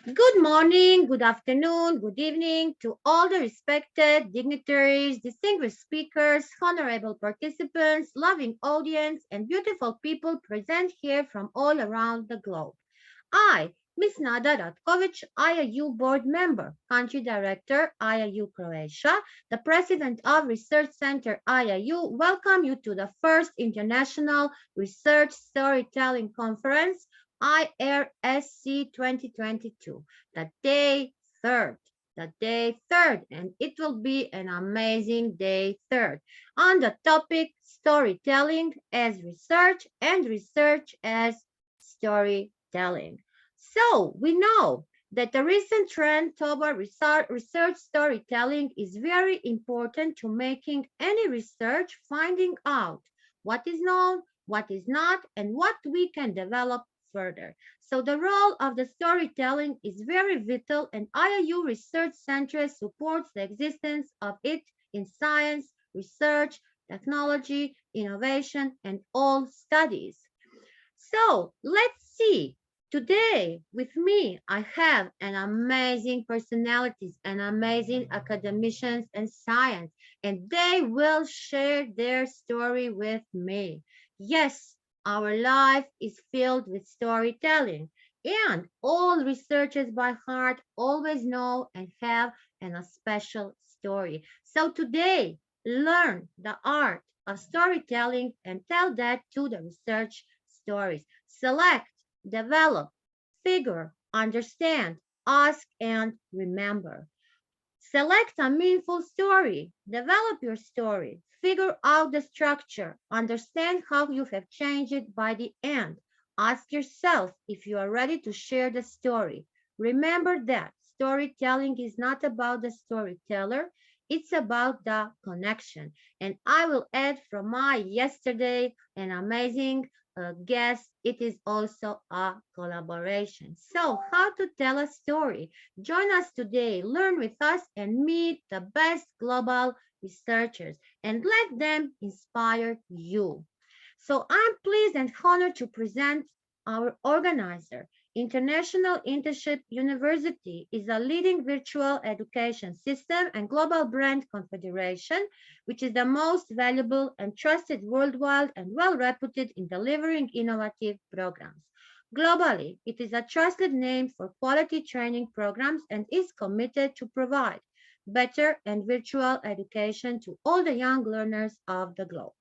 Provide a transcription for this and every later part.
Good morning, good afternoon, good evening to all the respected dignitaries, distinguished speakers, honorable participants, loving audience, and beautiful people present here from all around the globe. I, Ms. Nada Ratkovic, IIU board member, country director, IIU Croatia, the president of Research Center IIU, welcome you to the first International Research Storytelling Conference, IRSC 2022, the day third. The day third, and it will be an amazing day third on the topic storytelling as research and research as storytelling. So we know that the recent trend toward research storytelling is very important to making any research, finding out what is known, what is not, and what we can develop further. So the role of the storytelling is very vital, and IIU Research Center supports the existence of it in science, research, technology, innovation, and all studies. So let's see. Today with me, I have an amazing personalities and amazing academicians and science, and they will share their story with me. Yes, our life is filled with storytelling, and all researchers by heart always know and have a special story. So today, learn the art of storytelling and tell that to the research stories. Select, develop, figure, understand, ask, and remember. Select a meaningful story. Develop your story. Figure out the structure. Understand how you have changed it by the end. Ask yourself if you are ready to share the story. Remember that storytelling is not about the storyteller, it's about the connection. And I will add from my yesterday an amazing guest, it is also a collaboration. So, how to tell a story? Join us today, learn with us, and meet the best global researchers and let them inspire you. So I'm pleased and honored to present our organizer. International Internship University is a leading virtual education system and global brand confederation, which is the most valuable and trusted worldwide and well-reputed in delivering innovative programs. Globally, it is a trusted name for quality training programs and is committed to provide better and virtual education to all the young learners of the globe.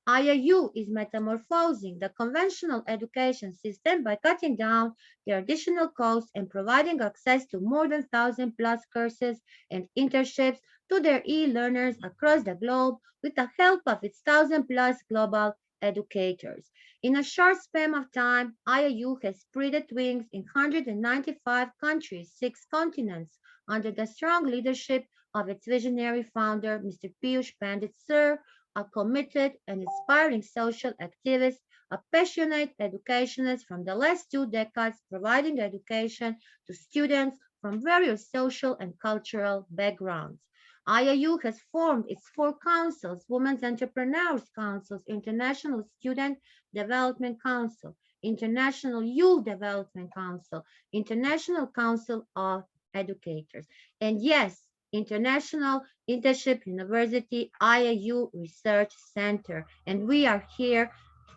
IIU is metamorphosing the conventional education system by cutting down the additional costs and providing access to more than 1,000 plus courses and internships to their e-learners across the globe with the help of its 1,000 plus global educators. In a short span of time, IIU has spread its wings in 195 countries, 6 continents, under the strong leadership of its visionary founder, Mr. Piyush Pandit, Sir, a committed and inspiring social activist, a passionate educationist from the last 2 decades, providing education to students from various social and cultural backgrounds. IIU has formed its 4 councils: Women's Entrepreneurs Councils, International Student Development Council, International Youth Development Council, International Council of Educators. And yes, International Internship University IIU Research Center. And we are here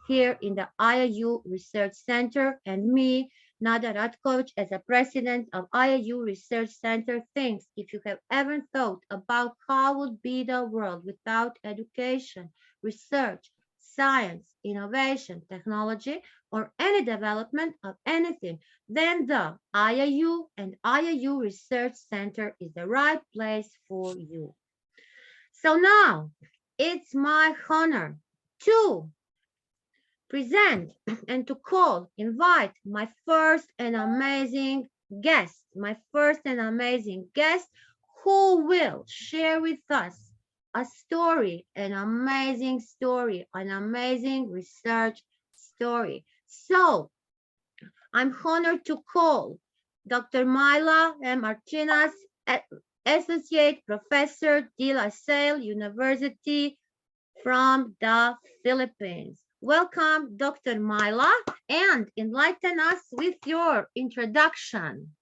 in the IIU Research Center, and me, Nada Ratkovic, as a president of IIU Research Center, thinks if you have ever thought about how would be the world without education, research, science, innovation, technology, or any development of anything, then the IIU and IIU Research Center is the right place for you. So now it's my honor to present and to invite my first and amazing guest, who will share with us a story, an amazing story, an amazing research story. So I'm honored to call Dr. Myla M. Arcinas, Associate Professor de la Salle University from the Philippines. Welcome, Dr. Myla, and enlighten us with your introduction.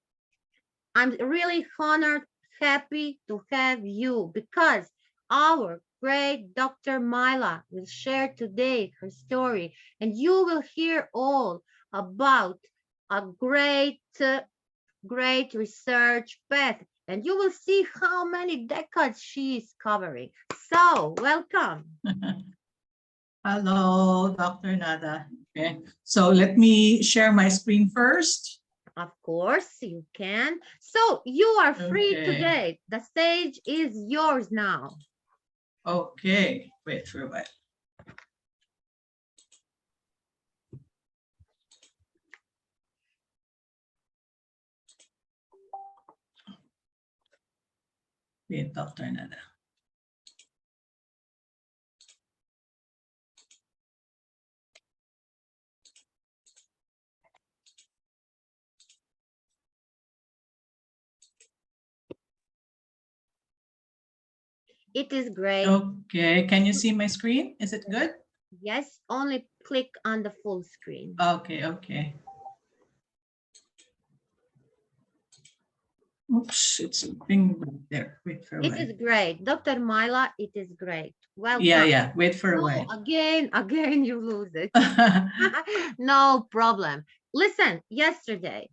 I'm really honored, happy to have you because our great Dr. Myla will share today her story, and you will hear all about a great research path, and you will see how many decades she is covering. So, welcome. Hello, Dr. Nada. Okay, so let me share my screen first. Of course, you can. So, you are free Okay. today. The stage is yours now. Okay, wait for a while. Wait, Dr. Nada. It is great. Okay, can you see my screen? Is it good? Yes, only click on the full screen. Okay, okay. Oops, it's being right there. Wait for a while. It is great. Dr. Myla, it is great. Welcome. Yeah, wait for a Oh, while. again, you lose it. No problem. Listen, yesterday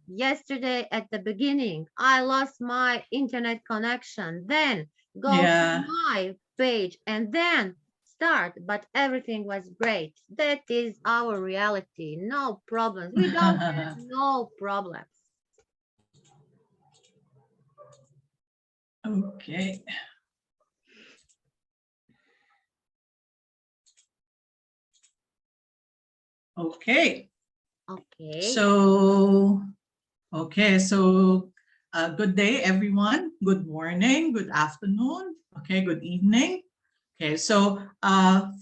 at the beginning, I lost my internet connection. Then go to my page and then start, but everything was great. That is our reality. No problems. We don't have no problems. Okay. Okay. Okay. So good day, everyone. Good morning, good afternoon, okay, good evening. Okay, so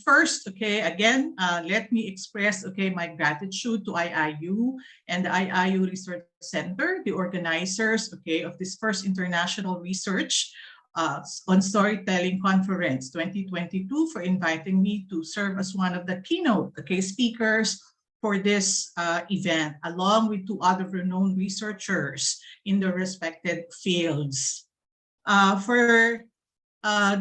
first, okay, again, let me express, okay, my gratitude to IIU and the IIU Research Center, the organizers, okay, of this first international research on storytelling conference 2022 for inviting me to serve as one of the keynote, okay, speakers for this event, along with two other renowned researchers in their respected fields. For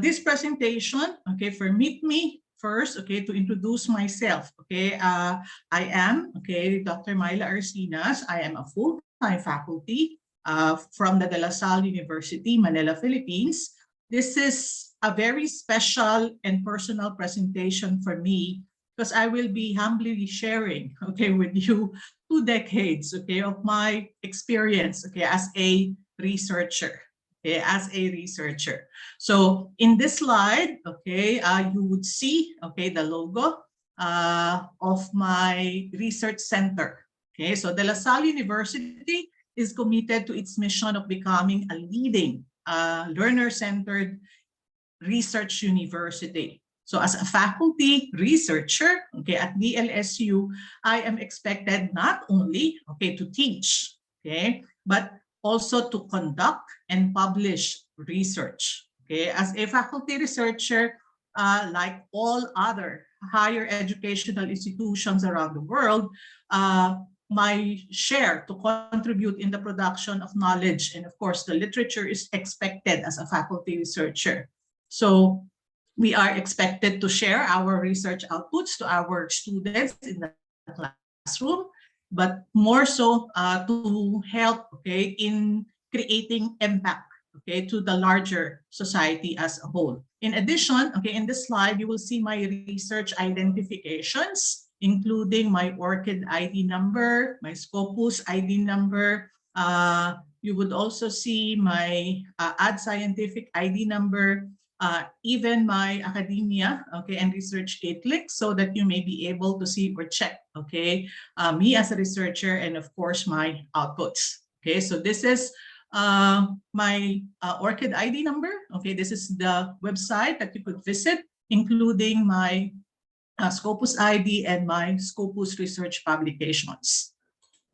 this presentation, okay, for Meet Me first, okay, to introduce myself, okay, I am, okay, Dr. Myla Arcinas. I am a full-time faculty from the De La Salle University, Manila, Philippines. This is a very special and personal presentation for me because I will be humbly sharing, okay, with you 2 decades, okay, of my experience, okay, as a researcher. Okay, as a researcher. So in this slide, okay, you would see, okay, the logo of my research center. Okay, so De La Salle University is committed to its mission of becoming a leading learner-centered research university. So as a faculty researcher, okay, at DLSU, I am expected not only, okay, to teach, okay, but also to conduct and publish research. Okay, as a faculty researcher, like all other higher educational institutions around the world, my share to contribute in the production of knowledge and of course the literature is expected as a faculty researcher. So we are expected to share our research outputs to our students in the classroom, but more so to help, okay, in creating impact, okay, to the larger society as a whole. In addition, okay, in this slide, you will see my research identifications, including my ORCID ID number, my Scopus ID number. You would also see my Ad Scientific ID number, even my academia, okay, and research Catholic, so that you may be able to see or check, okay, me as a researcher and of course my outputs. Okay, so this is my ORCID ID number. Okay, this is the website that you could visit, including my Scopus ID and my Scopus research publications.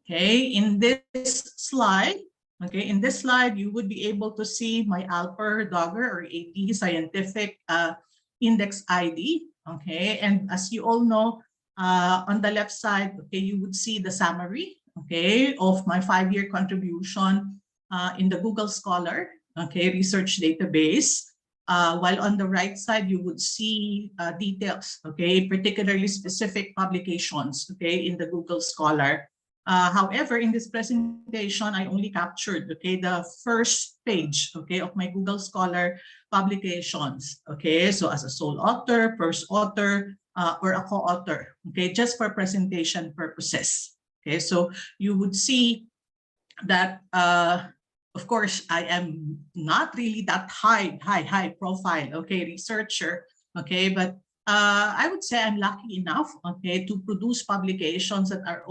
Okay, in this slide, okay, in this slide, you would be able to see my Alper Dogger or AD scientific index ID. Okay, and as you all know, on the left side, okay, you would see the summary, okay, of my 5-year contribution in the Google Scholar, okay, research database. While on the right side, you would see details, okay, particularly specific publications, okay, in the Google Scholar. However, in this presentation, I only captured, okay, the first page, okay, of my Google Scholar publications, okay, so as a sole author, first author, or a co-author, okay, just for presentation purposes, okay. So you would see that, of course, I am not really that high profile, okay, researcher, okay, but I would say I'm lucky enough, okay, to produce publications that are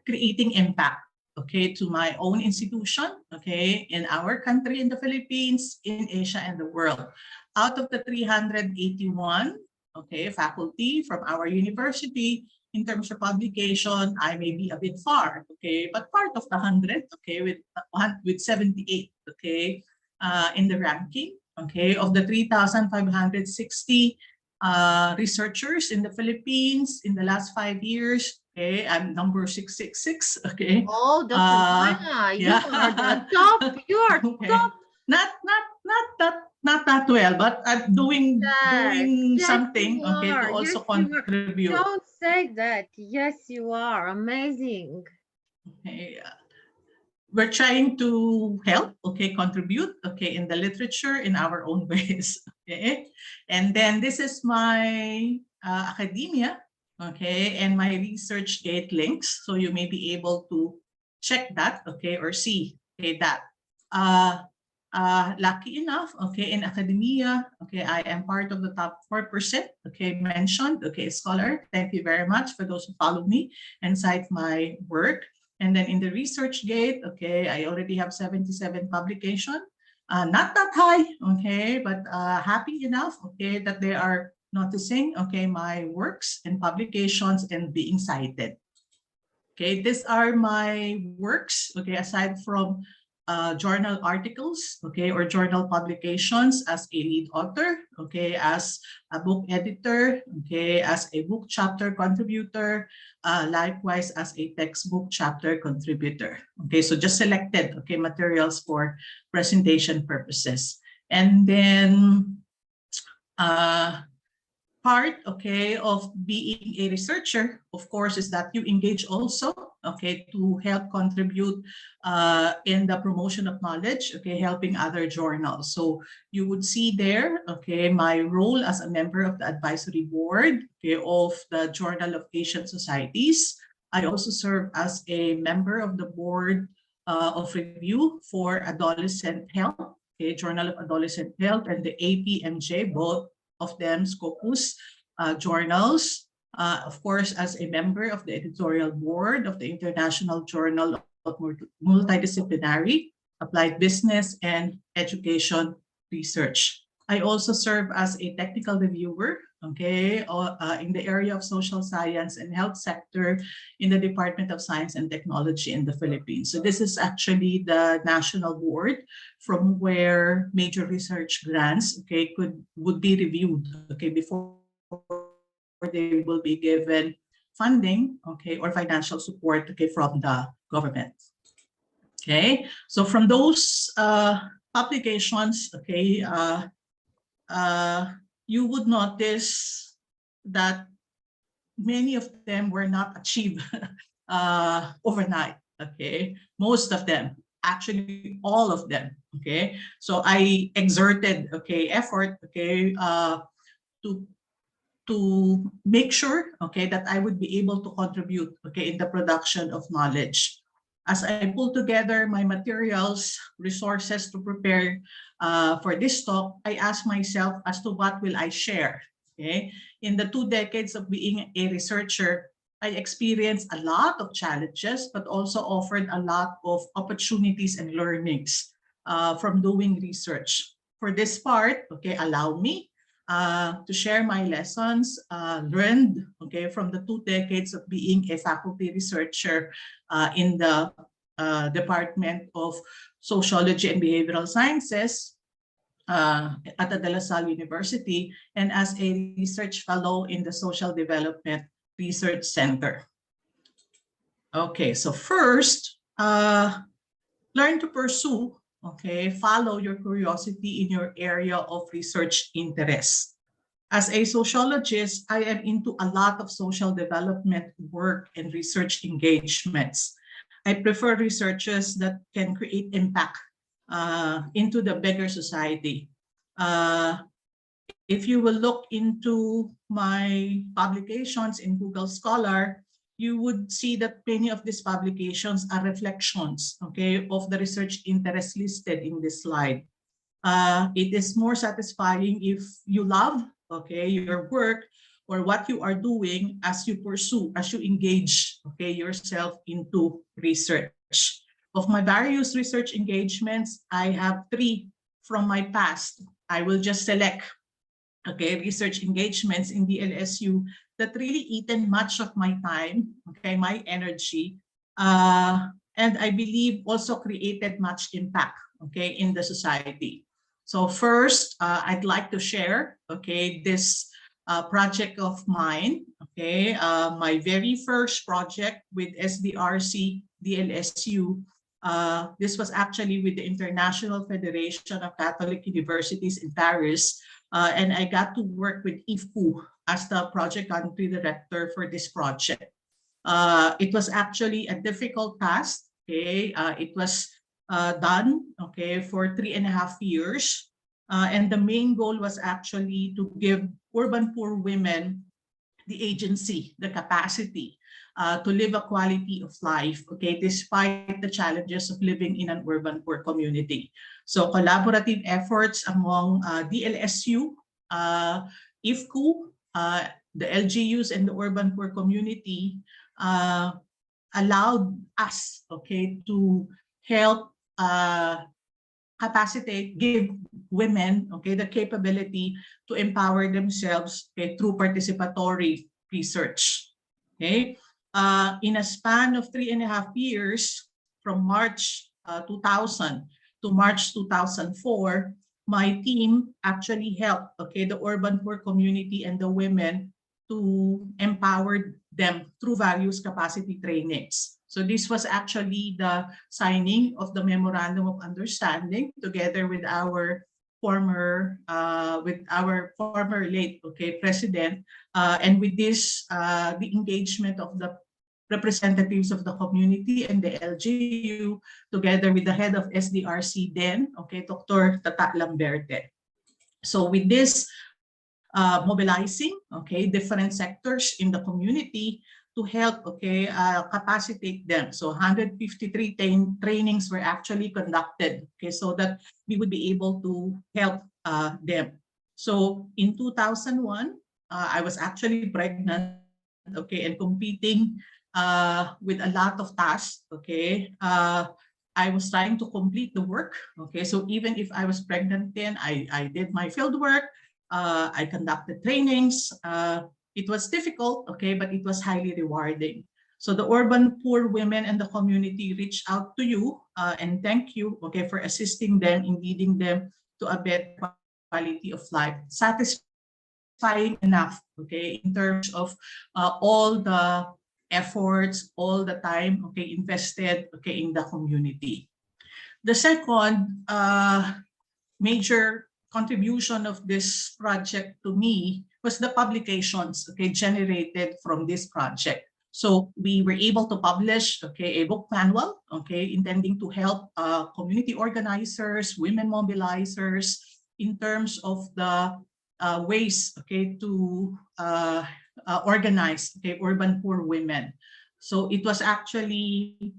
creating impact, okay, to my own institution, okay, in our country, in the Philippines, in Asia, and the world. Out of the 381, okay, faculty from our university, in terms of publication, I may be a bit far, okay, but part of the 100, okay, with 78, okay, in the ranking, okay, of the 3,560 researchers in the Philippines in the last 5 years, okay, I'm number 666, okay. Oh, Dr. Myla, you Yeah. are the top. You are Okay. top. Not that well, but I'm Yes, doing yes, something, you okay, to are. Yes, also you are. contribute. Don't say that. Yes, you are. Amazing. Okay. We're trying to help, okay, contribute, okay, in the literature in our own ways, okay. And then this is my academia, okay, and my research gate links. So you may be able to check that, okay, or see, okay, that. Lucky enough, okay, in academia, okay, I am part of the top 4%, okay, mentioned, okay, scholar. Thank you very much for those who follow me and cite my work. And then in the research gate, okay, I already have 77 publication. Not that high, okay, but happy enough, okay, that they are noticing, okay, my works and publications and being cited. Okay, these are my works, okay, aside from journal articles, okay, or journal publications as a lead author, okay, as a book editor, okay, as a book chapter contributor, likewise as a textbook chapter contributor. Okay, so just selected, okay, materials for presentation purposes. And then part, okay, of being a researcher, of course, is that you engage also, okay, to help contribute in the promotion of knowledge, okay, helping other journals. So you would see there, okay, my role as a member of the advisory board, okay, of the Journal of Asian Societies. I also serve as a member of the board of review for Adolescent Health, okay, Journal of Adolescent Health, and the APMJ, both of them Scopus journals. Of course, as a member of the editorial board of the International Journal of Multidisciplinary Applied Business and Education Research. I also serve as a technical reviewer, okay, in the area of social science and health sector in the Department of Science and Technology in the Philippines. So this is actually the national board from where major research grants, okay, would be reviewed, okay, before they will be given funding, okay, or financial support, okay, from the government. Okay, so from those publications, okay, you would notice that many of them were not achieved overnight, okay? Most of them, actually all of them, okay? So I exerted, okay, effort, okay, to make sure, okay, that I would be able to contribute, okay, in the production of knowledge. As I pull together my materials, resources to prepare for this talk, I ask myself as to what will I share, okay? In the 2 decades of being a researcher, I experienced a lot of challenges, but also offered a lot of opportunities and learnings from doing research. For this part, okay, allow me to share my lessons learned, okay, from the 2 decades of being a faculty researcher in the Department of Sociology and Behavioral Sciences at the De La Salle University, and as a research fellow in the Social Development Research Center. Okay, so first, learn to pursue, okay, follow your curiosity in your area of research interest. As a sociologist, I am into a lot of social development work and research engagements. I prefer researches that can create impact into the bigger society. If you will look into my publications in Google Scholar, you would see that many of these publications are reflections, okay, of the research interests listed in this slide. It is more satisfying if you love, okay, your work or what you are doing as you pursue, as you engage, okay, yourself into research. Of my various research engagements, I have 3 from my past. I will just select, okay, research engagements in the LSU that really eaten much of my time, okay, my energy, and I believe also created much impact, okay, in the society. So first, I'd like to share, okay, this project of mine, okay, my very first project with SDRC, DLSU. This was actually with the International Federation of Catholic Universities in Paris, and I got to work with IFCU as the project country director for this project. It was actually a difficult task. Okay, it was done, okay, for 3.5 years, and the main goal was actually to give urban poor women the agency, the capacity to live a quality of life, okay, despite the challenges of living in an urban poor community. So collaborative efforts among DLSU, IFCU, the LGUs and the urban poor community allowed us, okay, to help capacitate, give women, okay, the capability to empower themselves, okay, through participatory research. Okay, in a span of 3.5 years, from March 2000 to March 2004, my team actually helped, okay, the urban poor community and the women to empower them through various capacity trainings. So this was actually the signing of the Memorandum of Understanding together with our former late, okay, president, and with this the engagement of the representatives of the community and the LGU together with the head of SDRC then, okay, Dr. Tata Lamberte. So with this mobilizing, okay, different sectors in the community to help, okay, capacitate them. So 153 trainings were actually conducted, okay, so that we would be able to help them. So in 2001, I was actually pregnant, okay, and competing with a lot of tasks, okay. I was trying to complete the work, okay. So even if I was pregnant then, I did my field work, I conducted trainings. It was difficult, okay, but it was highly rewarding. So the urban poor women and the community reached out to you and thank you, okay, for assisting them in leading them to a better quality of life, satisfying enough, okay, in terms of all the efforts, all the time, okay, invested, okay, in the community. The second major contribution of this project to me was the publications, okay, generated from this project. So we were able to publish, okay, a book manual, okay, intending to help community organizers, women mobilizers in terms of the ways, okay, to organize, okay, urban poor women. So it was actually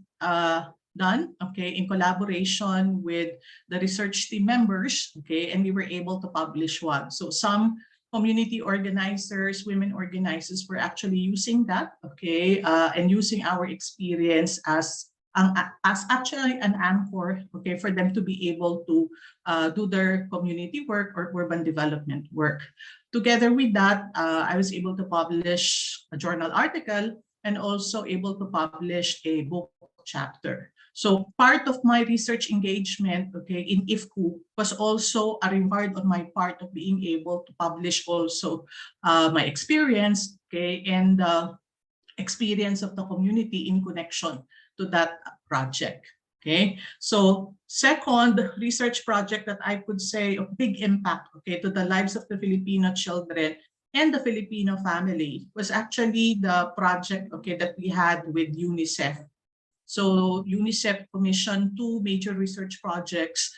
done, okay, in collaboration with the research team members, okay, and we were able to publish one. So some community organizers, women organizers were actually using that, okay, and using our experience as actually an anchor, okay, for them to be able to do their community work or urban development work. Together with that, I was able to publish a journal article and also able to publish a book chapter. So part of my research engagement, okay, in IFCU was also a reward on my part of being able to publish also my experience, okay, and the experience of the community in connection to that project. Okay, so second research project that I could say of big impact, okay, to the lives of the Filipino children and the Filipino family was actually the project, okay, that we had with UNICEF. So UNICEF commissioned two major research projects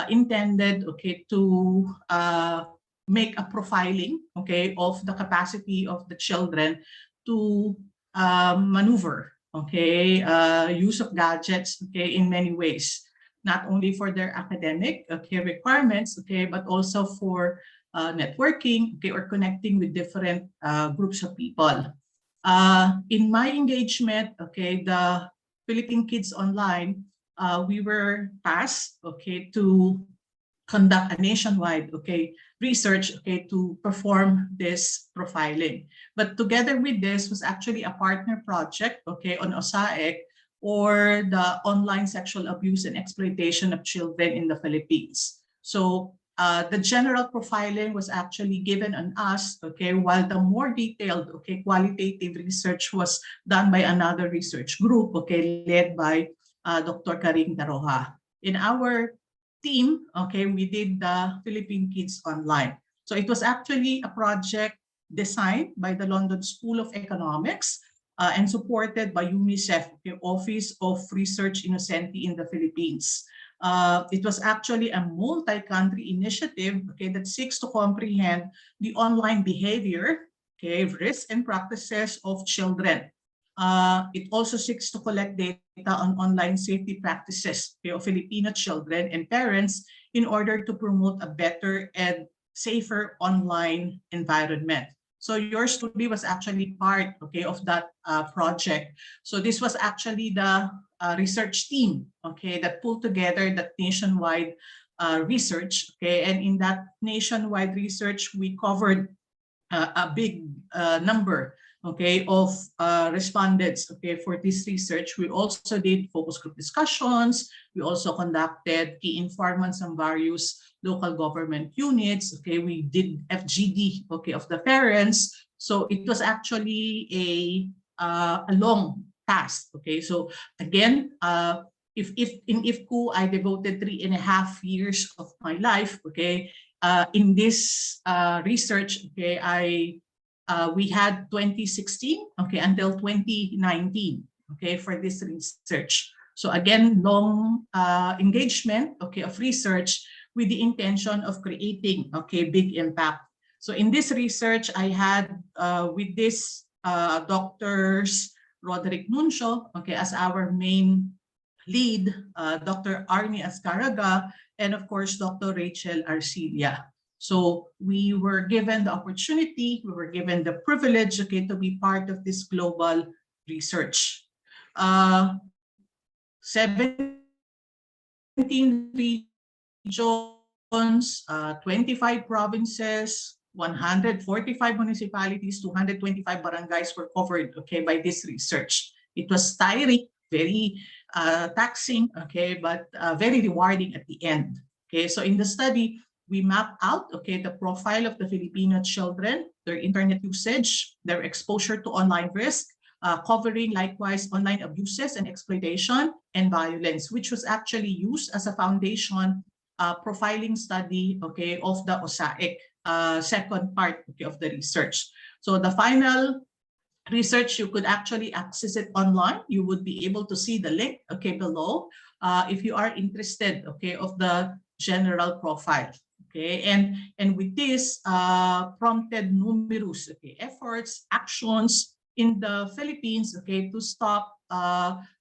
intended, okay, to make a profiling, okay, of the capacity of the children to maneuver, okay, use of gadgets, okay, in many ways, not only for their academic, okay, requirements, okay, but also for networking, okay, or connecting with different groups of people. In my engagement, okay, the Philippine Kids Online, we were tasked, okay, to conduct a nationwide, okay, research, okay, to perform this profiling. But together with this was actually a partner project, okay, on OSAEC, or the online sexual abuse and exploitation of children in the Philippines. So the general profiling was actually given on us, okay, while the more detailed, okay, qualitative research was done by another research group, okay, led by Dr. Karim Daroha. In our team, okay, we did the Philippine Kids Online. So it was actually a project designed by the London School of Economics and supported by UNICEF, the Office of Research Innocenti in the Philippines. It was actually a multi-country initiative, okay, that seeks to comprehend the online behavior, okay, risks and practices of children. It also seeks to collect data on online safety practices, okay, of Filipino children and parents in order to promote a better and safer online environment. So your study was actually part, okay, of that project. So this was actually the research team, okay, that pulled together that nationwide research, okay, and in that nationwide research, we covered a big number, okay, of respondents, okay, for this research. We also did focus group discussions. We also conducted key informants on various local government units. Okay, we did FGD, okay, of the parents. So it was actually a long task. Okay, so again, if in IFCU I devoted 3.5 years of my life, okay, in this research, okay, we had 2016, okay, until 2019, okay, for this research. So again, long engagement, okay, of research with the intention of creating, okay, big impact. So in this research, I had with this doctors Roderick Nuncio, okay, as our main lead, Dr. Arnie Ascaraga, and of course, Dr. Rachel Arcilia. So we were given the opportunity, we were given the privilege, okay, to be part of this global research. 17 regions, 25 provinces, 145 municipalities, 225 barangays were covered, okay, by this research. It was tiring, very taxing, okay, but very rewarding at the end. Okay, so in the study, we map out, okay, the profile of the Filipino children, their internet usage, their exposure to online risk, covering likewise online abuses and exploitation and violence, which was actually used as a foundation profiling study, okay, of the OSAEC second part, okay, of the research. So the final research, you could actually access it online. You would be able to see the link, okay, below, if you are interested, okay, of the general profile. Okay, and with this prompted numerous, okay, efforts, actions in the Philippines, okay, to stop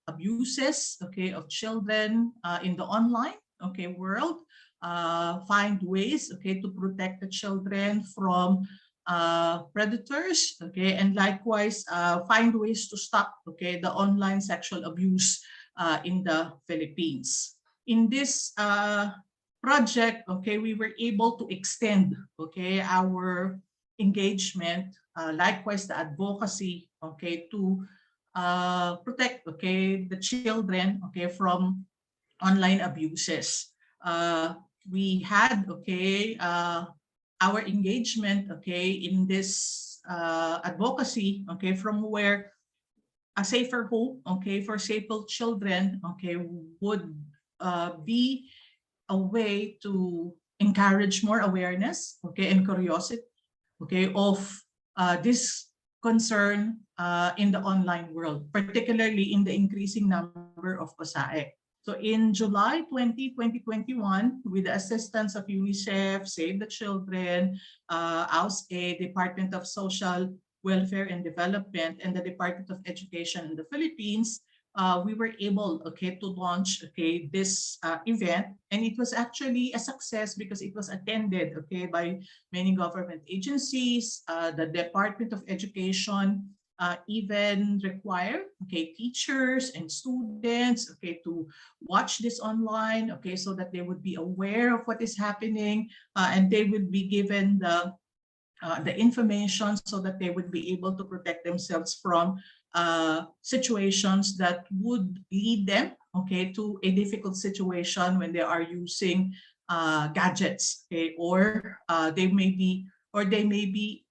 abuses, okay, of children in the online, okay, world, find ways, okay, to protect the children from predators, okay, and likewise find ways to stop, okay, the online sexual abuse in the Philippines. In this project, okay, we were able to extend, okay, our engagement, likewise the advocacy, okay, to protect, okay, the children, okay, from online abuses. We had, okay, our engagement, okay, in this advocacy, okay, from where a safer home, okay, for safer children, okay, would be a way to encourage more awareness, okay, and curiosity, okay, of this concern in the online world, particularly in the increasing number of PASAE. So in July 2021, with the assistance of UNICEF, Save the Children, AUSA, Department of Social Welfare and Development, and the Department of Education in the Philippines, we were able, okay, to launch, okay, this event, and it was actually a success because it was attended, okay, by many government agencies. The Department of Education even require, okay, teachers and students, okay, to watch this online, okay, so that they would be aware of what is happening, and they would be given the information so that they would be able to protect themselves from situations that would lead them, okay, to a difficult situation when they are using gadgets, okay, or they may be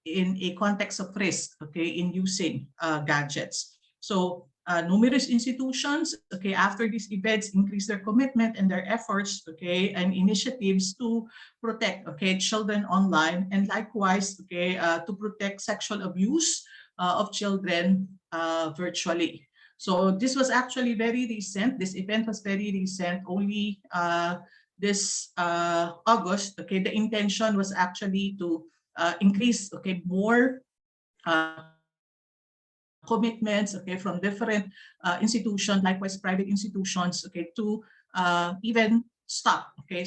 in a context of risk, okay, in using gadgets. So numerous institutions, okay, after these events, increase their commitment and their efforts, okay, and initiatives to protect, okay, children online, and likewise, okay, to protect sexual abuse of children virtually. So this was actually very recent. This event was very recent, only this August. Okay, the intention was actually to increase, okay, more commitments, okay, from different institutions, likewise private institutions, okay, to even stop, okay,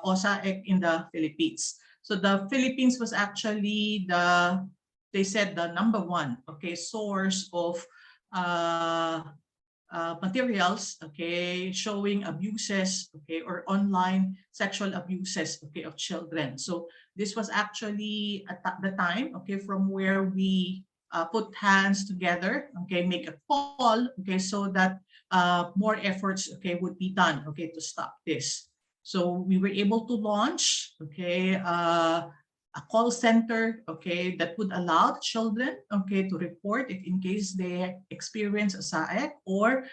OSAEC in the Philippines. So the Philippines was actually they said the number one, okay, source of uh, materials, okay, showing abuses, okay, or online sexual abuses, okay, of children. So this was actually at the time, okay, from where we put hands together, okay, make a call, okay, so that more efforts, okay, would be done, okay, to stop this. So we were able to launch, okay, a call center, okay, that would allow children, okay, to report if in case they experience a SAEC, or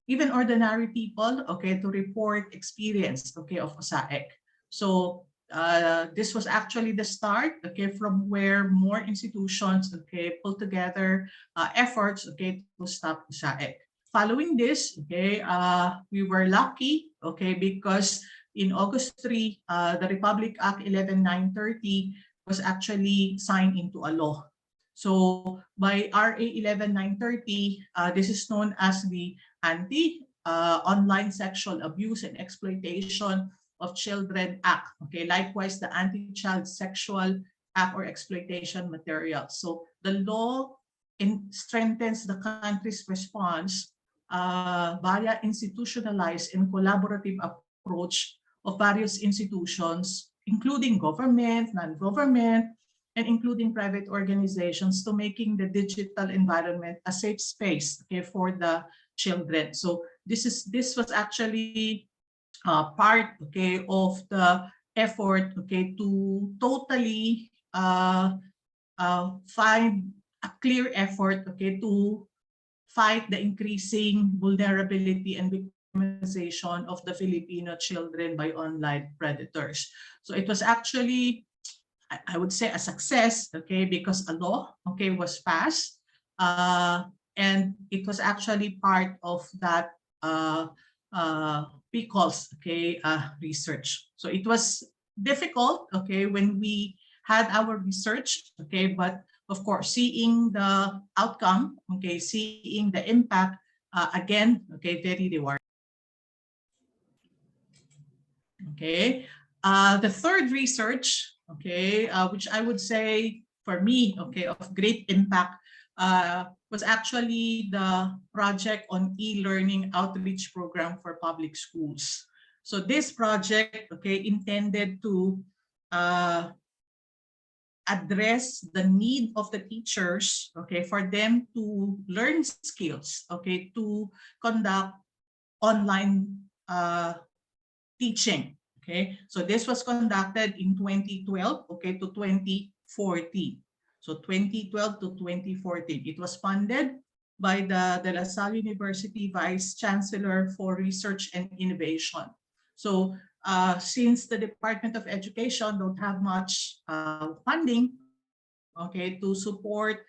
even ordinary people, okay, to report experience, okay, of a SAEC. So this was actually the start, okay, from where more institutions, okay, pull together efforts, okay, to stop SAEC. Following this, okay, we were lucky, okay, because in August 3, the Republic Act 11930 was actually signed into a law. So by RA 11930, this is known as the Anti-Online Sexual Abuse and Exploitation of Children Act. Okay, likewise the Anti-Child Sexual Act or Exploitation Materials. So the law strengthens the country's response via institutionalized and collaborative approach of various institutions, including government, non-government, and including private organizations, to making the digital environment a safe space, okay, for the children. So this was actually part, okay, of the effort, okay, to totally find a clear effort, okay, to fight the increasing vulnerability and victimization of the Filipino children by online predators. So it was actually, I would say, a success, okay, because a law, okay, was passed, and it was actually part of that PCOS, okay, research. So it was difficult, okay, when we had our research, okay, but of course, seeing the outcome, okay, seeing the impact, again, okay, very rewarding. Okay, the third research, okay, which I would say for me, okay, of great impact, was actually the project on e-learning outreach program for public schools. So this project, okay, intended to address the need of the teachers, okay, for them to learn skills, okay, to conduct online teaching. Okay, so this was conducted in 2012, okay, to 2014. So 2012 to 2014. It was funded by the De La Salle University Vice Chancellor for Research and Innovation. So since the Department of Education don't have much funding, okay, to support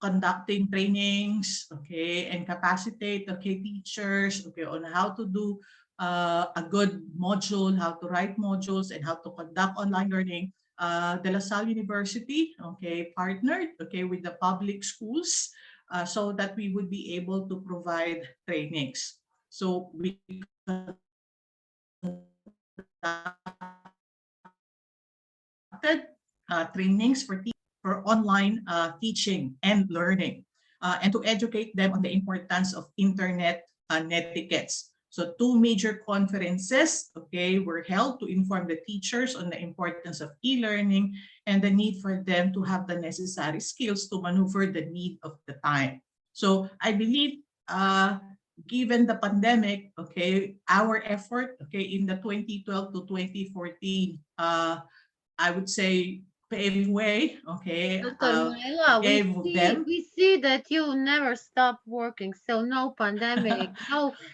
conducting trainings, okay, and capacitate, okay, teachers, okay, on how to do a good module, how to write modules, and how to conduct online learning. De La Salle University, okay, partnered, okay, with the public schools so that we would be able to provide trainings. So we trainings for online teaching and learning, and to educate them on the importance of internet netiquettes. So two major conferences, okay, were held to inform the teachers on the importance of e-learning and the need for them to have the necessary skills to maneuver the need of the time. So I believe given the pandemic, okay, our effort, okay, in the 2012 to 2014, I would say paving way, okay, Dr. Myla, gave them. we see that you never stop working, so no pandemic,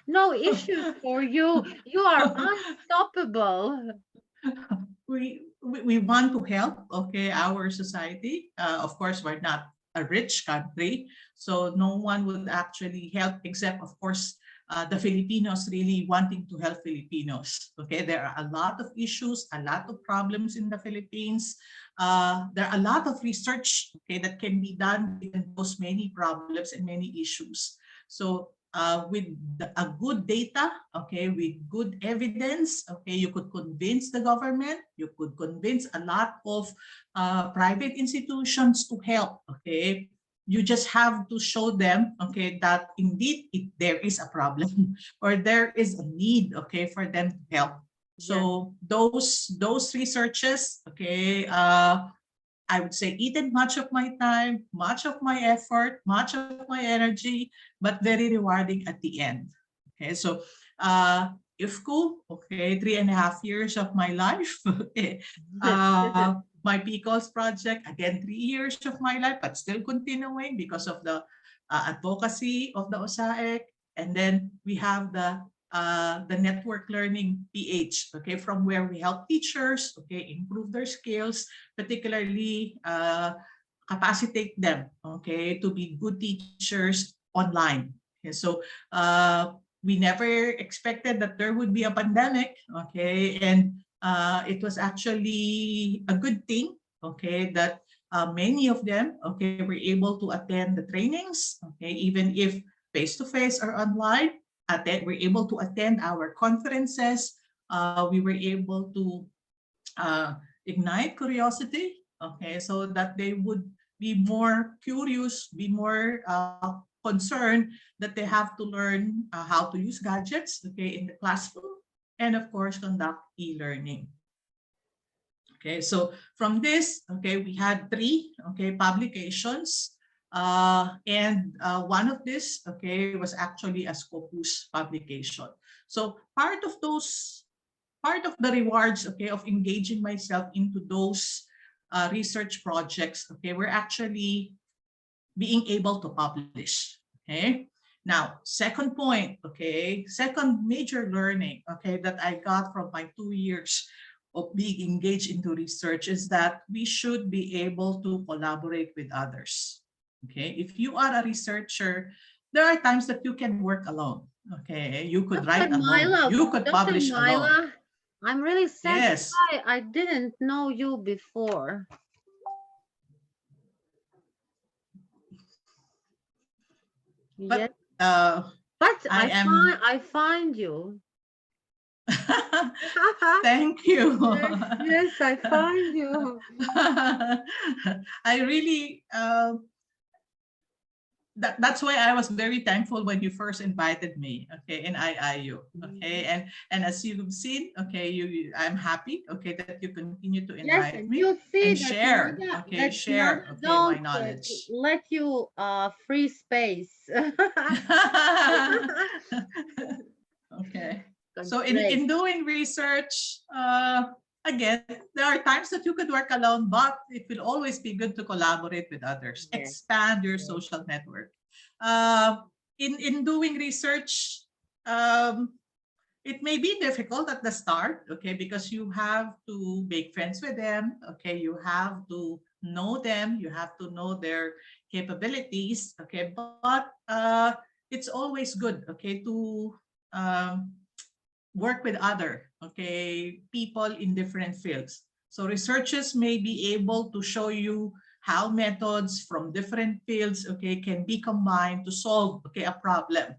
no issues for you. You are unstoppable. We want to help, okay, our society. Of course, we're not a rich country, so no one would actually help except, of course, the Filipinos really wanting to help Filipinos. Okay, there are a lot of issues, a lot of problems in the Philippines. There are a lot of research, okay, that can be done given those many problems and many issues. So with a good data, okay, with good evidence, okay, you could convince the government, you could convince a lot of private institutions to help, okay. You just have to show them, okay, that indeed there is a problem or there is a need, okay, for them to help. So those researches, okay, I would say eaten much of my time, much of my effort, much of my energy, but very rewarding at the end. Okay, so IFCU, okay, 3.5 years of my life. Okay. My PCOS project, again, 3 years of my life, but still continuing because of the advocacy of the OSAEC. And then we have the network learning PH, okay, from where we help teachers, okay, improve their skills, particularly capacitate them, okay, to be good teachers online. Okay, so we never expected that there would be a pandemic, okay, and it was actually a good thing, okay, that many of them, okay, were able to attend the trainings, okay, even if face-to-face or online. We're able to attend our conferences. We were able to ignite curiosity, okay, so that they would be more curious, be more concerned that they have to learn how to use gadgets, okay, in the classroom, and of course, conduct e-learning. Okay, so from this, okay, we had 3, okay, publications. And one of this, okay, was actually a Scopus publication. So part of the rewards, okay, of engaging myself into those research projects, okay, were actually being able to publish. Okay. Now, second point, okay, second major learning, okay, that I got from my 2 years of being engaged into research is that we should be able to collaborate with others. Okay, if you are a researcher, there are times that you can work alone. Okay, you could Dr. write alone, Myla, you could Dr. publish alone. Myla, I'm really sad Yes, I didn't know you before. but Yes, but I am. I find you. Thank you. Yes, yes, I find you. I really that's why I was very thankful when you first invited me, okay, in IIU, okay, and as you've seen, okay, I'm happy, okay, that you continue to Yes, invite and me you and see share, okay, that Nada share, okay, my don't knowledge. let you free space. Okay, That's so great. in doing research, again, there are times that you could work alone, but it will always be good to collaborate with others, Yes. expand your Yes. social network. Uh, in doing research, um, it may be difficult at the start, okay, because you have to make friends with them, okay, you have to know them, you have to know their capabilities, okay, but it's always good, okay, to um, work with other, okay, people in different fields. So researchers may be able to show you how methods from different fields, okay, can be combined to solve, okay, a problem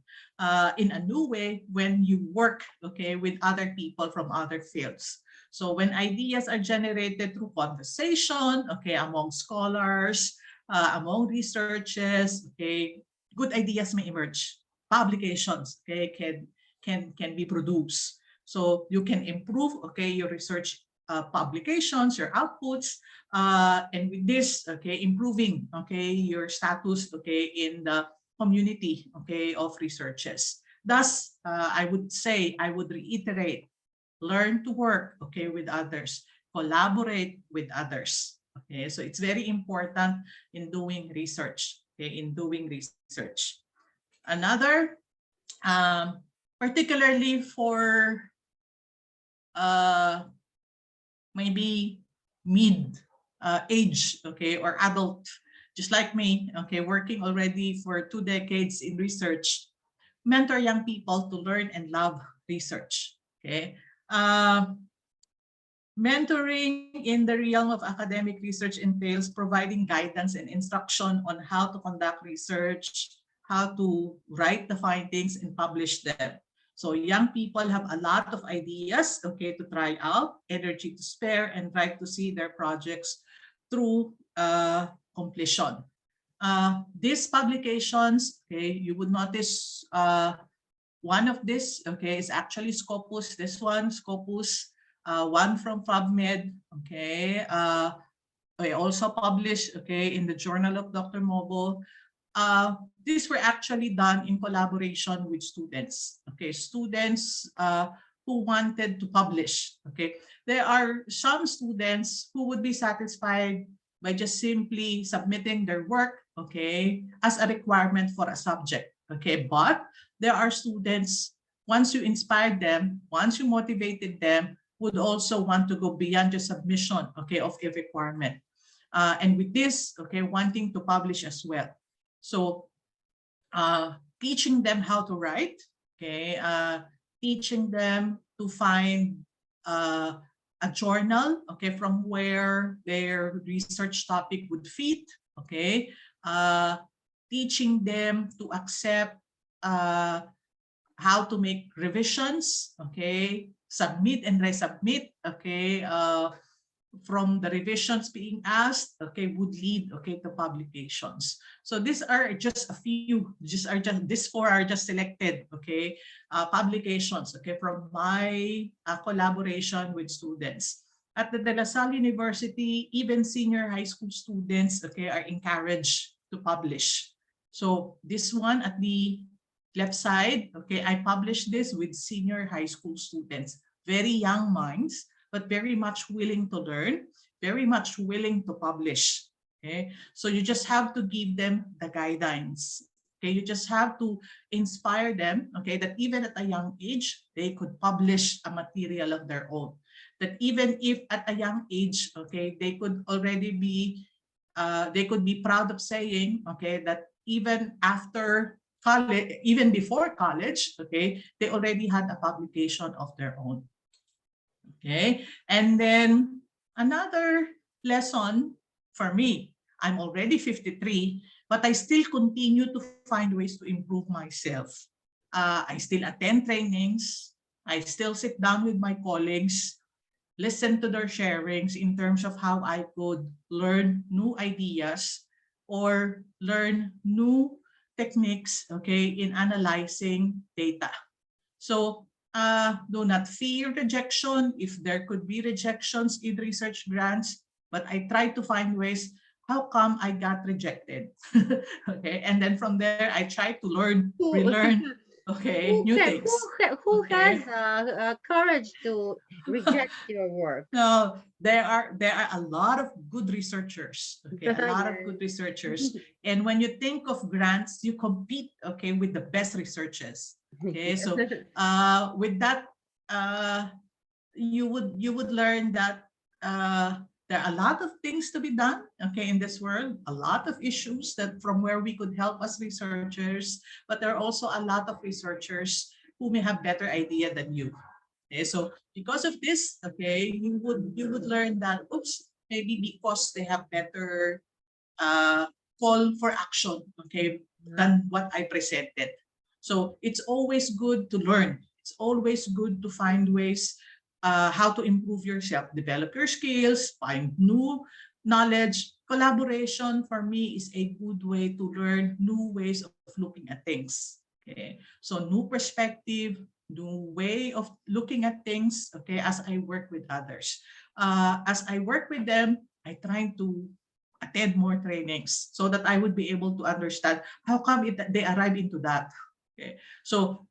in a new way when you work, okay, with other people from other fields. So when ideas are generated through conversation, okay, among scholars, among researchers, okay, good ideas may emerge. Publications, okay, can be produced. So you can improve, okay, your research publications, your outputs, and with this, okay, improving, okay, your status, okay, in the community, okay, of researchers. Thus, I would say, I would reiterate, learn to work, okay, with others, collaborate with others. Okay, so it's very important in doing research. Okay, in doing research. Another, particularly for uh, maybe mid age, okay, or adult, just like me, okay, working already for 2 decades in research, mentor young people to learn and love research. Okay, mentoring in the realm of academic research entails providing guidance and instruction on how to conduct research, how to write the findings and publish them. So young people have a lot of ideas, okay, to try out, energy to spare, and right to see their projects through completion. These publications, okay, you would notice one of this, okay, is actually Scopus. This one, Scopus, one from PubMed, okay. I also published, okay, in the Journal of Dr. Mobile. These were actually done in collaboration with students, okay, students who wanted to publish, okay. There are some students who would be satisfied by just simply submitting their work, okay, as a requirement for a subject, okay, but there are students, once you inspired them, once you motivated them, would also want to go beyond the submission, okay, of a requirement. And with this, okay, wanting to publish as well. So teaching them how to write, okay, teaching them to find uh, a journal, okay, from where their research topic would fit, okay, uh, teaching them to accept uh, how to make revisions, okay, submit and resubmit, okay, from the revisions being asked, okay, would lead, okay, to publications. So these are just a few, these four are just selected, okay, publications, okay, from my collaboration with students. At the De La Salle University, even senior high school students, okay, are encouraged to publish. So this one at the left side, okay, I published this with senior high school students, very young minds, but very much willing to learn, very much willing to publish. Okay, so you just have to give them the guidelines. Okay, you just have to inspire them. Okay, that even at a young age they could publish a material of their own. That even if at a young age, okay, they could already be, they could be proud of saying, okay, that even after college, even before college, okay, they already had a publication of their own. Okay, and then another lesson for me, I'm already 53, but I still continue to find ways to improve myself. I still attend trainings. I still sit down with my colleagues, listen to their sharings in terms of how I could learn new ideas or learn new techniques, okay, in analyzing data. So do not fear rejection if there could be rejections in research grants, but I try to find ways, how come I got rejected? Okay, and then from there I try to learn, Who relearn. Okay, Who new can, things. who has Okay. courage to reject your work? No, there are a lot of good researchers. Okay, a lot of Yes. good researchers. And when you think of grants, you compete, okay, with the best researchers. Okay, Yeah. so with that, uh, you would learn that there are a lot of things to be done, okay, in this world, a lot of issues that from where we could help as researchers, but there are also a lot of researchers who may have better idea than you. Okay, so because of this, okay, you would learn that, oops, maybe because they have better uh, call for action, okay, than what I presented. So it's always good to learn. It's always good to find ways how to improve yourself, develop your skills, find new knowledge. Collaboration for me is a good way to learn new ways of looking at things. Okay, so new perspective, new way of looking at things. Okay, as I work with others, as I work with them, I try to attend more trainings so that I would be able to understand how come they arrive into that. Okay. So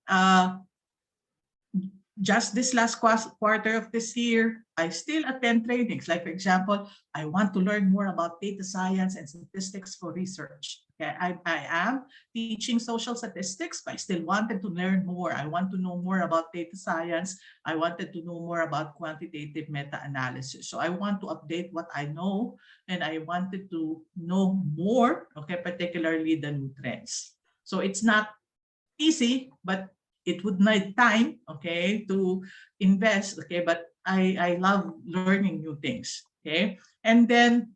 just this last quarter of this year, I still attend trainings. Like, for example, I want to learn more about data science and statistics for research. Okay, I am teaching social statistics, but I still wanted to learn more. I want to know more about data science. I wanted to know more about quantitative meta-analysis. So I want to update what I know, and I wanted to know more, okay, particularly the new trends. So it's not easy, but it would need time, okay, to invest, okay, but I love learning new things, okay. And then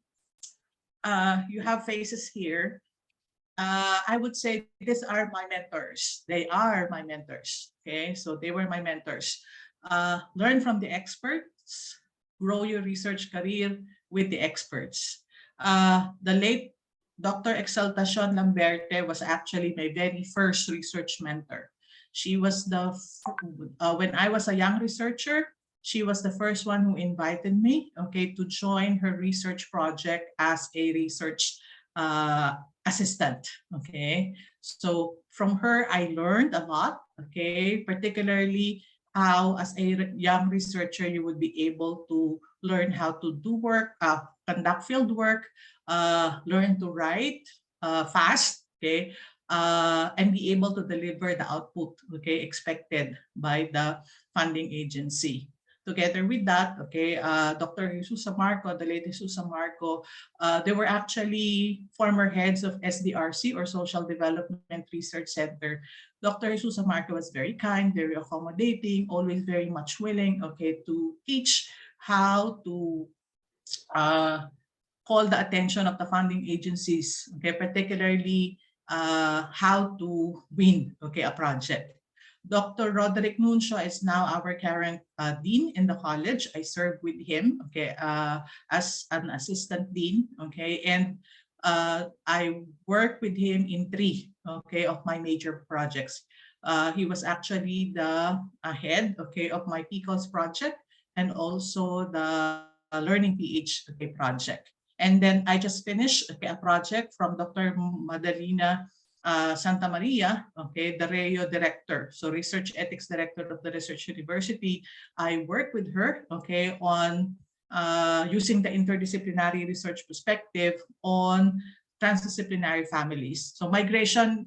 you have faces here. I would say these are my mentors. They are my mentors, okay, so they were my mentors. Learn from the experts, grow your research career with the experts. The late Dr. Exaltacion Lamberte was actually my very first research mentor. She was when I was a young researcher, she was the first one who invited me, okay, to join her research project as a research uh, assistant. Okay, so from her I learned a lot. Okay, particularly how as a young researcher you would be able to learn how to do work, conduct field work, learn to write fast, okay, and be able to deliver the output, okay, expected by the funding agency. Together with that, okay, Dr. Jesus Marco, the late Jesus Marco, they were actually former heads of SDRC, or Social Development Research Center. Dr. Jesus Marco was very kind, very accommodating, always very much willing, okay, to teach how to uh, call the attention of the funding agencies, okay, particularly how to win, okay, a project. Dr. Roderick Nuncio is now our current dean in the college. I served with him, okay, as an assistant dean, okay, and I worked with him in three, okay, of my major projects. He was actually the head, okay, of my PCOS project, and also the Learning PH, okay, project. And then I just finished, okay, a project from Dr. Madalena Santa Maria, okay, the REO director, so Research Ethics Director of the Research University. I work with her, okay, on using the interdisciplinary research perspective on transdisciplinary families. So migration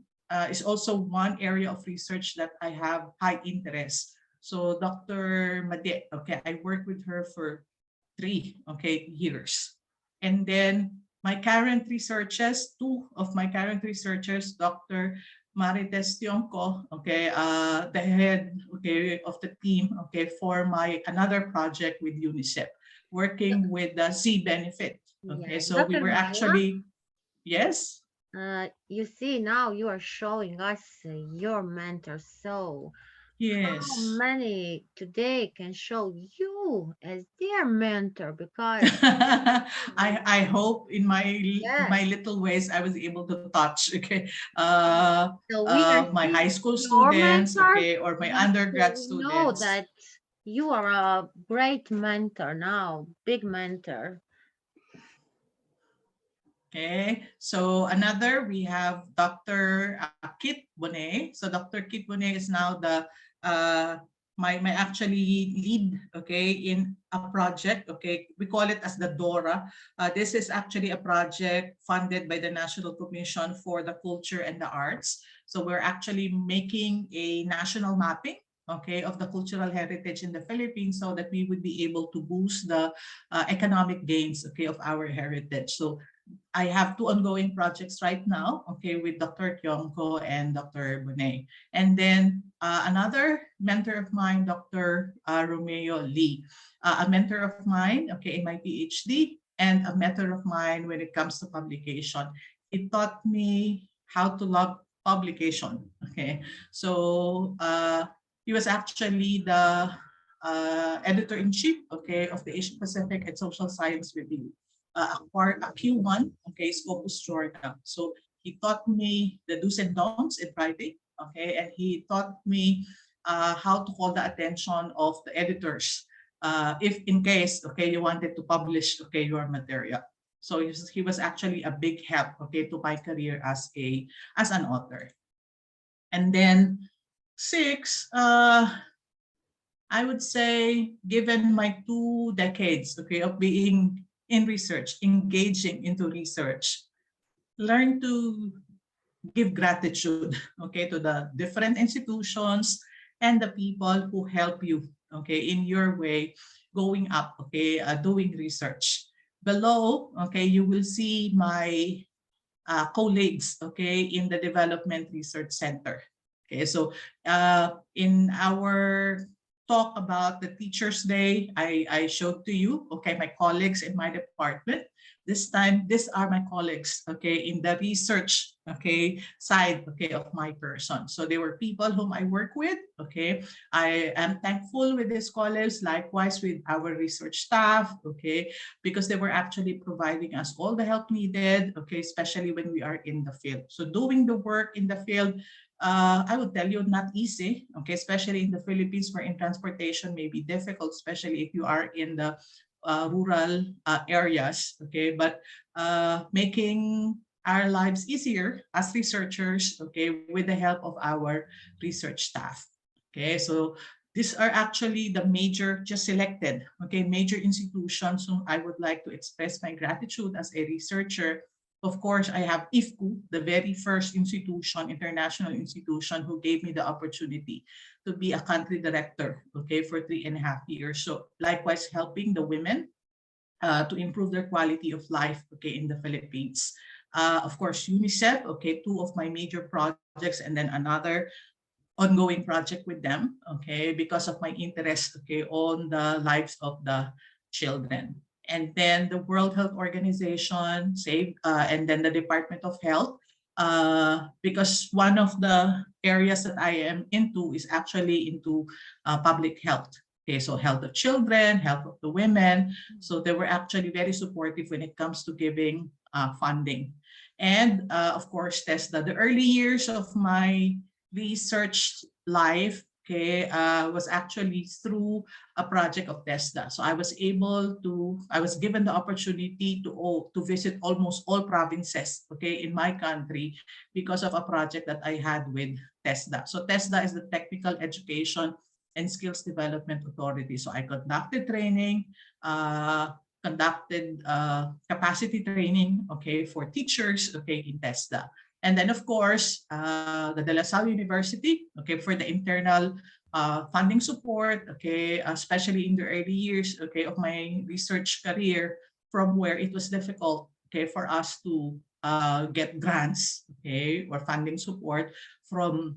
is also one area of research that I have high interest. So Dr. Made, okay, I worked with her for 3 years. And then my current researchers, two of my current researchers, Dr. Marites Tionco, okay, the head, okay, of the team, okay, for my another project with UNICEF, working with the Z benefit. Okay, Yeah, so we Dr. were Myla, actually, yes, you see now you are showing us your mentor. So how yes. many today can show you as their mentor? Because I hope in my yes, little ways I was able to touch, okay, so we are my high seeing school your students, mentor, okay, or my but undergrad we know students. that you are a great mentor now, big mentor. Okay, so another, we have Dr. Kit Bonet. So Dr. Kit Bonet is now the my actually lead, okay, in a project. Okay, we call it as the DORA. This is actually a project funded by the National Commission for the Culture and the Arts. So we're actually making a national mapping, okay, of the cultural heritage in the Philippines, so that we would be able to boost the economic gains, okay, of our heritage. So I have two ongoing projects right now, okay, with Dr. Kyongko and Dr. Bonet. And then another mentor of mine, Dr. Romeo Lee, a mentor of mine, okay, in my PhD, and a mentor of mine when it comes to publication. It taught me how to love publication, okay. So he was actually the editor-in-chief, okay, of the Asian Pacific and Social Science Review, a Q1, okay, Scopus Jordan. So he taught me the do's and don'ts in writing, okay, and he taught me how to call the attention of the editors if in case, okay, you wanted to publish, okay, your material. So he was actually a big help, okay, to my career as an author. And then six, I would say, given my 2 decades, okay, of being in research, engaging into research, learn to give gratitude, okay, to the different institutions and the people who help you, okay, in your way going up, okay, doing research. Below, okay, you will see my colleagues, okay, in the Development Research Center. Okay, so in our talk about the Teachers' Day, I showed to you, okay, my colleagues in my department. This time, these are my colleagues, okay, in the research, okay, side, okay, of my person. So they were people whom I work with, okay. I am thankful with these colleagues, likewise with our research staff, okay, because they were actually providing us all the help needed, okay, especially when we are in the field. So doing the work in the field, I would tell you, not easy, okay, especially in the Philippines, where in transportation may be difficult, especially if you are in the rural areas, okay, but making our lives easier as researchers, okay, with the help of our research staff. Okay, so these are actually the major, just selected, okay, major institutions whom I would like to express my gratitude as a researcher. Of course, I have IFCU, the very first institution, international institution, who gave me the opportunity to be a country director, okay, for 3.5 years. So likewise, helping the women to improve their quality of life, okay, in the Philippines. Of course, UNICEF, okay, two of my major projects, and then another ongoing project with them, okay, because of my interest, okay, on the lives of the children. And then the World Health Organization, SAVE, and then the Department of Health, because one of the areas that I am into is actually into public health. Okay, so health of children, health of the women. So they were actually very supportive when it comes to giving funding. And of course, TESDA, the early years of my research life, okay, was actually through a project of TESDA. So I was given the opportunity to visit almost all provinces, okay, in my country because of a project that I had with TESDA. So TESDA is the Technical Education and Skills Development Authority. So I conducted training, conducted capacity training, okay, for teachers, okay, in TESDA. And then, of course, the De La Salle University, okay, for the internal funding support, okay, especially in the early years, okay, of my research career, from where it was difficult, okay, for us to get grants, okay, or funding support from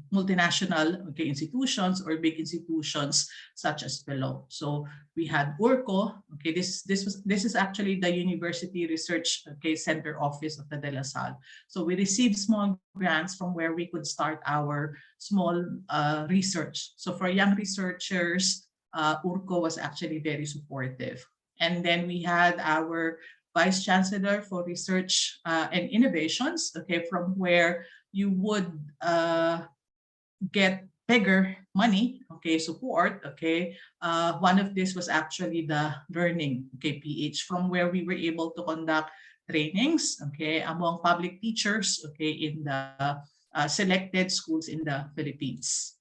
multinational, okay, institutions or big institutions such as below. So we had URCO. Okay, this is actually the University Research, okay, Center Office of the De La Salle. So we received small grants from where we could start our small research. So for young researchers, URCO was actually very supportive. And then we had our Vice Chancellor for Research and Innovations, okay, from where you would get bigger money, okay, support, okay. One of this was actually the learning, okay, PH, from where we were able to conduct trainings, okay, among public teachers, okay, in the selected schools in the Philippines.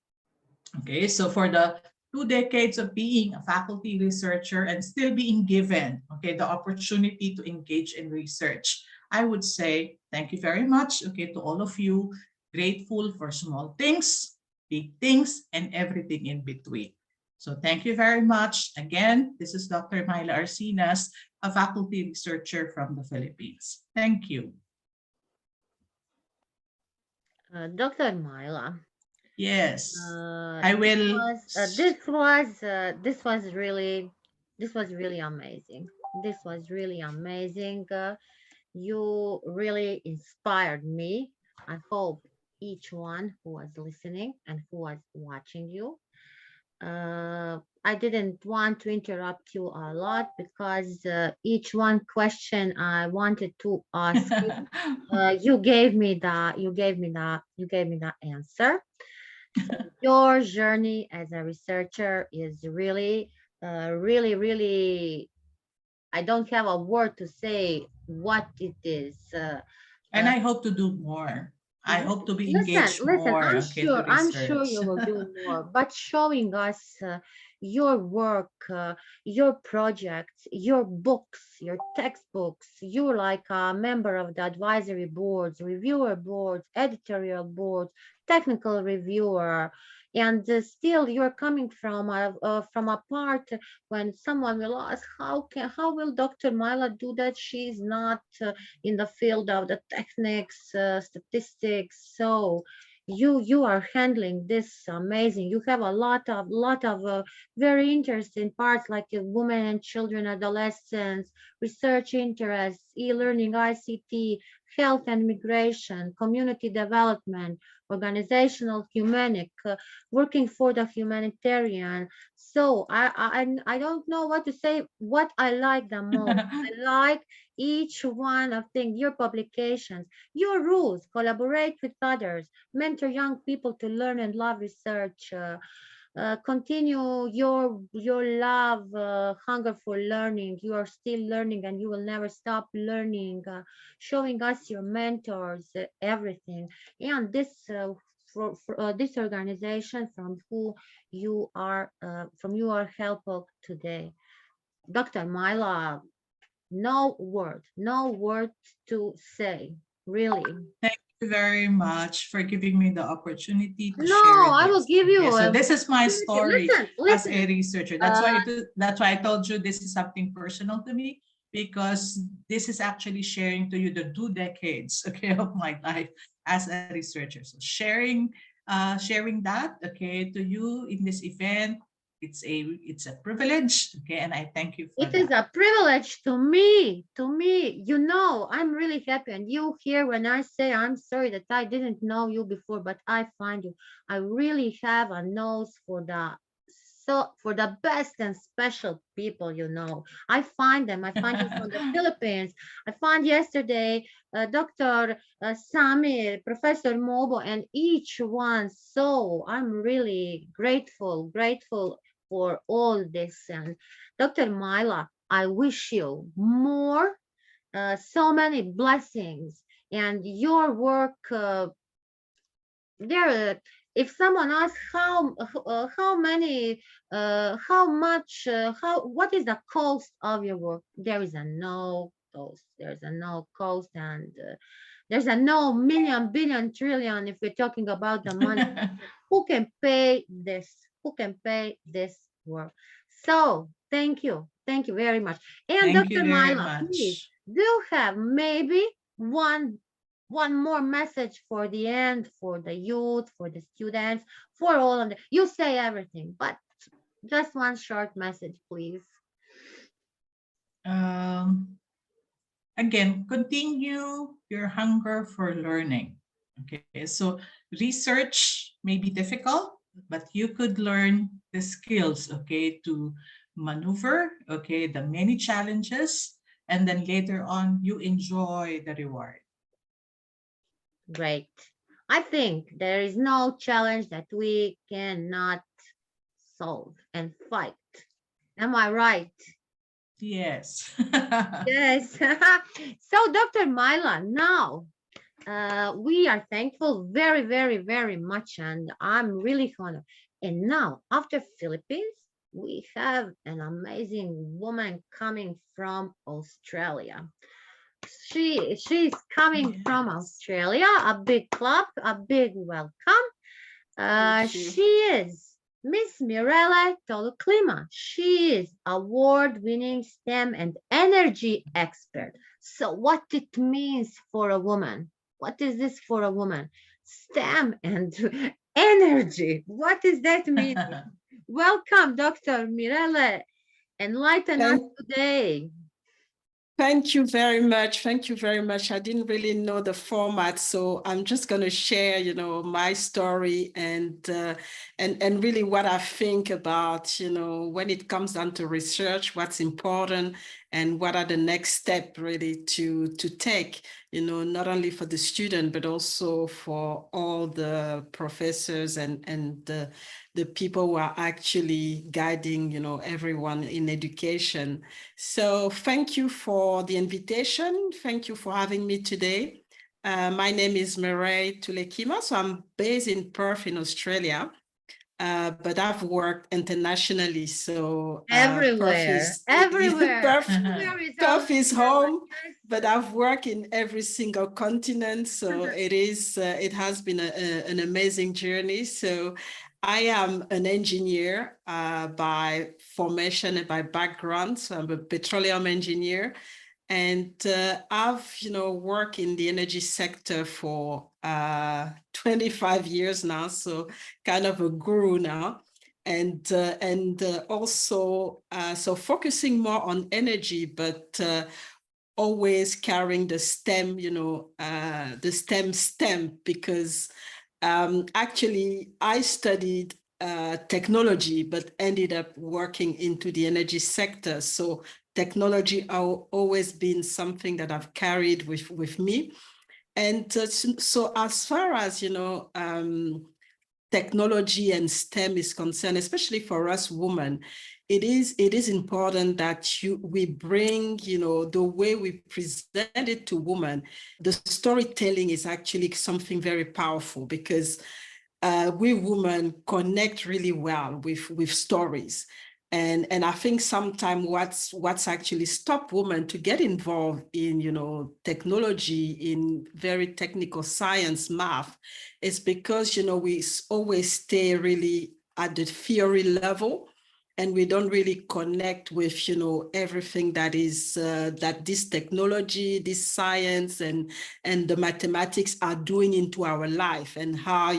Okay, so for the 2 decades of being a faculty researcher and still being given, okay, the opportunity to engage in research, I would say thank you very much, okay, to all of you. Grateful for small things, big things, and everything in between. So thank you very much. Again, this is Dr. Myla Arcinas, a faculty researcher from the Philippines. Thank you. Dr. Myla, Yes, uh, I this will. was this was really amazing. This was really amazing. You really inspired me. I hope each one who was listening and who was watching you. I didn't want to interrupt you a lot because each one question I wanted to ask you, you gave me the answer. So your journey as a researcher is really, really. I don't have a word to say what it is. And I hope to do more. I Yes, hope to be listen, engaged listen. more, okay, to I'm sure research. you will do more. But showing us your work, your projects, your books, your textbooks. You're like a member of the advisory boards, reviewer boards, editorial boards, technical reviewer, and still you're coming from a part when someone will ask, how will Dr. Myla do that? She's not. In the field of the techniques, statistics. So you are handling this amazing. You have a lot of very interesting parts like women and children, adolescents, research interests, e-learning, ICT, health and migration, community development, organizational, humanic, working for the humanitarian. So I don't know what to say. What I like the most, I like each one of things, your publications, your rules, collaborate with others, mentor young people to learn and love research, continue your love, hunger for learning. You are still learning and you will never stop learning, showing us your mentors, everything. And this organization from you are helpful today. Dr. Myla, no word to say, really. Thank you very much for giving me the opportunity to No, share I will this. give Okay, you so a this is my opportunity. story Listen, as a listen. researcher. Uh, That's why I told you this is something personal to me, because this is actually sharing to you the 2 decades, okay, of my life as a researcher. So sharing that, okay, to you in this event, it's a privilege, okay, and I thank you for it is that. a privilege to me, You know, I'm really happy. And you hear when I say I'm sorry that I didn't know you before, but I find you. I really have a nose for the best and special people, I find them. I find you from the Philippines. I found yesterday Dr. Samir, Professor Mobo, and each one. So I'm really grateful for all this. And Dr. Myla, I wish you more, so many blessings, and your work. There, if someone asks how many, how much, what is the cost of your work, there is a no cost. There's a no cost, and there's a no million, billion, trillion. If we're talking about the money, who can pay this? Who can pay this work? So thank you very much. And Thank you Dr. very Myla, please, much. do you have maybe one one more message for the end, for the youth, for the students, for all of them? You say everything, but just one short message, please. Um, Again, continue your hunger for learning. Okay, so research may be difficult, but you could learn the skills, okay, to maneuver, okay, the many challenges, and then later on, you enjoy the reward. Great. I think there is no challenge that we cannot solve and fight. Am I right? Yes. Yes. So, Dr. Myla, now we are thankful very, very, very much, and I'm really honored. And now, after Philippines, we have an amazing woman coming from Australia. She's coming from Yes. Australia. A big clap, a big welcome. Thank you. She is Miss Mireille Toulekima. She is award-winning STEM and energy expert. So what it means for a woman? What is this for a woman? STEM and energy. What does that mean? Welcome, Dr. Mireille. Enlighten us Thank today. Thank you very much. Thank you very much. I didn't really know the format, so I'm just going to share, my story and really what I think about, when it comes down to research, what's important and what are the next step really to take, not only for the student, but also for all the professors and the people who are actually guiding, everyone in education. So thank you for the invitation. Thank you for having me today. My name is Mireille Toulekima. So I'm based in Perth in Australia, but I've worked internationally. So Perth Everywhere, is everywhere. Perth, Where is Perth is Australia? home, but I've worked in every single continent. So it has been an amazing journey. So I am an engineer by formation and by background. So I'm a petroleum engineer. And I've, worked in the energy sector for 25 years now. So kind of a guru now. And also, so focusing more on energy, but always carrying the STEM, the STEM stamp, because actually I studied technology, but ended up working into the energy sector. So technology has always been something that I've carried with me. And so as far as, technology and STEM is concerned, especially for us women, it is important that we bring, the way we present it to women. The storytelling is actually something very powerful because we women connect really well with stories. And I think sometimes what's actually stopped women to get involved in, technology, in very technical science, math, is because, we always stay really at the theory level, and we don't really connect with, everything that is that this technology, this science, and the mathematics are doing into our life, and how,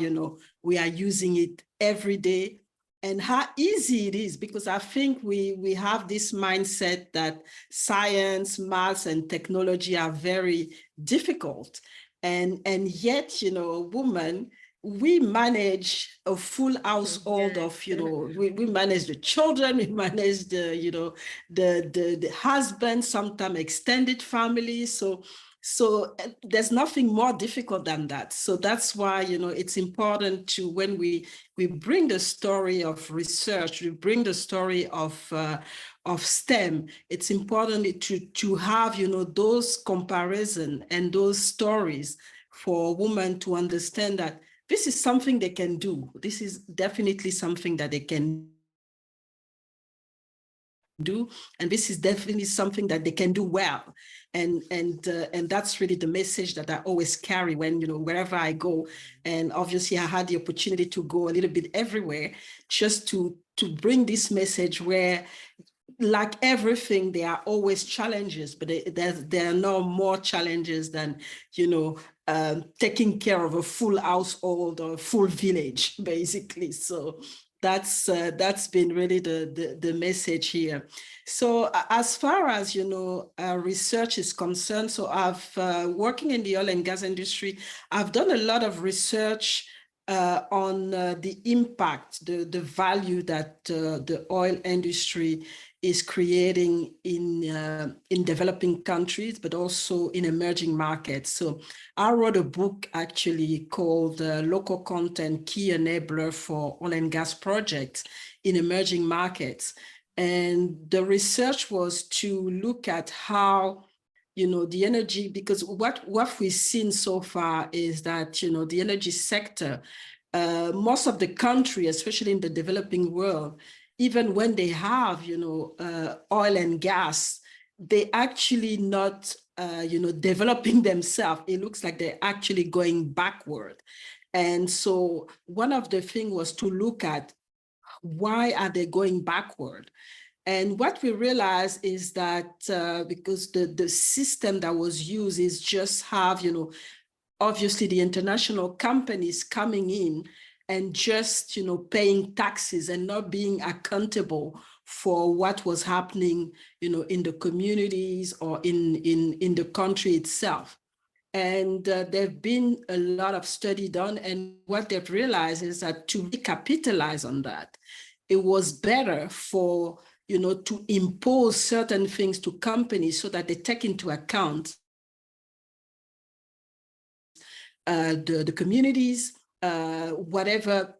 we are using it every day, and how easy it is, because I think we have this mindset that science, maths, and technology are very difficult. And yet, women, we manage a full household of, we manage the children, we manage the husband, sometimes extended family. So there's nothing more difficult than that. So that's why, it's important to, when we bring the story of research, we bring the story of STEM, it's important to have, those comparison and those stories for women to understand that this is something they can do. This is definitely something that they can do, and this is definitely something that they can do well. And that's really the message that I always carry when, wherever I go. And obviously I had the opportunity to go a little bit everywhere, just to bring this message where, like everything, there are always challenges, but there are no more challenges than, taking care of a full household or a full village, basically. So that's been really the message here. So as far as, research is concerned, so I've working in the oil and gas industry, I've done a lot of research on the impact, the value that the oil industry is creating in developing countries, but also in emerging markets. So I wrote a book actually called Local Content, Key Enabler for Oil and Gas Projects in Emerging Markets. And the research was to look at how, the energy, because what we've seen so far is that, the energy sector, most of the country, especially in the developing world, even when they have, oil and gas, they actually not, developing themselves. It looks like they're actually going backward. And so one of the things was to look at why are they going backward? And what we realized is that because the system that was used is just have, obviously the international companies coming in and just, paying taxes and not being accountable for what was happening, in the communities or in the country itself. And there've been a lot of study done, and what they've realized is that to capitalize on that, it was better for, to impose certain things to companies so that they take into account the communities, whatever,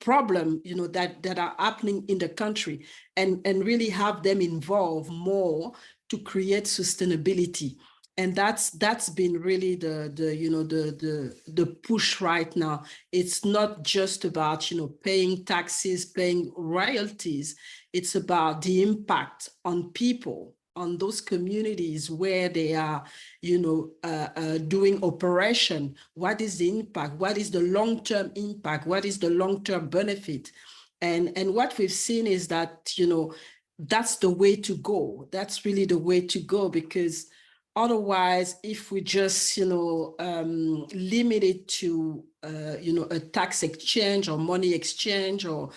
problem, that are happening in the country, and really have them involved more to create sustainability. And that's been really the push right now. It's not just about, paying taxes, paying royalties. It's about the impact on people, on those communities where they are, doing operation. What is the impact? What is the long-term impact? What is the long-term benefit? And what we've seen is that, that's the way to go. That's really the way to go, because otherwise, if we just, limit it to, a tax exchange or money exchange, or,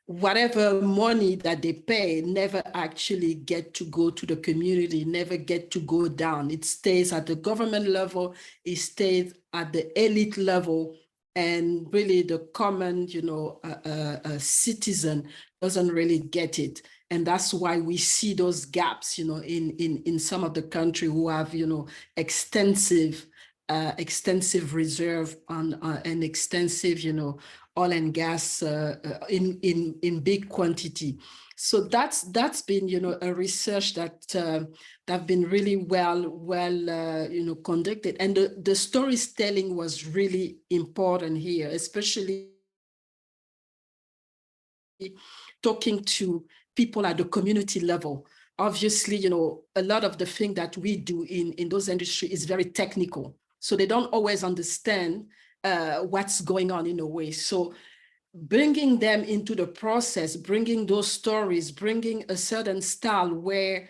whatever money that they pay never actually get to go to the community, never get to go down. It stays at the government level, it stays at the elite level, and really the common, citizen doesn't really get it. And that's why we see those gaps, in some of the country who have, extensive reserve on and extensive, oil and gas in big quantity. So that's been, a research that have been really well conducted. And the storytelling was really important here, especially talking to people at the community level. Obviously, a lot of the thing that we do in those industries is very technical. So they don't always understand what's going on in a way. So bringing them into the process, bringing those stories, bringing a certain style where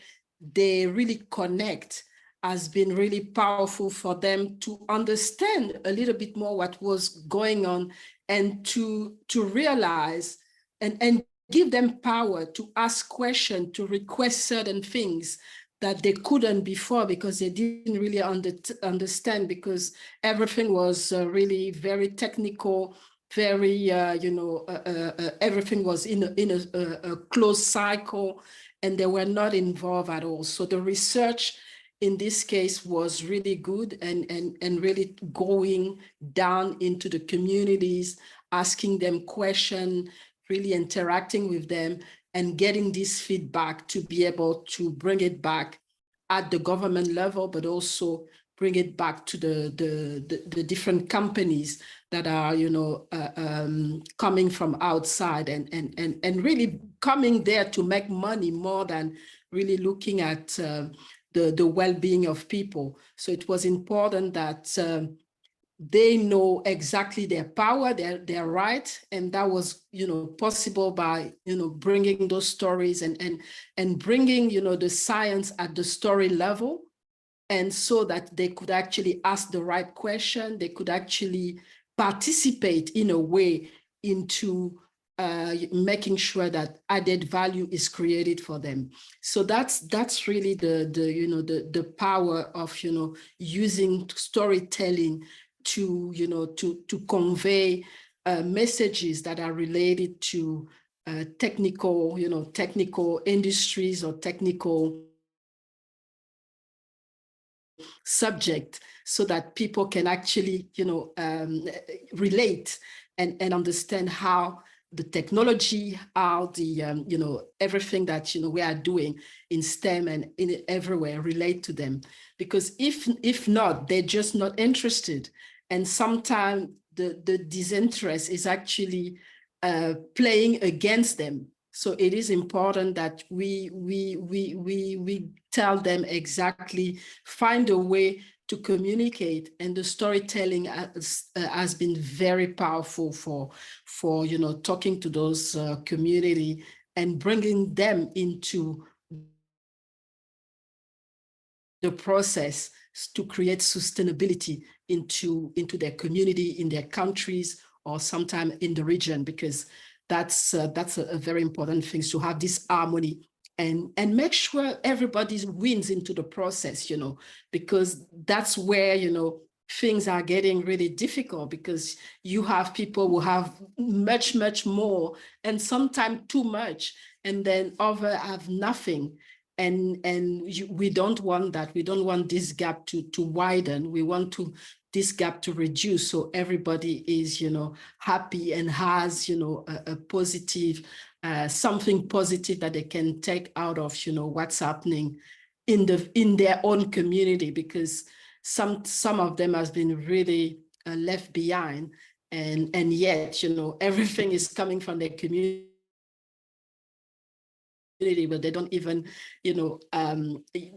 they really connect has been really powerful for them to understand a little bit more what was going on, and to realize and give them power to ask questions, to request certain things that they couldn't before, because they didn't really understand, because everything was really very technical, very, everything was in a closed cycle, and they were not involved at all. So the research in this case was really good, and really going down into the communities, asking them questions, really interacting with them, and getting this feedback to be able to bring it back at the government level, but also bring it back to the different companies that are, coming from outside, and really coming there to make money more than really looking at the well-being of people. So it was important that they know exactly their power, their right, and that was, possible by, bringing those stories and bringing, the science at the story level, and so that they could actually ask the right question, they could actually participate in a way into making sure that added value is created for them. So that's really the power of, using storytelling to, to convey messages that are related to technical, technical industries or technical subject, so that people can actually, relate and understand how the technology, how the, you know, everything that, you know, we are doing in STEM and in everywhere relate to them. Because if not, they're just not interested. And sometimes the disinterest is actually playing against them. So it is important that we tell them exactly, find a way to communicate, and the storytelling has been very powerful for you know, talking to those community and bringing them into the process to create sustainability into their community, in their countries, or sometime in the region, because that's a very important thing, to have this harmony and make sure everybody wins into the process, you know, because that's where, you know, things are getting really difficult, because you have people who have much more, and sometimes too much, and then other have nothing. And we don't want that. We don't want this gap to widen. We want this gap to reduce, so everybody is, you know, happy and has, you know, a positive, something positive that they can take out of, you know, what's happening in their own community, because some of them has been really left behind, and yet, you know, everything is coming from their community, but they don't even, you know,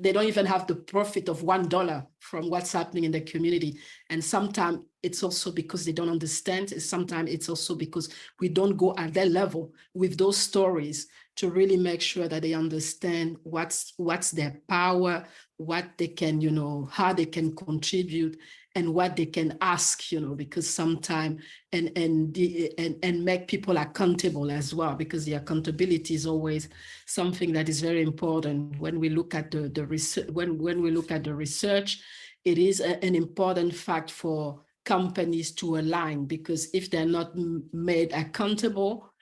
they don't even have the profit of $1 from what's happening in the community. And sometimes it's also because they don't understand. Sometimes it's also because we don't go at their level with those stories to really make sure that they understand what's their power, what they can, you know, how they can contribute, and what they can ask, you know, because sometimes, and make people accountable as well, because the accountability is always something that is very important when we look at the research. When we look at the research, it is an important fact for companies to align, because if they're not made accountable,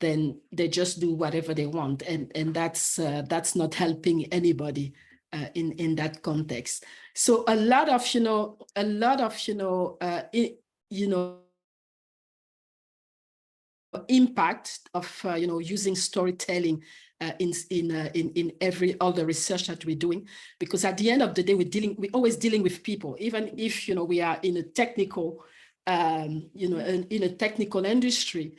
then they just do whatever they want, and that's not helping anybody in that context. So a lot of impact of you know, using storytelling in all the research that we're doing, because at the end of the day, we're always dealing with people, even if, you know, we are in a technical you know, in a technical industry.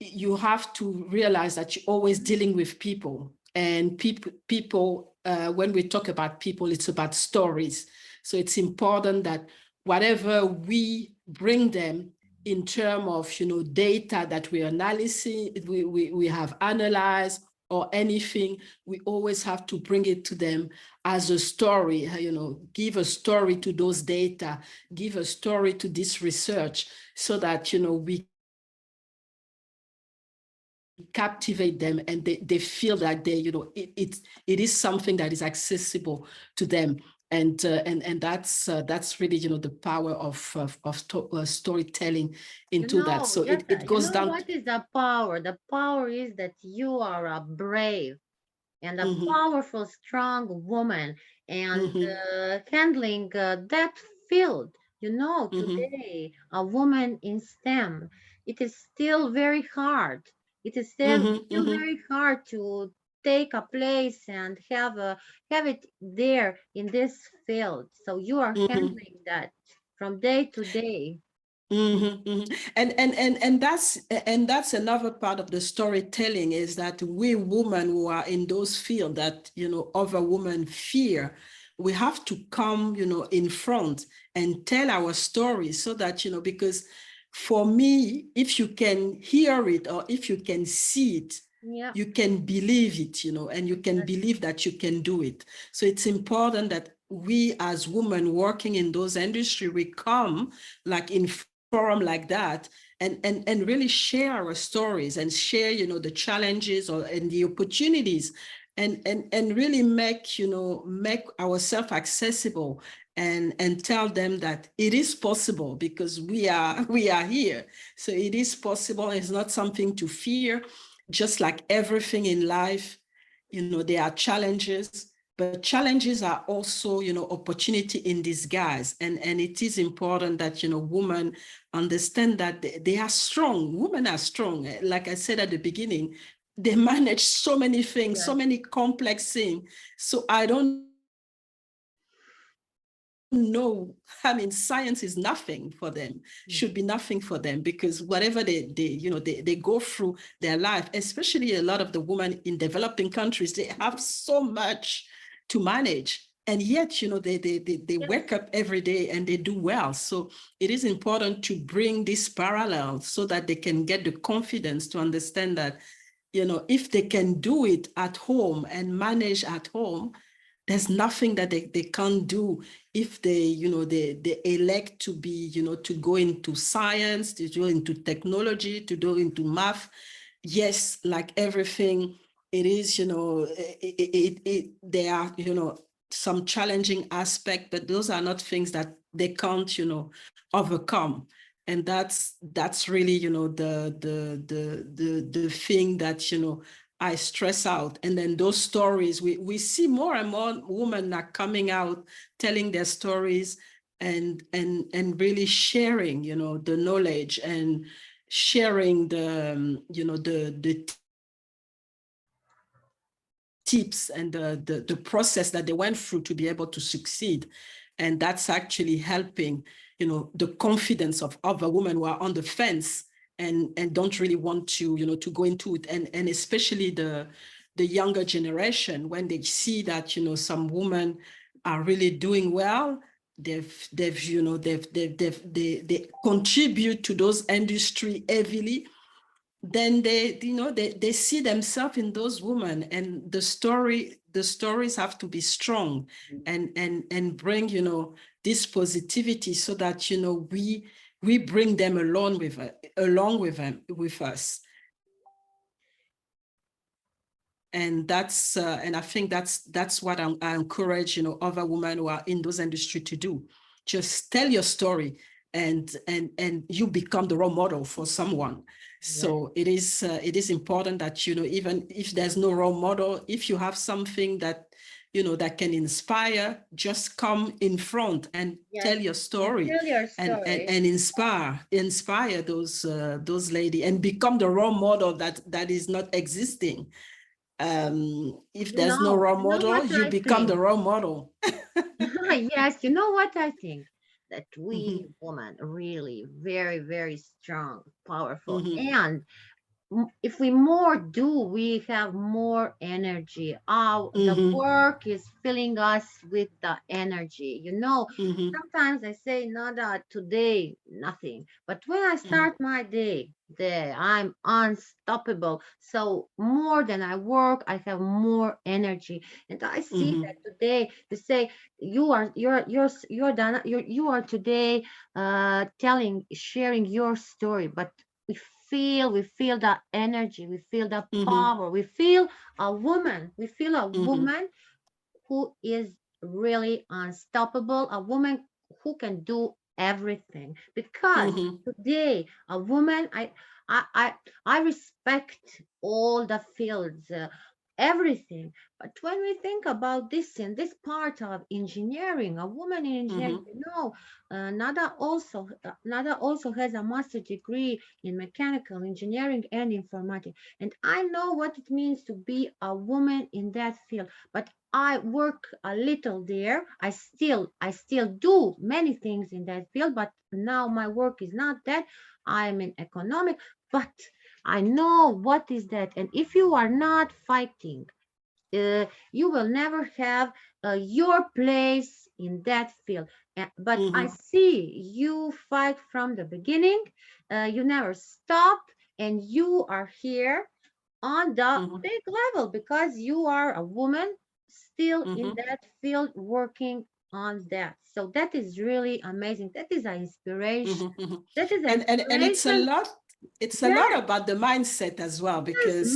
You have to realize that you're always dealing with people, and people when we talk about people, it's about stories. So it's important that whatever we bring them in terms of, you know, data that we we have analyzed or anything, we always have to bring it to them as a story, you know, give a story to those data, give a story to this research, so that, you know, we captivate them, and they feel that they, you know, it is something that is accessible to them. And that's really, you know, the power of storytelling into You that. know, So just it you goes know down. what is the power? The power is that you are a brave and a Mm-hmm, powerful, strong woman, and mm-hmm, handling that field. You know, mm-hmm, today, a woman in STEM, it is still very hard. It is mm-hmm, still mm-hmm, very hard to take a place and have it there in this field. So you are mm-hmm. handling that from day to day. Mm-hmm, mm-hmm. And that's another part of the storytelling, is that we women who are in those fields that, you know, other women fear, we have to come, you know, in front and tell our stories, so that, you know, because for me, if you can hear it or if you can see it, Yeah. you can believe it, you know, and you can believe that you can do it. So it's important that we as women working in those industries, we come like in forum like that, and really share our stories, and share, you know, the challenges and the opportunities, and really make, you know, make ourselves accessible, and tell them that it is possible, because we are here. So it is possible. It's not something to fear. Just like everything in life, you know, there are challenges, but challenges are also, you know, opportunity in disguise. And it is important that, you know, women understand that they are strong. Women are strong. Like I said at the beginning, they manage so many things, so many complex things. So I don't know, I mean, science is nothing for them, should be nothing for them, because whatever they you know, they go through their life, especially a lot of the women in developing countries, they have so much to manage. And yet, you know, they wake up every day and they do well. So it is important to bring this parallel so that they can get the confidence to understand that, you know, if they can do it at home and manage at home, there's nothing that they can't do if they, you know, they elect to be, you know, to go into science, to go into technology, to go into math. Yes, like everything, it is, you know, there are, you know, some challenging aspects, but those are not things that they can't, you know, overcome. And that's really, you know, the thing that, you know, I stress out. And then those stories, we see more and more women are coming out, telling their stories and really sharing, you know, the knowledge and sharing the, you know, the tips and the process that they went through to be able to succeed. And that's actually helping, you know, the confidence of other women who are on the fence and don't really want to, you know, to go into it. And especially the younger generation, when they see that, you know, some women are really doing well, they contribute to those industry heavily, then they, you know, they see themselves in those women, and the stories have to be strong and bring, you know, this positivity so that, you know, we bring them along with us. And that's and I think that's what I encourage, you know, other women who are in those industries to do. Just tell your story and you become the role model for someone. So it is important that, you know, even if there's no role model, if you have something that, you know, that can inspire, just come in front and tell your story, and inspire those ladies and become the role model that is not existing. If there's no role model, you become the role model. Yes, you know what I think? That we women really very, very strong, powerful, and if we more do, we have more energy. The work is filling us with the energy. You know, sometimes I say, nada, today, nothing. But when I start my day, there, I'm unstoppable. So more than I work, I have more energy. And I see that today, you say, you are today sharing your story, but we feel that energy, we feel that power, we feel a woman who is really unstoppable, a woman who can do everything. Because today a woman, I respect all the fields, everything. But when we think about this in this part of engineering, a woman in engineering, you know, Nada also has a master's degree in mechanical engineering and informatics. And I know what it means to be a woman in that field. But I work a little there. I still do many things in that field, but now my work is not that. I'm in economic, but I know what is that. And if you are not fighting, you will never have your place in that field. But I see you fight from the beginning. You never stop, and you are here on the big level because you are a woman still in that field working on that. So that is really amazing. That is an inspiration. That is an and inspiration. it's a lot about the mindset as well, because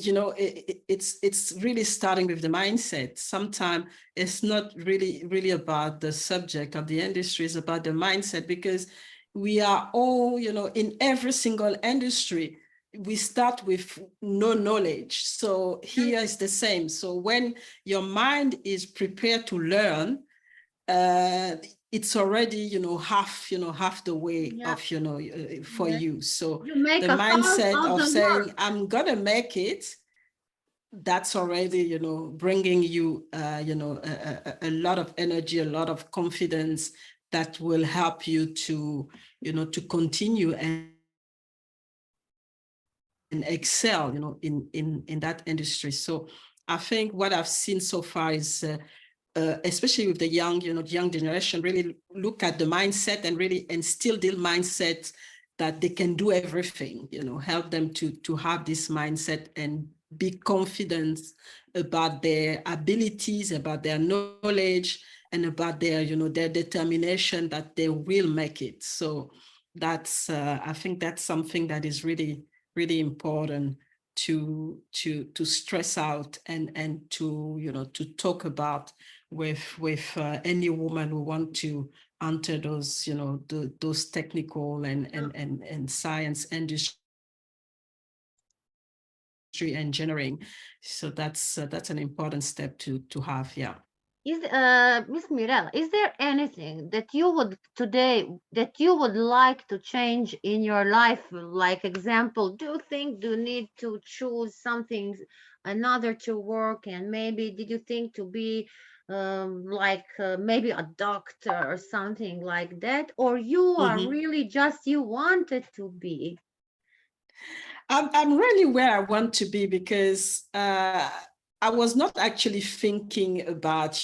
you know, it's really starting with the mindset. Sometimes it's not really about the subject of the industry, it's about the mindset, because we are all, you know, in every single industry, we start with no knowledge. So here is the same. So when your mind is prepared to learn, it's already, half the way of, for you. So you make the a half mindset of of the saying, work. I'm gonna make it, that's already, bringing you, a lot of energy, a lot of confidence that will help you to, to continue and excel, in that industry. So I think what I've seen so far is, especially with the young, young generation, really look at the mindset and really instill the mindset that they can do everything, help them to have this mindset and be confident about their abilities, about their knowledge, and about their, their determination that they will make it. So that's, I think that's something that is really, really important to stress out and to, to talk about with any woman who want to enter those, those technical and science industry engineering. So that's an important step to have. Yeah. Is Miss Mireille, is there anything that you would today that you would like to change in your life? Like example, do you think do you need to choose something another to work, and maybe did you think to be like maybe a doctor or something like that, or you are really just you wanted to be? I'm really where I want to be because I was not actually thinking about,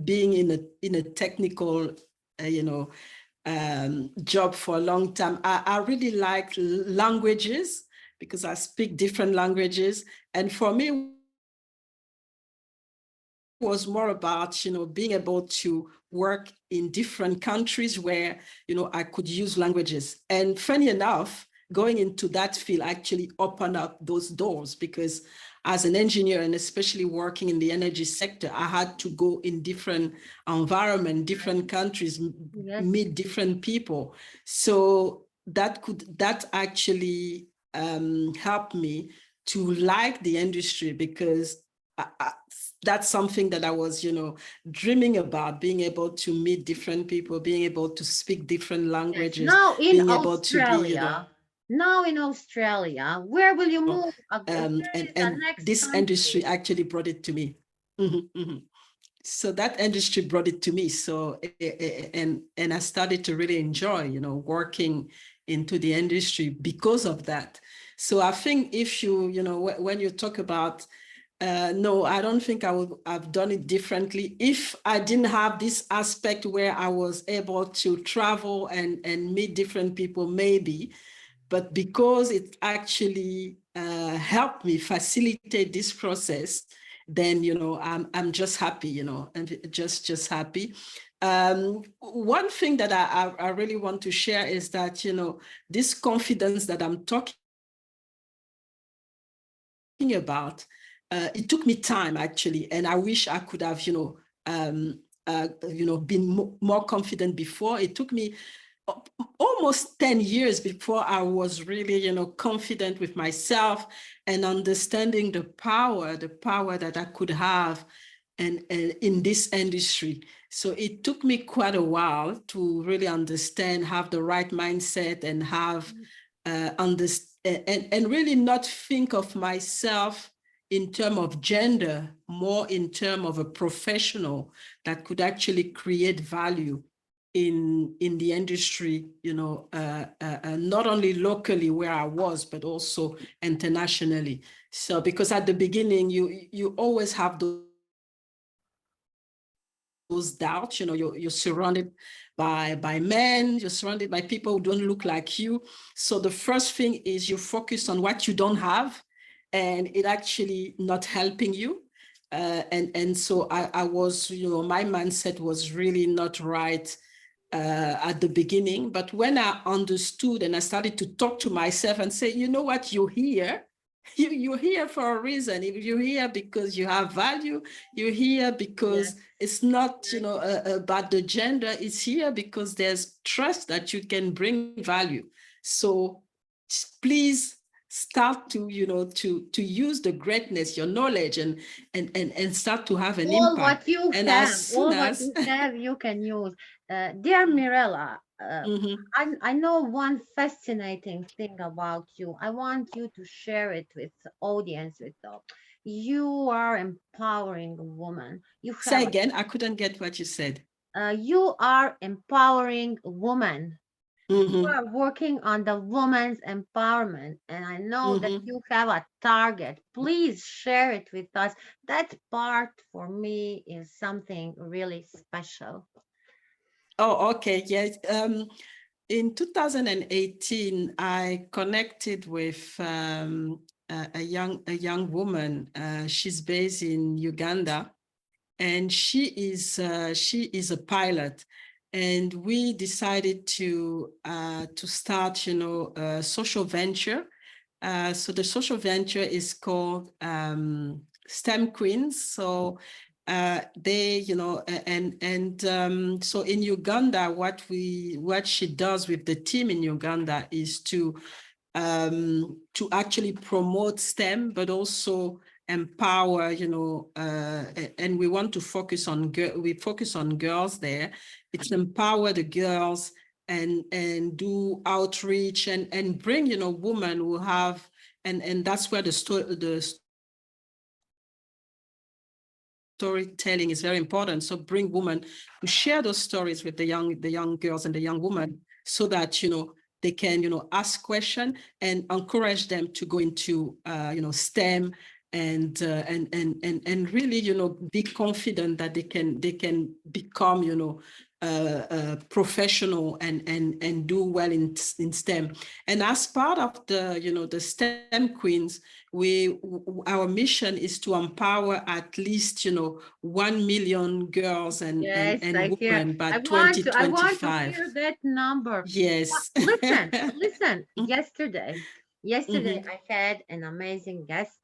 being in a technical, job for a long time. I really like languages because I speak different languages. And for me, it was more about, being able to work in different countries where, I could use languages. And funny enough, going into that field actually opened up those doors because as an engineer and especially working in the energy sector, I had to go in different environments, different countries, Yes. meet different people. So that actually help me to like the industry because that's something that I was, dreaming about, being able to meet different people, being able to speak different languages, Now in being able to be, now in Australia, where will you move? and Where is the next this country? industry actually brought it to me. So that industry brought it to me. So and I started to really enjoy, working into the industry because of that. So I think if you, when you talk about no, I don't think I would have done it differently if I didn't have this aspect where I was able to travel and meet different people, maybe. But because it actually helped me facilitate this process, then I'm just happy, and just happy. One thing that I really want to share is that this confidence that I'm talking about, it took me time actually, and I wish I could have been more confident before. It took me almost 10 years before I was really, confident with myself and understanding the power that I could have and in this industry. So it took me quite a while to really understand, have the right mindset and have and really not think of myself in terms of gender, more in terms of a professional that could actually create value in the industry, not only locally where I was, but also internationally. So because at the beginning, you always have those doubts, you're surrounded by men, you're surrounded by people who don't look like you. So the first thing is you focus on what you don't have, and it actually not helping you. And so I was, my mindset was really not right at the beginning. But when I understood and I started to talk to myself and say, you know what, you're here. You're here for a reason. If you're here because you have value, you're here because it's not, about the gender. It's here because there's trust that you can bring value. So please start to, you know, to use the greatness, your knowledge, and start to have an All impact. what you And have, as soon all what as you have, you can use. Dear Mirella, Mhm. I know one fascinating thing about you. I want you to share it with the audience. With you are empowering a woman. Say again, I couldn't get what you said. You are empowering a woman. You Mhm. are working on the woman's empowerment, and I know that Mhm. you have a target. Please share it with us. That part for me is something really special. Oh, okay. Yes. In 2018, I connected with a young woman. She's based in Uganda, and she is a pilot. And we decided to start, you know, a social venture. So the social venture is called STEM Queens. So they, you know, so in Uganda, what she does with the team in Uganda is to actually promote STEM, but also empower, you know, and we want to focus on girls there. It's empower the girls and do outreach and bring, you know, women who have, and that's where the storytelling is very important. So bring women to share those stories with the young girls and the young women, so that, you know, they can, you know, ask questions and encourage them to go into, you know, STEM, and really, you know, be confident that they can become, you know, professional and do well in STEM. And as part of the, you know, the STEM Queens, our mission is to empower at least, you know, 1 million girls Yes, and I hear. women by I want to 2025. hear that number. Yes. Listen. Yesterday Mhm, I had an amazing guest,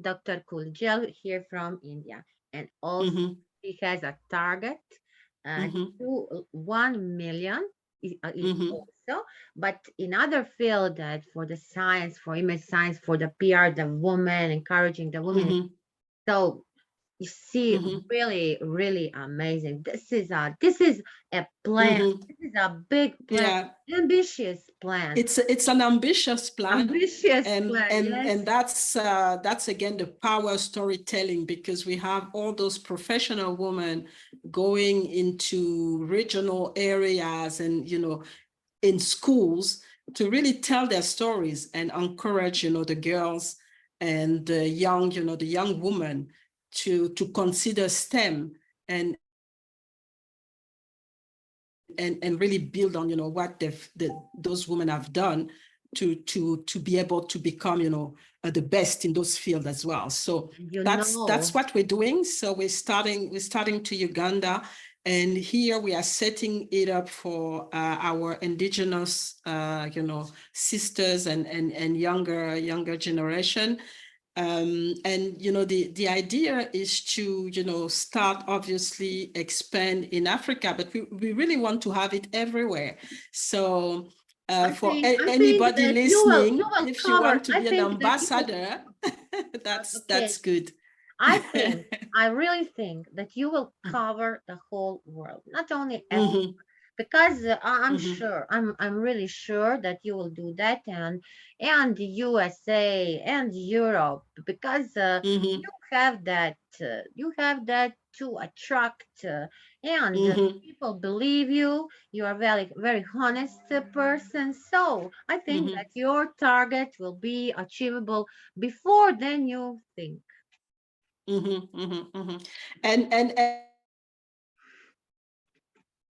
Dr. Kuljal here from India, and also mhm, he has a target mhm, to 1 million mhm, also, but in other field that for the science, for image science, for the PR, the woman, encouraging the women. mhm, So you see, mhm, really, really amazing. This is a plan. mhm. This is a big plan, Yeah, ambitious plan, it's an ambitious plan, ambitious and plan. Yes, that's again the power of storytelling, because we have all those professional women going into regional areas and, you know, in schools, to really tell their stories and encourage, you know, the girls and the young, you know, the young women to consider STEM and really build on, you know, what those women have done to be able to become, you know, the best in those fields as well. So you that's know. what we're doing. So we're starting to Uganda, and here we are setting it up for our indigenous, you know, sisters and younger generation. And, you know, the idea is to, you know, start obviously expand in Africa, but we really want to have it everywhere. So for I think anybody that you listening, will if you cover. want to I be an think that you will. ambassador, Okay, that's good. I think. I really think that you will cover the whole world, not only Africa. Mhm, Because I'm mhm, sure, I'm really sure that you will do that, and the USA and Europe, because mhm, you have that to attract, and mhm, people believe you. You are very very honest person, so I think that mhm, your target will be achievable before than you think. mhm, mhm, mhm.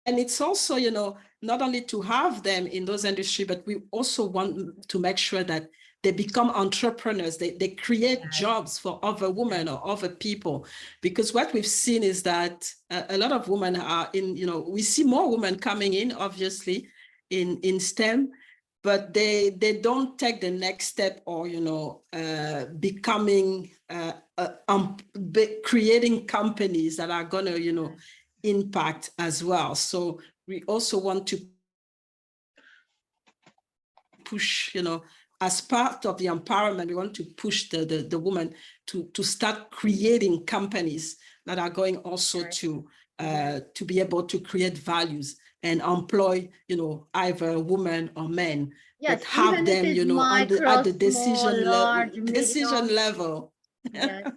And it's also, you know, not only to have them in those industries, but we also want to make sure that they become entrepreneurs. They create Yes, jobs for other yes. women or other people. Because what we've seen is that a lot of women are in, you know, we see more women coming in, obviously, in STEM, but they don't take the next step, or, you know, becoming, creating companies that are going to, you know, impact as well. So we also want to push, you know, as part of the empowerment, we want to push the woman to start creating companies that are going also to be able to create values and employ, either women or men, Yes, but have even if them, it's at micro, the small, large, decision medium. level. Yes,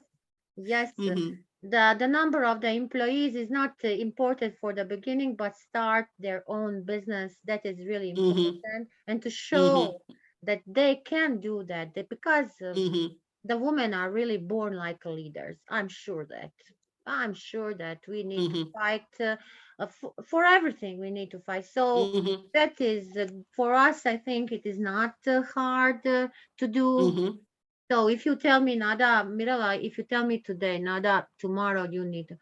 yes. Mm-hmm. The number of the employees is not important for the beginning, but start their own business. That is really Mm-hmm. important, and to show Mm-hmm. that they can do that, because Mm-hmm. the women are really born like leaders. I'm sure that we need to Mm-hmm. fight for everything. We need to fight. So Mm-hmm. that is for us. I think it is not hard to do. Mm-hmm. So if you tell me, Nada, Mireille, if you tell me today, Nada, tomorrow you need to,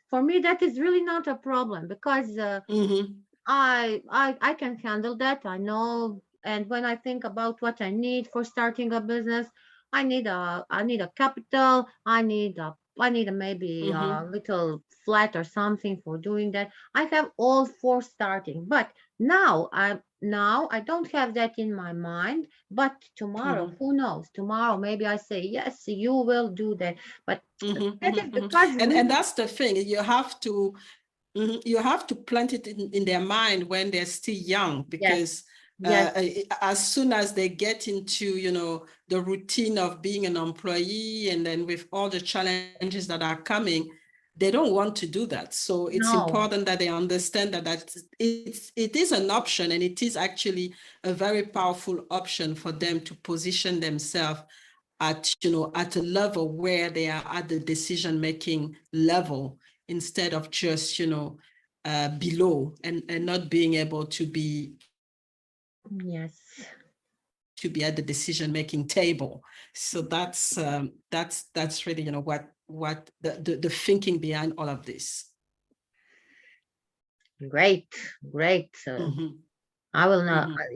for me that is really not a problem, because Mm-hmm. I can handle that. I know. And when I think about what I need for starting a business, I need a capital. I need a maybe a Mm-hmm. little flat or something for doing that. I have all for starting. But now I don't have that in my mind. But tomorrow, Mm-hmm. who knows? Tomorrow maybe I say, yes, you will do that. But Mm-hmm. that is Mm-hmm. because And we, that's the thing. You have to plant it in their mind when they're still young, yes, because yes, as soon as they get into, the routine of being an employee, and then with all the challenges that are coming, they don't want to do that. So it's no, important that they understand that it is an option, and it is actually a very powerful option for them to position themselves at a level where they are at the decision-making level, instead of just, below, and not being able to be yes. at the decision-making table. So that's really, what the thinking behind all of this. Great, great. Mm-hmm. I will not. Mm-hmm.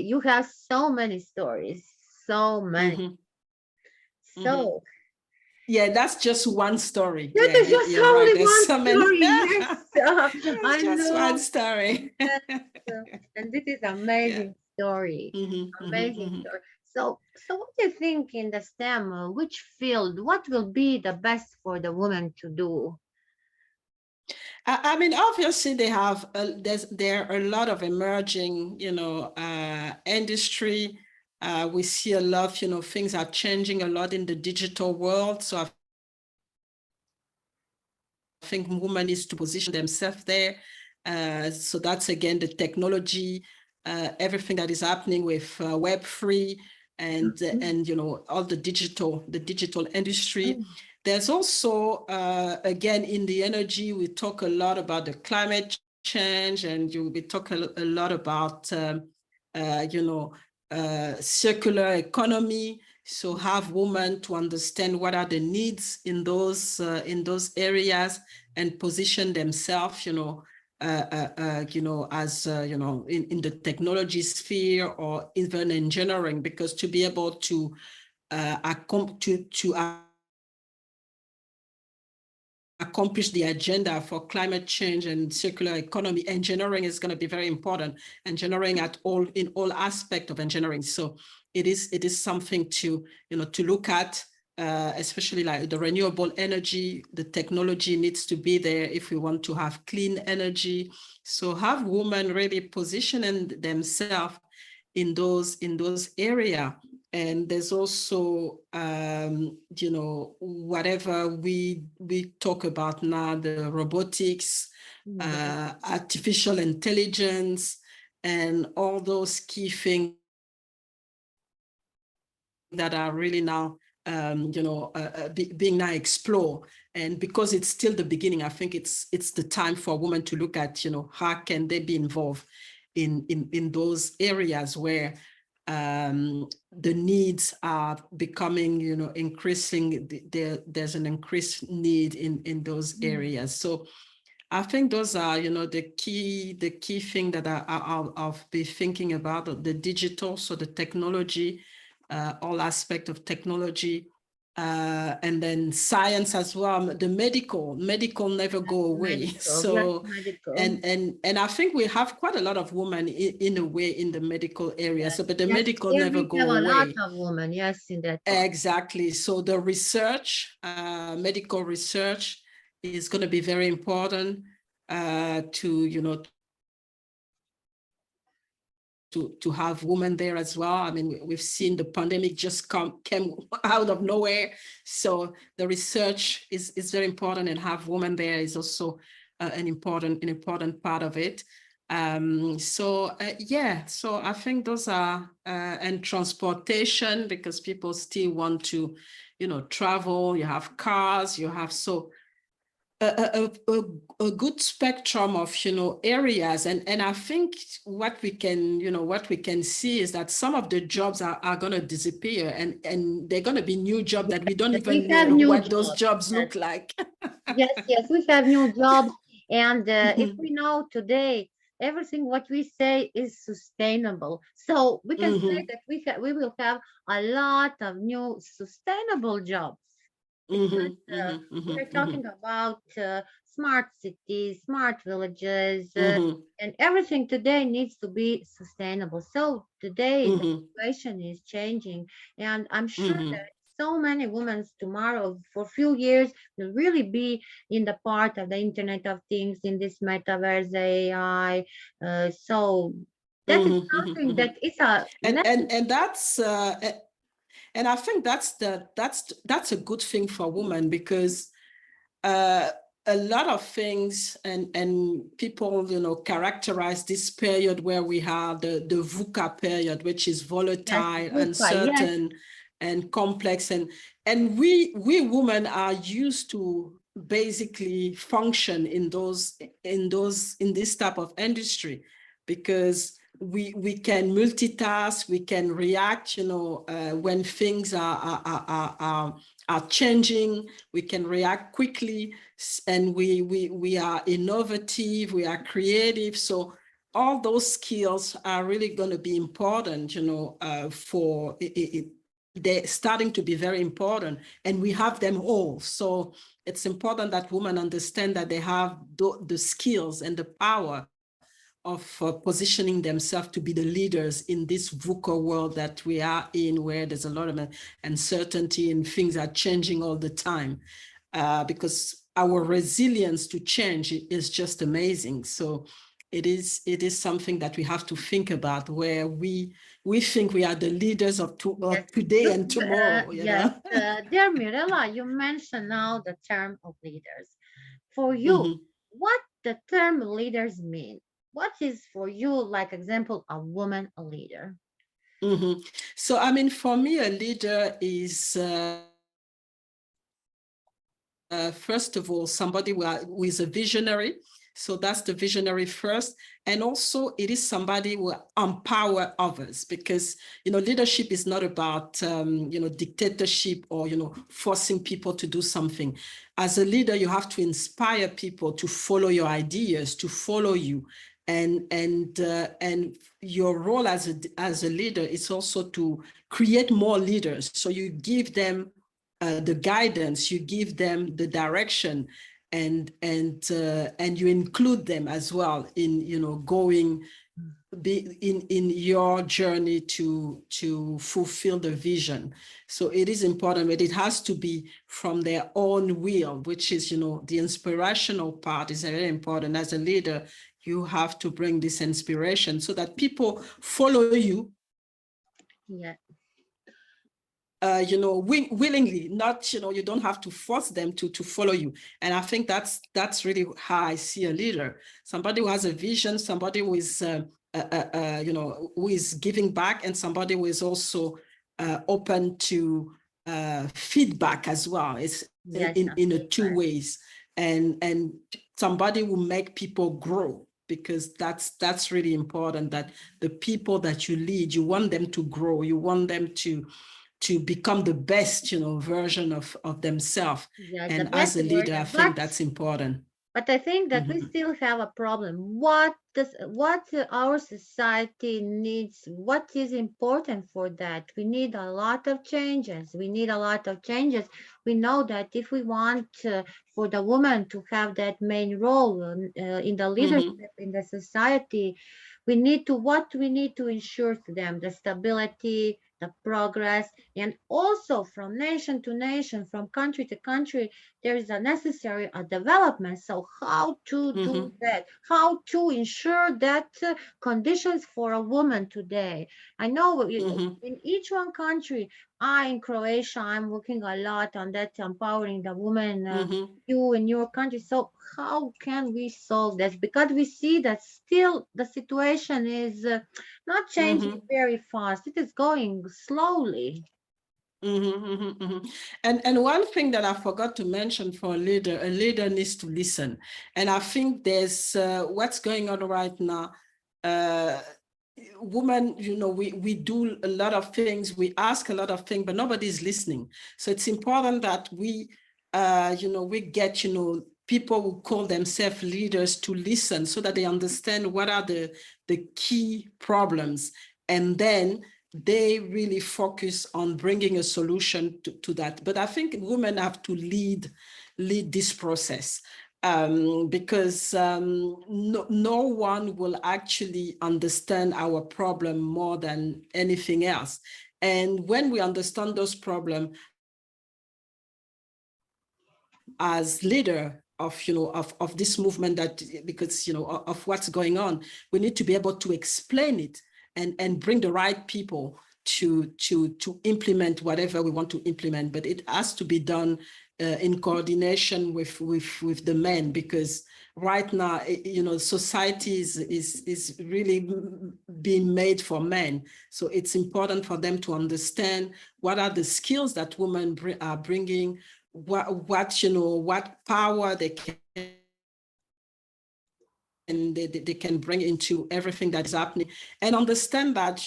You have so many stories, so many. Mm-hmm. Mm-hmm. So Yeah, that's just one story. that Yeah, is just you're right. only There's one so many. story. Yes, It's I just one know. story. Yes, and this is Yeah. amazing story. Mm-hmm. Mm-hmm. Amazing Mm-hmm. story. So what do you think in the STEM? Which field? What will be the best for the woman to do? I mean, obviously, there are a lot of emerging, industry. We see a lot, things are changing a lot in the digital world. So I think women needs to position themselves there. So that's again the technology, everything that is happening with Web3, and Mhm. all the digital industry. Mm. There's also again in the energy, we talk a lot about the climate change, and we talk a lot about circular economy. So have women to understand what are the needs in those areas, and position themselves, as in the technology sphere, or even engineering, because to be able to accomplish the agenda for climate change and circular economy, engineering is going to be very important. Engineering in all aspects of engineering. So it is something to look at, especially like the renewable energy. The technology needs to be there if we want to have clean energy. So have women really positioning themselves in those areas. And there's also, whatever we talk about now, the robotics, Yes. artificial intelligence, and all those key things that are really now, being now explored. And because it's still the beginning, I think it's the time for women to look at, how can they be involved in those areas where the needs are becoming, increasing. There's an increased need in those Mm. areas. So I think those are, the key thing that I'll be thinking about: the digital, so the technology, all aspect of technology, and then science as well. The medical never go away. Medical, So, medical. and I think we have quite a lot of women in a way in the medical area. So, but the Yes, medical here never we go have a lot away. of women, yes, in that part. Exactly. So the research, medical research, is going to be very important to to have women there as well. I mean, we've seen the pandemic just came out of nowhere. So the research is very important, and have women there is also an important part of it. Yeah, so I think those are, and transportation, because people still want to, travel. You have cars, you have, so a good spectrum of areas, and I think what we can see is that some of the jobs are going to disappear, and they're going to be new jobs that we don't Yes, we even have know new what those jobs. jobs Yes, look like. yes, we have new jobs. And if Mhm, we know today, everything what we say is sustainable. So we can say mhm, that we will have a lot of new sustainable jobs. Because mhm, mhm, we're mhm, talking mhm, about smart cities, smart villages, mhm, and everything today needs to be sustainable. So today the mhm, situation is changing, and I'm sure mhm. that so many women tomorrow, for a few years, will really be in the part of the Internet of Things, in this metaverse AI. So that is Mhm, mhm, something mhm. that is a And that's and I think that's a good thing for women, because uh, a lot of things, and people characterize this period where we have the VUCA period, which is yes, volatile, VUCA, yes, uncertain, and complex, and we women are used to basically function in this type of industry, because we can multitask, we can react, when things are changing, we can react quickly, and we are innovative, we are creative. So all those skills are really going to be important, for it. They're starting to be very important, and we have them all. So it's important that women understand that they have the skills and the power of positioning themselves to be the leaders in this VUCA world that we are in, where there's a lot of uncertainty and things are changing all the time, because our resilience to change is just amazing. So it is something that we have to think about, where we think we are the leaders of yes. today Look, and tomorrow, yes, dear Mirella, you mentioned now the term of leaders. For you, Mhm. what the term leaders mean? What is for you, like example, a woman, a leader? Mhm. So, I mean, for me, a leader is, first of all, somebody who is a visionary. So that's the visionary first. And also it is somebody who empower others, because, leadership is not about, dictatorship or, forcing people to do something. As a leader, you have to inspire people to follow your ideas, to follow you. And your role as a leader is also to create more leaders. So you give them the guidance, you give them the direction, and you include them as well in going in your journey to fulfill the vision. So it is important, but it has to be from their own will, which is the inspirational part is very important. As a leader, you have to bring this inspiration so that people follow you, Yeah, willingly, not, you don't have to force them to follow you. And I think that's really how I see a leader: somebody who has a vision, somebody who is, who is giving back, and somebody who is also open to feedback as well. It's yes, in a absolutely two right. ways, and somebody will make people grow, because that's really important, that the people that you lead, you want them to grow, you want them to become the best, version of themselves. Yes, the And best as a leader, I version. think that's important. But I think that we still have a problem. What our society needs, what is important for that? We need a lot of changes. We need a lot of changes. We know that if we want for the woman to have that main role in the leadership in the society, we need to ensure to them the stability, the progress, and also from nation to nation, from country to country, there is a necessary development. So how to do that? How to ensure that conditions for a woman today? I know in each one country, in Croatia, I'm working a lot on that, empowering the women. You in your country. So how can we solve this? Because we see that still the situation is not changing very fast. It is going slowly. And one thing that I forgot to mention for a leader needs to listen. And I think there's what's going on right now. Women, we do a lot of things, we ask a lot of things, but nobody's listening. So it's important that we get, people who call themselves leaders to listen so that they understand what are the key problems. And then they really focus on bringing a solution to that. But I think women have to lead this process. Because no one will actually understand our problem more than anything else. And when we understand those problems as leader of this movement, that because of what's going on, we need to be able to explain it and bring the right people to implement whatever we want to implement. But it has to be done in coordination with the men, because right now, society is really being made for men. So it's important for them to understand what are the skills that women are bringing, what power they can and they can bring into everything that is happening, and understand that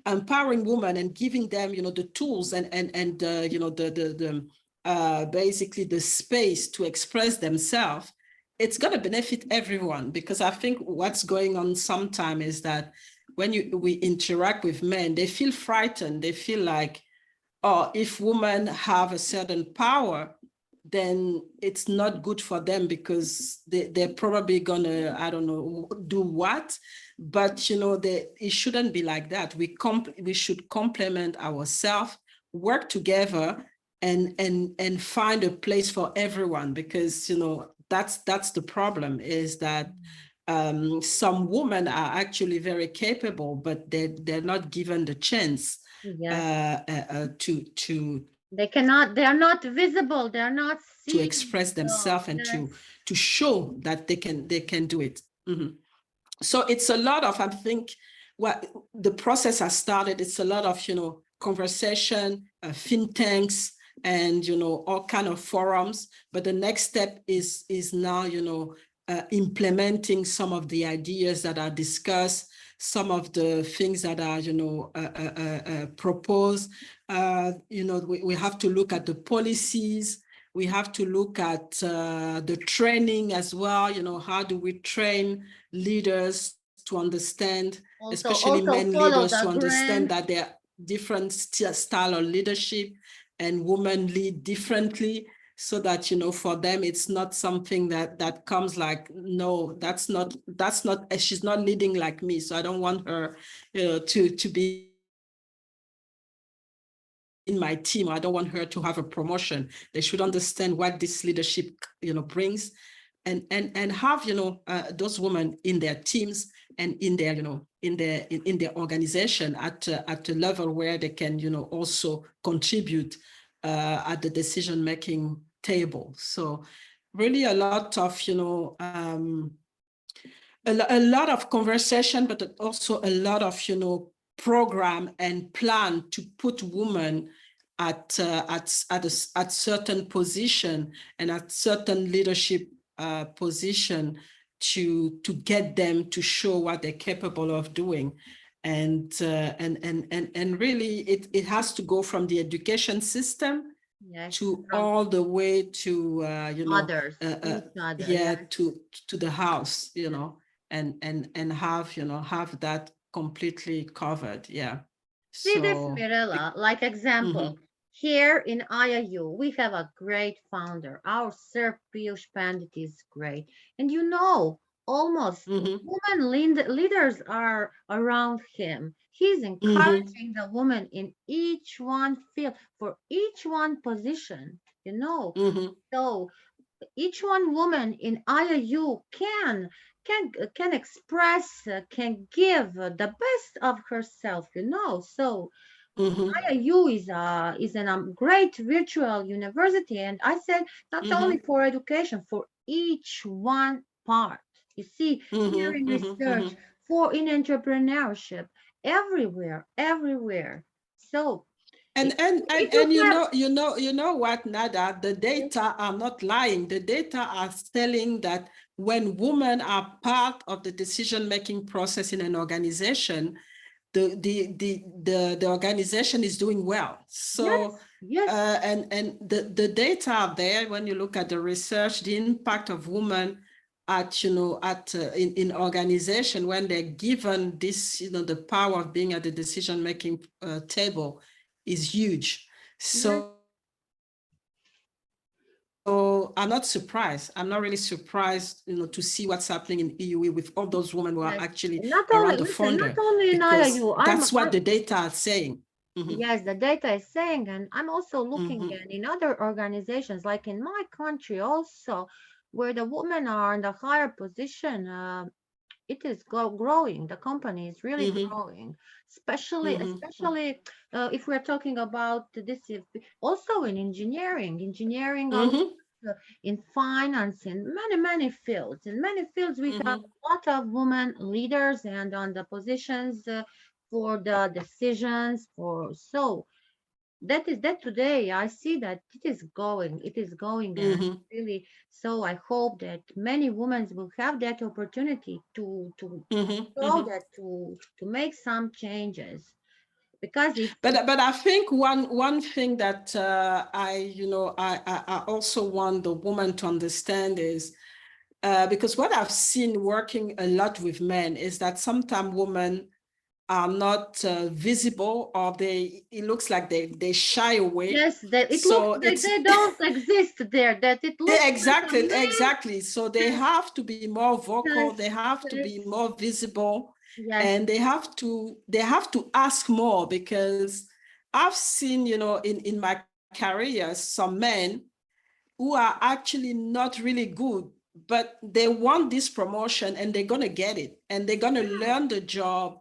empowering women and giving them the tools and basically the space to express themselves, it's going to benefit everyone. Because I think what's going on sometimes is that when we interact with men, they feel frightened. They feel like, oh, if women have a certain power, then it's not good for them, because they're probably gonna, I don't know, do what. But it shouldn't be like that. We should complement ourselves, work together, and find a place for everyone. Because that's the problem, is that some women are actually very capable, but they're not given the chance to they are not visible, they are not seen. To express themselves and to show that they can do it. So it's a lot of, I think, what the process has started. It's a lot of conversation, think tanks, and all kind of forums. But the next step is now implementing some of the ideas that are discussed, some of the things that are proposed. We have to look at the policies. We have to look at the training as well. How do we train leaders to understand, especially men leaders, to understand that there are different style of leadership and women lead differently, so that for them it's not something that comes like, no, that's not she's not leading like me, so I don't want her to be in my team. I don't want her to have a promotion. They should understand what this leadership brings, and have those women in their teams and in their in their organization at a level where they can also contribute at the decision-making table. So really a lot of a lot of conversation, but also a lot of program and plan to put women at certain position and at certain leadership position to get them to show what they're capable of doing. And really it has to go from the education system Yes, to from all the way to others, each other. yeah, Yes. to the house, and have have that completely covered. Yeah. See this, So Mirella, like example. mhm, Here in IIU, we have a great founder. Our Sir Piyush Pandit is great. And you know, almost mhm, women leaders are around him. He's mhm, encouraging the woman in each one field, for each one position, you know. mhm, So each one woman in IIU can express, can give the best of herself, you know. So mhm, IIU is a great virtual university, and I said not only mhm, for education, for each one part. You see, here mhm, in mhm, research, mhm. for in entrepreneurship, everywhere, everywhere. So And if you have you know what, Nada, the yes, data are not lying. The data are telling that when women are part of the decision-making process in an organization, the organization is doing well. So yes, yes, and the data are there when you look at the research, the impact of women at in organization when they're given this the power of being at the decision making table is huge. yes, So I'm not surprised. I'm not really surprised, to see what's happening in EUE with all those women who are yes. actually And not only around the listen, not founder, only in because IIU, that's what the data are saying. Mhm, yes, the data is saying, and I'm also looking mhm, at in other organizations, like in my country also, where the women are in the higher position. It is growing. The company is really mhm, growing, especially mhm, especially if we're talking about this. Also in engineering a lot, mhm, in finance, in many fields. In many fields, we have mhm, a lot of women leaders and on the positions for the decisions. For so that is that today I see that it is going and mhm, really so I hope that many women will have that opportunity to mhm, show mhm. that to make some changes because if But I think one thing that I also want the woman to understand is because what I've seen working a lot with men is that sometimes women are not visible, or it looks like they shy away. yes that it looks So that it's they don't exist there that it looks like a exactly, man exactly. So they have to be more vocal, yes they have to yes be more visible, yes and they have to ask more, because I've seen, in my career, some men who are actually not really good, but they want this promotion and they're going to get it, and they're going to yes learn the job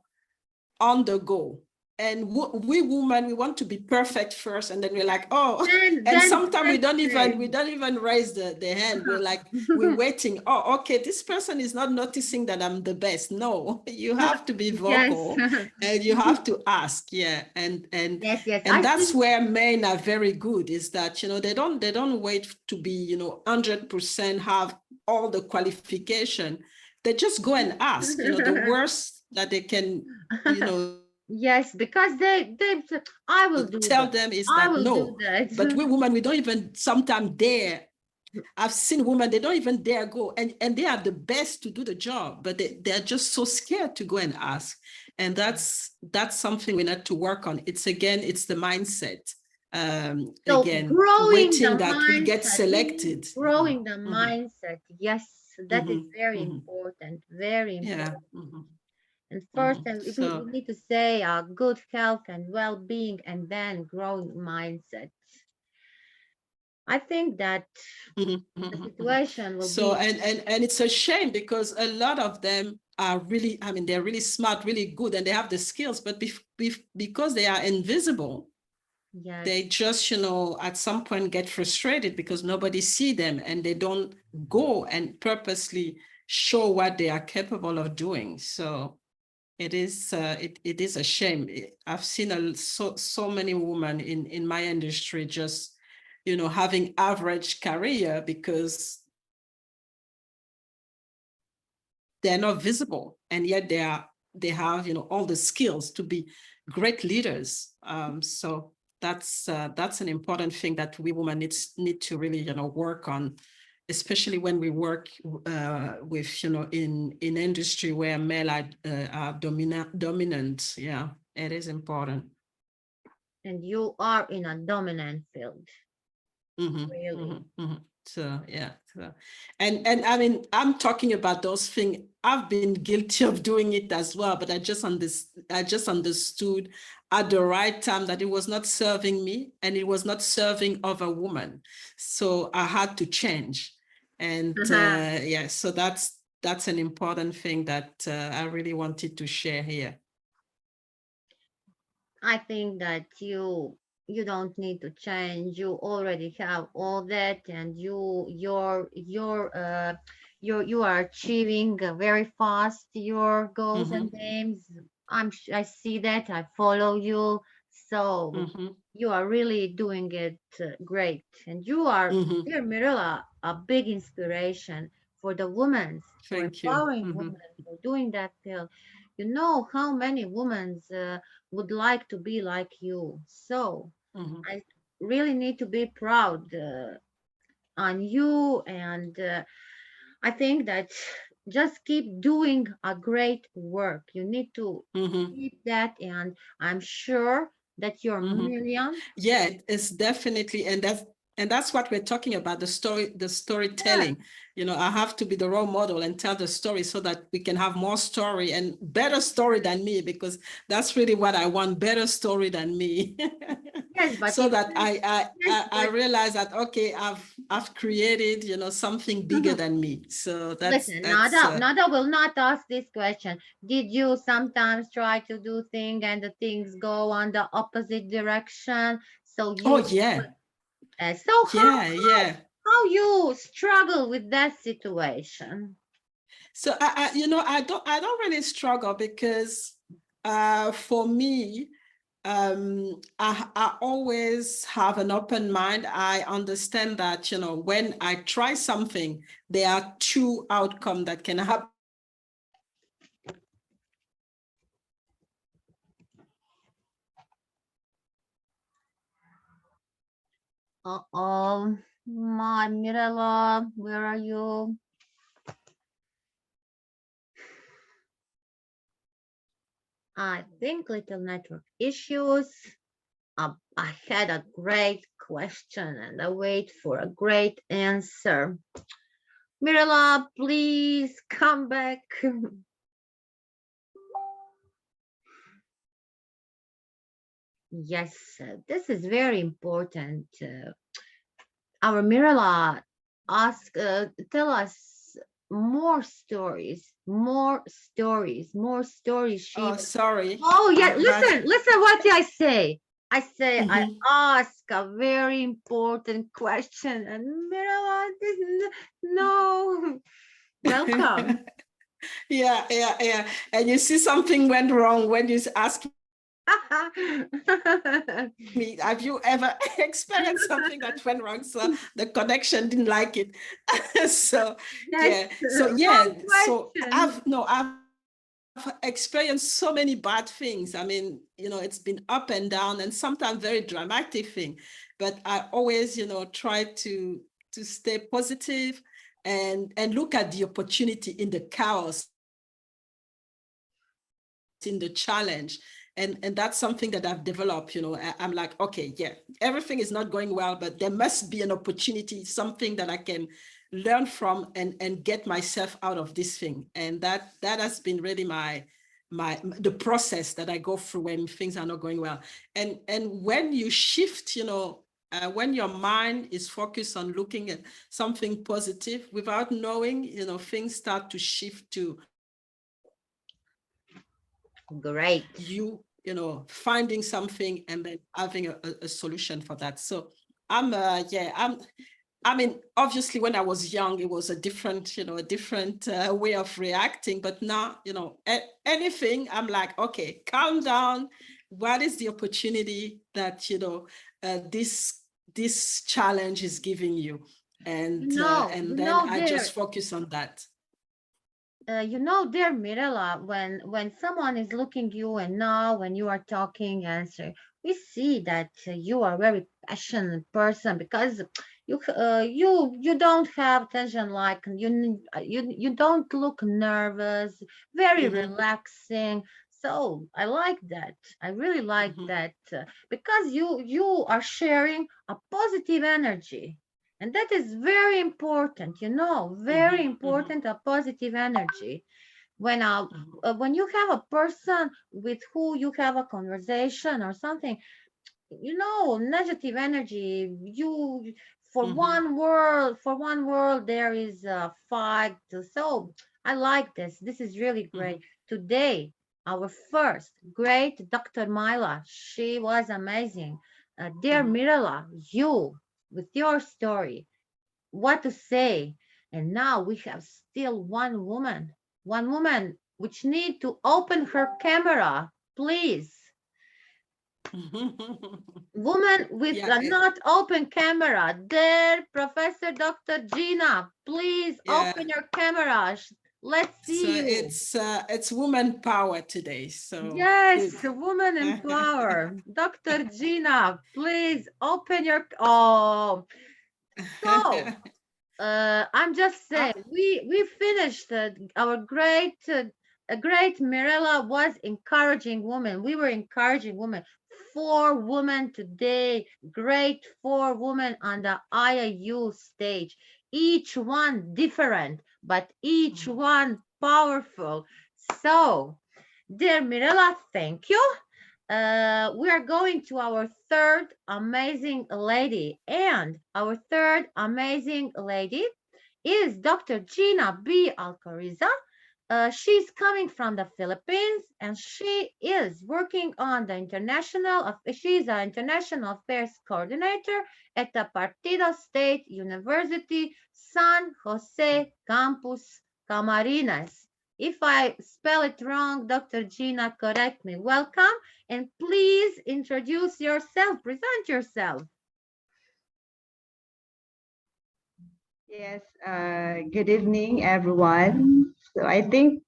on the go. And we women, we want to be perfect first, and then we're like, oh, and sometimes we then don't even say we don't even raise the hand. We're like, we're waiting. Oh, okay, this person is not noticing that I'm the best. No, you have to be yes vocal, and you have to ask. Yeah, yes and I that's think where men are very good. Is that they don't wait to be 100% have all the qualification. They just go and ask. The worst that they can you know Yes, because they I will do tell that. them is I that will do no. that. But we women, we don't even sometimes dare. I've seen women, they don't even dare go, and they are the best to do the job, but they're just so scared to go and ask. And that's something we need to work on. It's the mindset. So Again, growing the waiting that we get mindset, selected. growing the Mhm, mindset. Yes, that is mhm, very mhm. important. Very Yeah. important. Mhm, And first, mhm. we So need to say good health and well-being, and then growing mindset. I think that mhm, the mhm, mhm. situation will So be and it's a shame, because a lot of them are really, I mean, they're really smart, really good, and they have the skills, but because they are invisible, yes. they just, at some point get frustrated because nobody see them, and they don't go and purposely show what they are capable of doing. So it is a shame. I've seen so many women in my industry just having average career because they're not visible, and yet they have all the skills to be great leaders. So that's an important thing that we women need to really, work on, especially when we work with, in industry where male are dominant. Yeah, it is important. And you are in a dominant field. Really. So yeah, and I mean, I'm talking about those things. I've been guilty of doing it as well, but I just understood at the right time that it was not serving me and it was not serving other women. So I had to change, and yeah, so that's an important thing that I really wanted to share here. I think that you don't need to change. You already have all that, and you are achieving very fast your goals and aims. I see that. I follow you. So you are really doing it great, and you are, dear Mirella, a big inspiration for the women, for Thank you. empowering women, for doing that field. You know how many women would like to be like you. So I really need to be proud on you. And I think that just keep doing a great work. You need to keep that. And I'm sure that your million. Yeah, it's definitely, and that's what we're talking about, the storytelling. Yeah. I have to be the role model and tell the story so that we can have more story and better story than me, because that's really what I want, better story than me. Yes, but so that I realize that, okay, I've created, something bigger than me. So listen, Nada will not ask this question. Did you sometimes try to do things and the things go on the opposite direction? So you, oh yeah, so yeah. how you struggle with that situation? So I don't really struggle, because for me, I always have an open mind. I understand that, when I try something, there are two outcomes that can happen. Uh-oh, my Mirella, where are you? I think little network issues. I had a great question and I wait for a great answer. Mirella, please come back. Yes, this is very important. Our Mirella tell us more stories, more stories, more stories. Oh, sorry. Oh yeah, listen what I say. I say I ask a very important question, and Mirella didn't know. Welcome. Yeah. And you see something went wrong when you ask me, have you ever experienced something that went wrong? So the connection didn't like it. So I've experienced so many bad things. I mean, it's been up and down and sometimes very dramatic thing, but I always, try to stay positive and look at the opportunity in the chaos, in the challenge. And that's something that I've developed. I'm like, okay, yeah, everything is not going well, but there must be an opportunity, something that I can learn from and get myself out of this thing. And that has been really the process that I go through when things are not going well. And when you shift, when your mind is focused on looking at something positive without knowing, things start to shift to Great. Finding something and then having a solution for that. So I mean, obviously when I was young, it was a different way of reacting, but now, anything, I'm like, okay, calm down. What is the opportunity that, this challenge is giving you? And then I just focus on that. Dear Mirella, when someone is looking you and now when you are talking, answer, we see that you are a very passionate person because you don't have tension, like you don't look nervous, very Mhm, relaxing. So I like that. I really like mhm, that because you are sharing a positive energy. And that is very important, very mhm, mhm, important, a positive energy mhm, when you have a person with who you have a conversation or something, negative energy, you mhm, for one world there is a fight. So I like this is really great. mhm, Today our first great Dr. Myla, she was amazing. Dear mhm. Mirella, you with your story, what to say. And now we have still one woman which need to open her camera, please. Woman with Yeah, a not open camera. There, Professor Dr. Gina, please yeah. open your camera. Let's So see you. it's woman power today. So good. Yes, woman in power. Dr. Gina, please open your. Oh, so I'm just saying, Ah, we finished our a great Mirella was encouraging women. We were encouraging women. Four women today, great four women on the IIU stage. Each one different, but each mhm. one powerful. So, dear Mirella, thank you. We are going to our third amazing lady, and our third amazing lady is Dr. Gina B. Alcoriza. She's coming from the Philippines, and she is working on the she's an international affairs coordinator at the Partido State University, San Jose Campus, Camarines. If I spell it wrong, Dr. Gina, correct me. Welcome, and please introduce yourself, present yourself. Yes, good evening, everyone. So I think,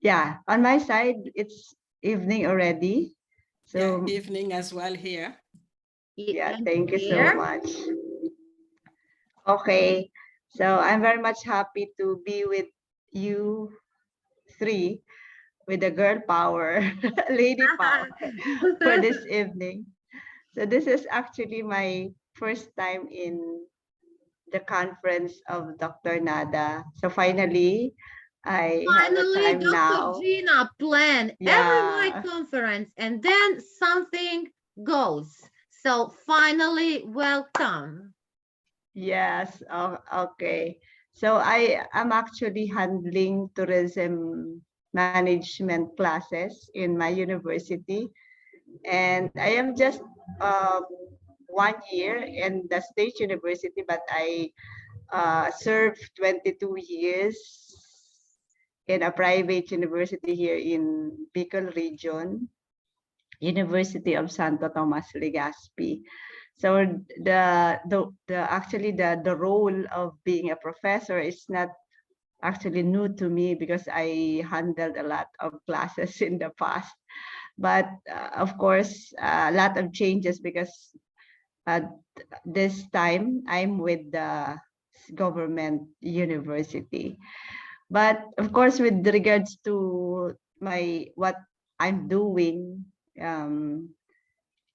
yeah, on my side, it's evening already. Yeah, So evening as well here. yeah, And thank you so here, much. Okay, so I'm very much happy to be with you three, with the girl power, lady power for this evening. So this is actually my first time in the conference of Dr. Nada. So finally, I have a finally, time Dr. now. Gina planned every my Yeah, conference and then something goes. So finally, welcome. yes, okay. So I am actually handling tourism management classes in my university, and I am just um, 1 year in the state university, but I served 22 years in a private university here in Bicol region, University of Santo Tomas Legazpi. So the role of being a professor is not actually new to me because I handled a lot of classes in the past. But of course, a lot of changes because uh, this time I'm with the government university. But of course, with regards to my what I'm doing um,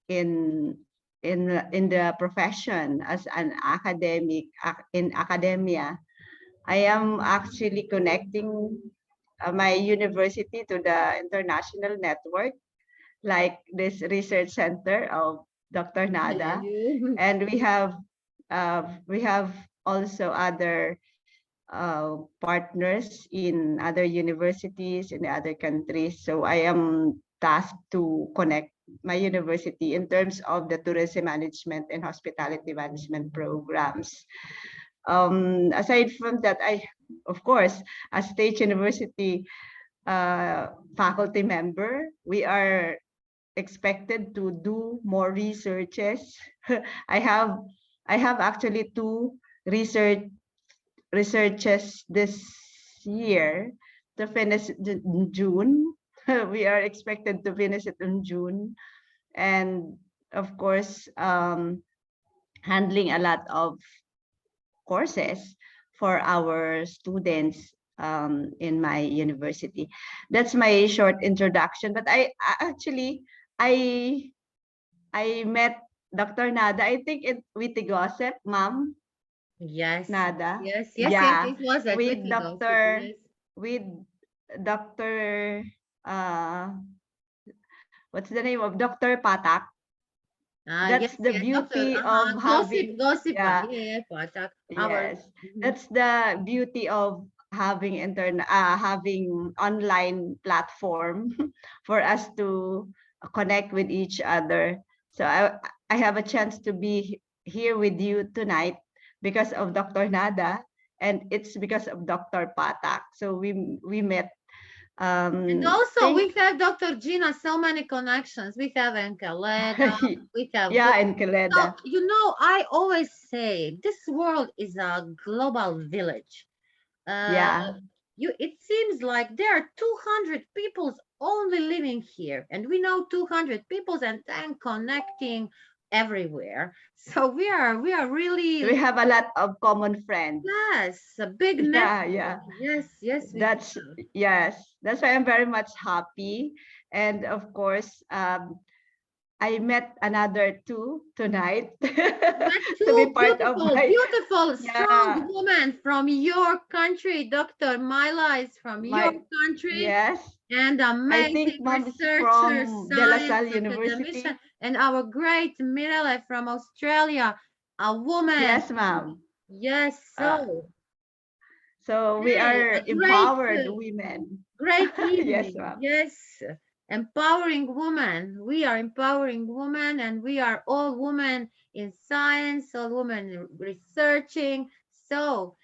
in in the profession as an academic in academia, I am actually connecting my university to the international network, like this research center of Dr. Nada, IIU. and we have also other partners in other universities in other countries. So I am tasked to connect my university in terms of the tourism management and hospitality management programs. Aside from that, of course, as State University faculty member, we are expected to do more researches. I have I have actually two research researches this year to finish in June. We are expected to finish it in June. and of course, handling a lot of courses for our students in my university. That's my short introduction. But I I met Dr. Nada, I think it with the gossip, ma'am. Yes, Nada. yes, yes, yes. Yeah, It was a with pretty gossip. Yes. with Dr. uh what's the name of Dr. Patak? Yes, That's the yes, Doctor. beauty of Gossip, having, gossip. yeah, Yeah, Patak. Our. yes. Mhm. That's the beauty of having having online platform for us to connect with each other. So I have a chance to be here with you tonight because of Dr. Nada, and it's because of Dr. Patak. So we met, And also, think we have Dr. Gina, so many connections. We have Enkeleda, we have yeah, good. in So, Caleda. I always say this world is a global village. Uh, Yeah. it seems like there are 200 peoples only living here, and we know 200 peoples and then connecting everywhere. So we are We really, have a lot of common friends. yes, a big Yeah, network. yeah. Yes, yes, we That's have. yes. That's why I'm very much happy. And of course, I met another two tonight Met to be two part of beautiful, my, beautiful, strong yeah, women from your country. Dr. Myla is from your my, country, yes. and I think amazing mom is researcher, from De La science Salle academician, University. and our great Mireille from Australia, a woman. Yes, ma'am. Yes, Uh, so so we hey, are a great, empowered women. great Yes, evening. ma'am. Yes, empowering women. We are empowering women, and we are all women in science, all women researching. So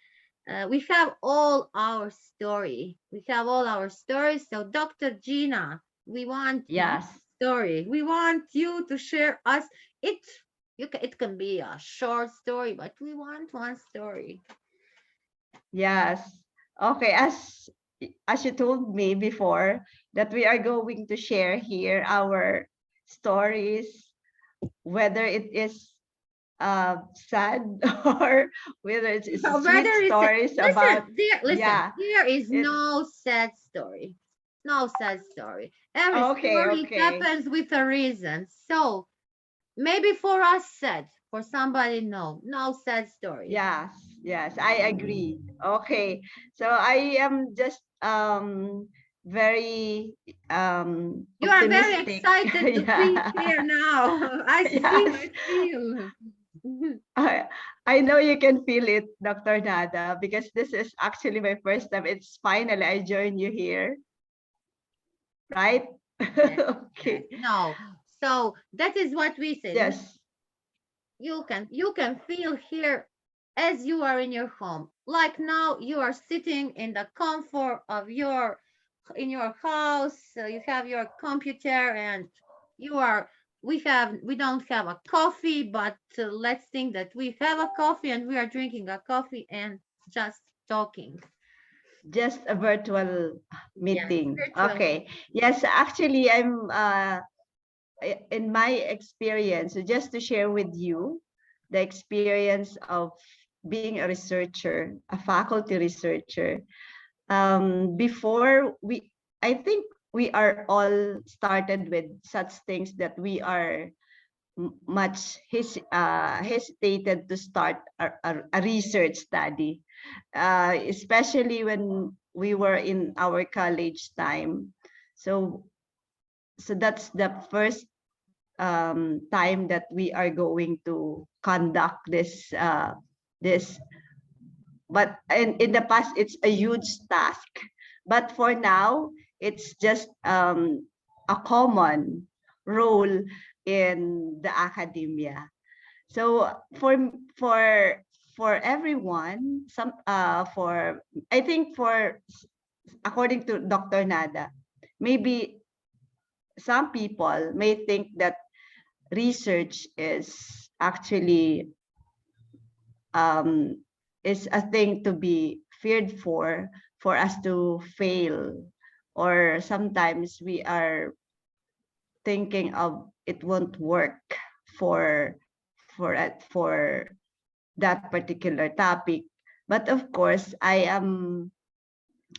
we have all our story. We have all our stories. So, Dr. Gina, we want your Yes. story. We want you to share us. It it can be a short story, but we want one story. Yes. Okay, as you told me before that we are going to share here our stories, whether it is sad or whether it's sweet Whether it's stories about, listen, yeah, there is it no sad story. No sad story. Every okay, story okay. happens with a reason. So maybe for us sad, for somebody no, no sad story. Yes, yes, I agree. Okay. So I am just very You are very optimistic. excited to be Yeah. here now. I see, Yes. I feel. I, I know you can feel it, Dr. Nada, because this is actually my first time. It's finally I join you here, right? Yes, yes. Okay. No. So that is what we said. Yes. You can feel here as you are in your home. Like now you are sitting in the comfort of your in your house. You have your computer and you are we don't have a coffee, but let's think that we have a coffee and we are drinking a coffee and just talking. Just a virtual Yes, meeting. virtual. Okay. Yes, actually I'm in my experience, so just to share with you the experience of being a researcher, a faculty researcher. Before I think we are all started with such things that we are much hesitated to start a research study, especially when we were in our college time. So, so that's the first time that we are going to conduct this, but in the past it's a huge task, but for now it's just a common role in the academia. So for everyone, some for I think for according to Dr. Nada, maybe some people may think that research um, is a thing to be feared for us to fail, or sometimes we are thinking of it won't work for that particular topic. But of course, I am,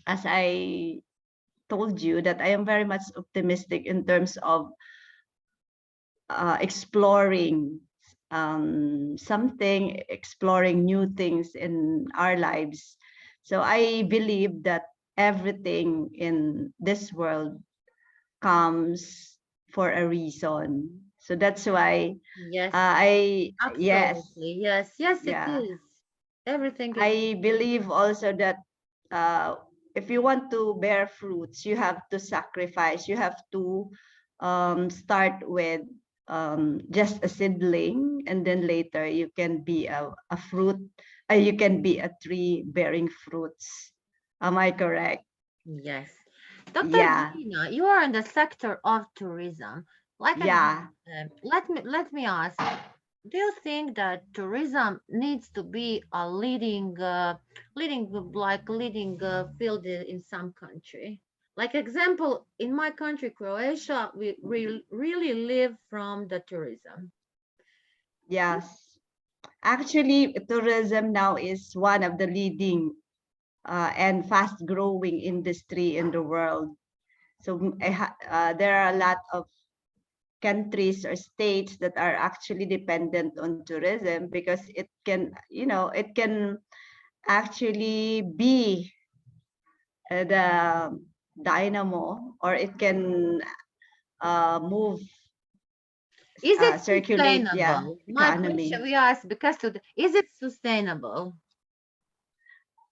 as I told you, that I am very much optimistic in terms of exploring something, exploring new things in our lives. So I believe that everything in this world comes for a reason. So that's why Yes, yes, absolutely. Yes, yes, it yeah. is. Everything is. I believe also that if you want to bear fruits, you have to sacrifice. You have to start with just a seedling, and then later you can be a fruit. You can be a tree bearing fruits. Am I correct? Yes. Dr. Yeah, Gina, you are in the sector of tourism. Like an, yeah. let me ask, do you think that tourism needs to be a leading field in some country? Like example, in my country, Croatia, we really live from the tourism. Yes. Actually, tourism now is one of the leading and fast growing industry in the world. So there are a lot of countries or states that are actually dependent on tourism because it can, it can actually be the dynamo, or it can move, Is it circulate, yeah, sustainable? My question economy. we ask because is it sustainable?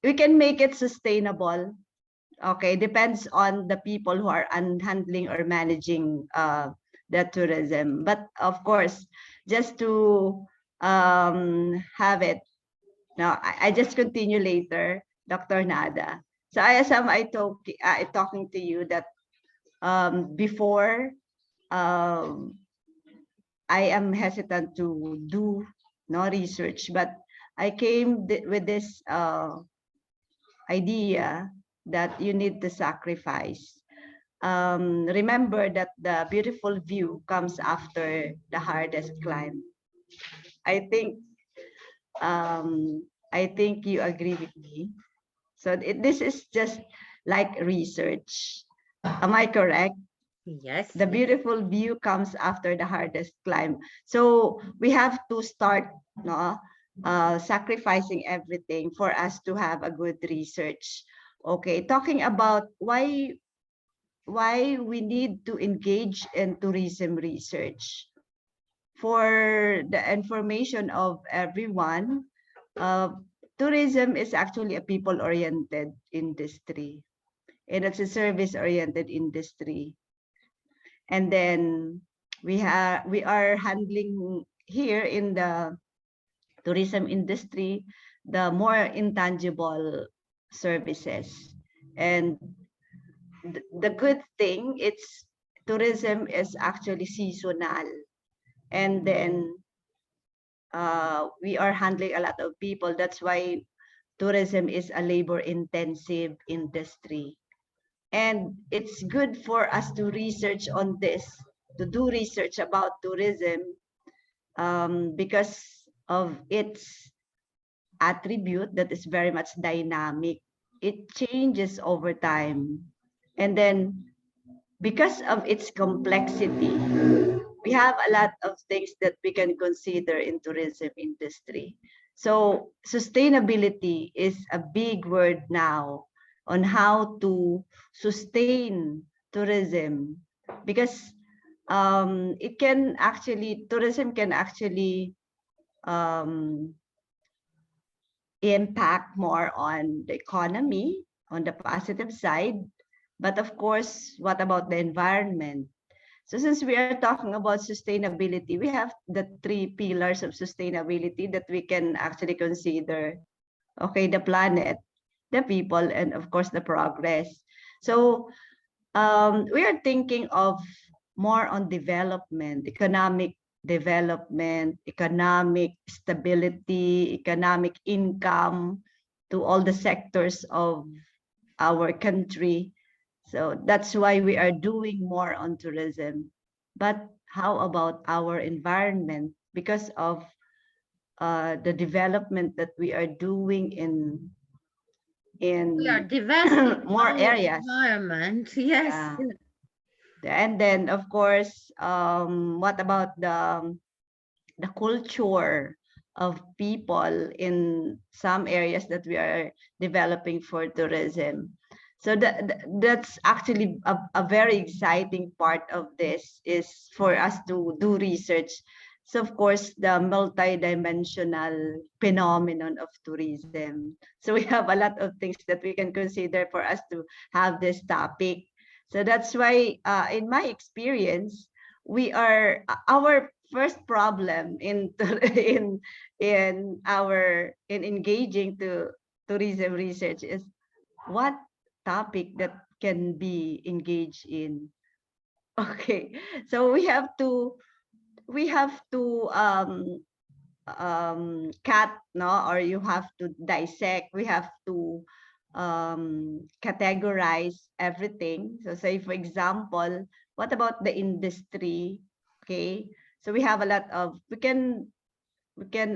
We can make it sustainable. Okay, depends on the people who are handling or managing the tourism. But of course, just to have it. Now, I just continue later, Dr. Nada. So I talking to you that before um, I am hesitant to do no research, but I came with this idea that you need to sacrifice. Remember that the beautiful view comes after the hardest climb. I think I think you agree with me. So this is just like research. Am I correct? Yes, The yes. beautiful view comes after the hardest climb. So we have to start, no, sacrificing everything for us to have a good research. Okay, talking about why we need to engage in tourism research. For the information of everyone, uh, tourism is actually a people-oriented industry, and it's a service-oriented industry. And then we are handling here in the tourism industry the more intangible services. And the good thing, it's tourism is actually seasonal, and then we are handling a lot of people. That's why tourism is a labor intensive industry, and it's good for us to research on this, to do research about tourism, because of its attribute that is very much dynamic. It changes over time, and then because of its complexity, we have a lot of things that we can consider in tourism industry. So sustainability is a big word now on how to sustain tourism, because tourism can actually um, impact more on the economy on the positive side. But of course, what about the environment? So since we are talking about sustainability, we have the three pillars of sustainability that we can actually consider. Okay, the planet, the people, and of course the progress. So we are thinking of more on development, economic development, economic stability, economic income to all the sectors of our country. So that's why we are doing more on tourism. But how about our environment? Because of the development that we are doing We are in developing more our areas. environment. Yes. Yeah. And then, of course, what about the culture of people in some areas that we are developing for tourism? So that's actually a very exciting part of this, is for us to do research. So of course, the multidimensional phenomenon of tourism. So we have a lot of things that we can consider for us to have this topic. So that's why, in my experience, we are our first problem in in engaging to tourism research is what topic that can be engaged in. Okay, so we have to cut, no, or you have to dissect, we have to categorize everything. So say, for example, what about the industry? Okay, so we have a lot of, we can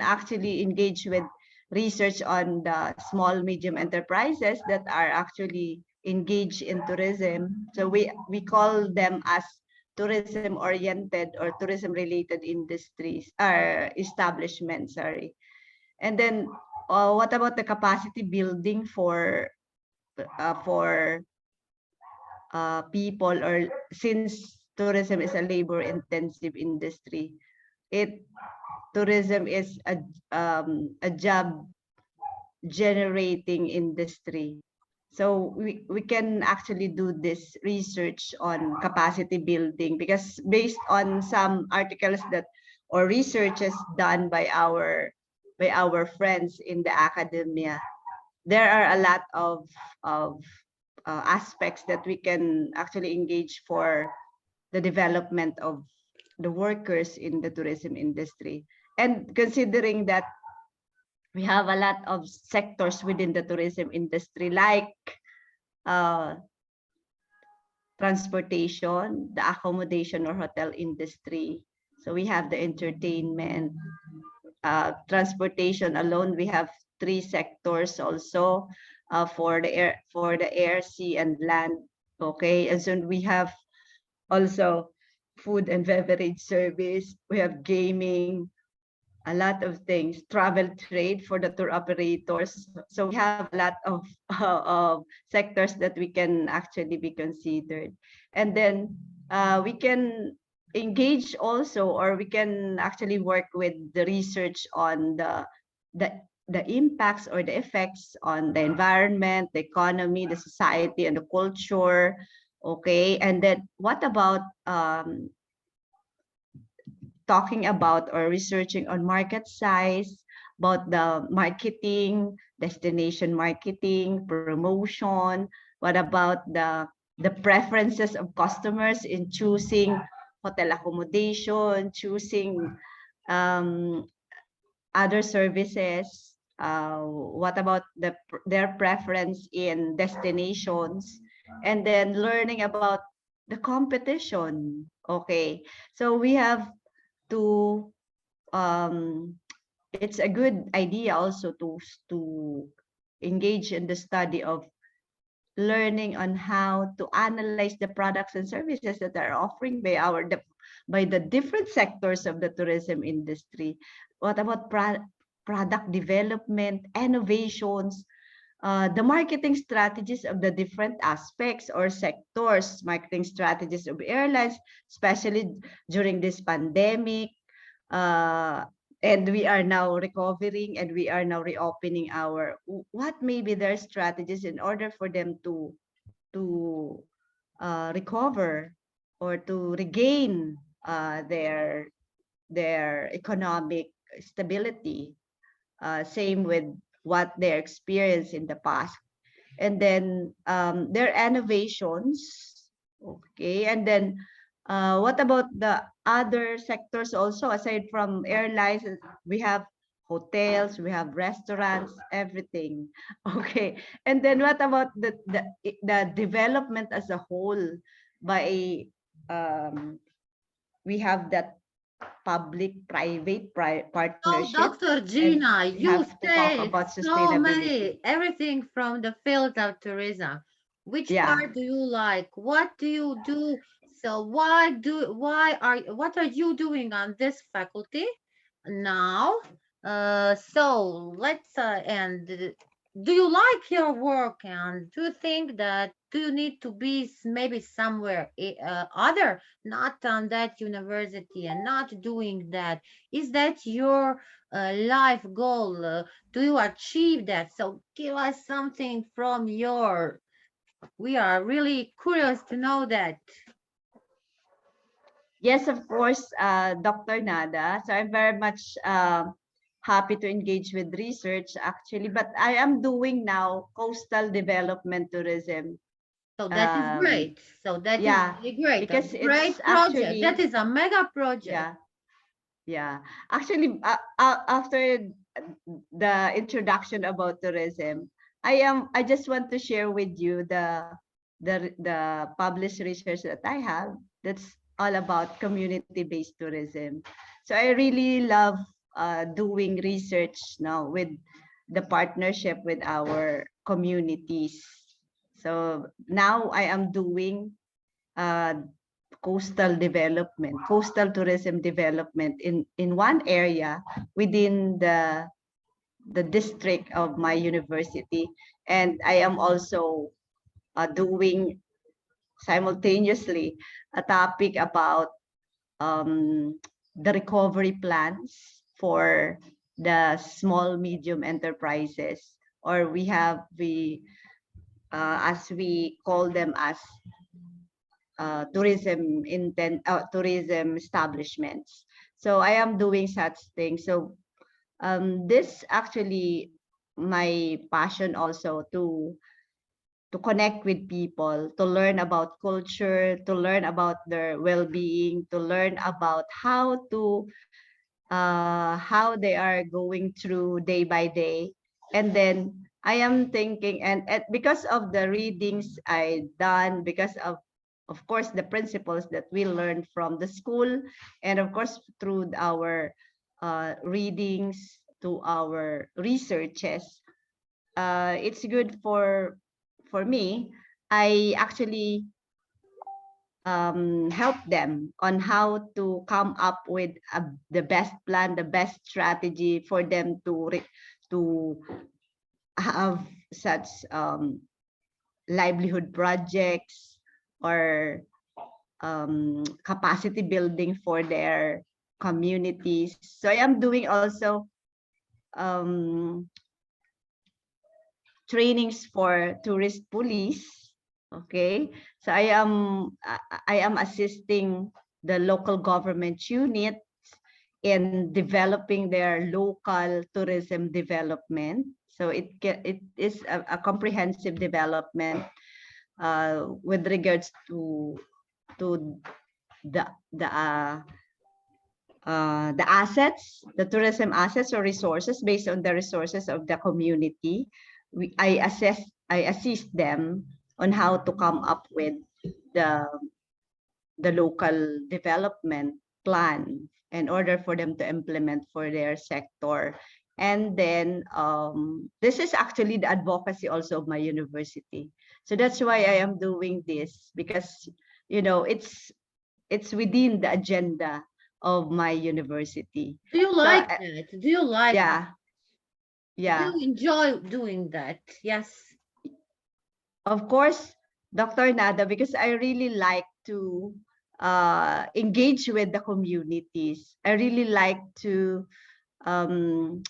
actually engage with research on the small medium enterprises that are actually engaged in tourism. So we call them as tourism oriented or tourism related industries or establishments, sorry. And then what about the capacity building for people, or since tourism is a labor intensive industry, it tourism is a job generating industry. So we can actually do this research on capacity building, because based on some articles that or researches done by our friends in the academia, there are a lot of aspects that we can actually engage for the development of the workers in the tourism industry. And considering that we have a lot of sectors within the tourism industry, like uh, transportation, the accommodation or hotel industry. So we have the entertainment, transportation alone. We have three sectors also, for the air, sea, and land. Okay, and so we have also food and beverage service. We have gaming, a lot of things, travel trade for the tour operators. So we have a lot of sectors that we can actually be considered. And then we can engage also, or we can actually work with the research on the impacts or the effects on the environment, the economy, the society, and the culture. Okay, and then what about talking about or researching on market size, about the marketing, destination marketing, promotion. What about the preferences of customers in choosing hotel accommodation, choosing um, other services? What about their preference in destinations? And then learning about the competition. Okay, so we have to it's a good idea also to engage in the study of learning on how to analyze the products and services that are offering by the different sectors of the tourism industry. What about product development, innovations, the marketing strategies of the different aspects or sectors, marketing strategies of airlines, especially during this pandemic. Uh, and we are now recovering, and we are now reopening what may be their strategies in order for them to recover or to regain their economic stability. Same with what they experienced in the past. And then their innovations. Okay, and then what about the other sectors also, aside from airlines? We have hotels, we have restaurants, everything. Okay, and then what about the development as a whole by we have that public-private So, partnership, Dr. and Gina, we you have to talk say about so sustainability. many, everything from the field of tourism. Which Yeah. part do you like? What do you do? So what are you doing on this faculty now? So let's and do you like your work, and do you think that do you need to be maybe somewhere other, not on that university and not doing that? Is that your life goal? Do you achieve that? So give us something from your. We are really curious to know that. Yes, of course, Dr. Nada. So I'm very much happy to engage with research actually, but I am doing now coastal development tourism. So that is Um, great. So that is yeah, really great. A because it's great project. That actually, is a mega project. yeah, yeah. Actually, after the introduction about tourism, I just want to share with you the published research that I have. That's all about community-based tourism. So I really love doing research now with the partnership with our communities. So now I am doing uh, coastal tourism development in one area within the district of my university. And I am also doing simultaneously a topic about the recovery plans for the small medium enterprises, or we as we call them as tourism establishments. So I am doing such things. So this actually my passion also to connect with people, to learn about culture, to learn about their well-being, to learn about how they are going through day by day. And then I am thinking, and because of the readings I done, because of course the principles that we learned from the school, and of course through our readings to our researches, it's good for me. I actually help them on how to come up with the best plan, the best strategy for them to have such livelihood projects or capacity building for their communities. So I am doing also um, trainings for tourist police. Okay, so I am assisting the local government unit in developing their local tourism development. So it is a comprehensive development with regards to the the uh, the assets, the tourism assets or resources based on the resources of the community. I assist them on how to come up with the local development plan in order for them to implement for their sector. And then this is actually the advocacy also of my university. So that's why I am doing this, because it's within the agenda of my university. Do you So like that? Do you like that? yeah, Do yeah. you enjoy doing that? Yes. Of course, Dr. Nada, because I really like to engage with the communities. I really like to um,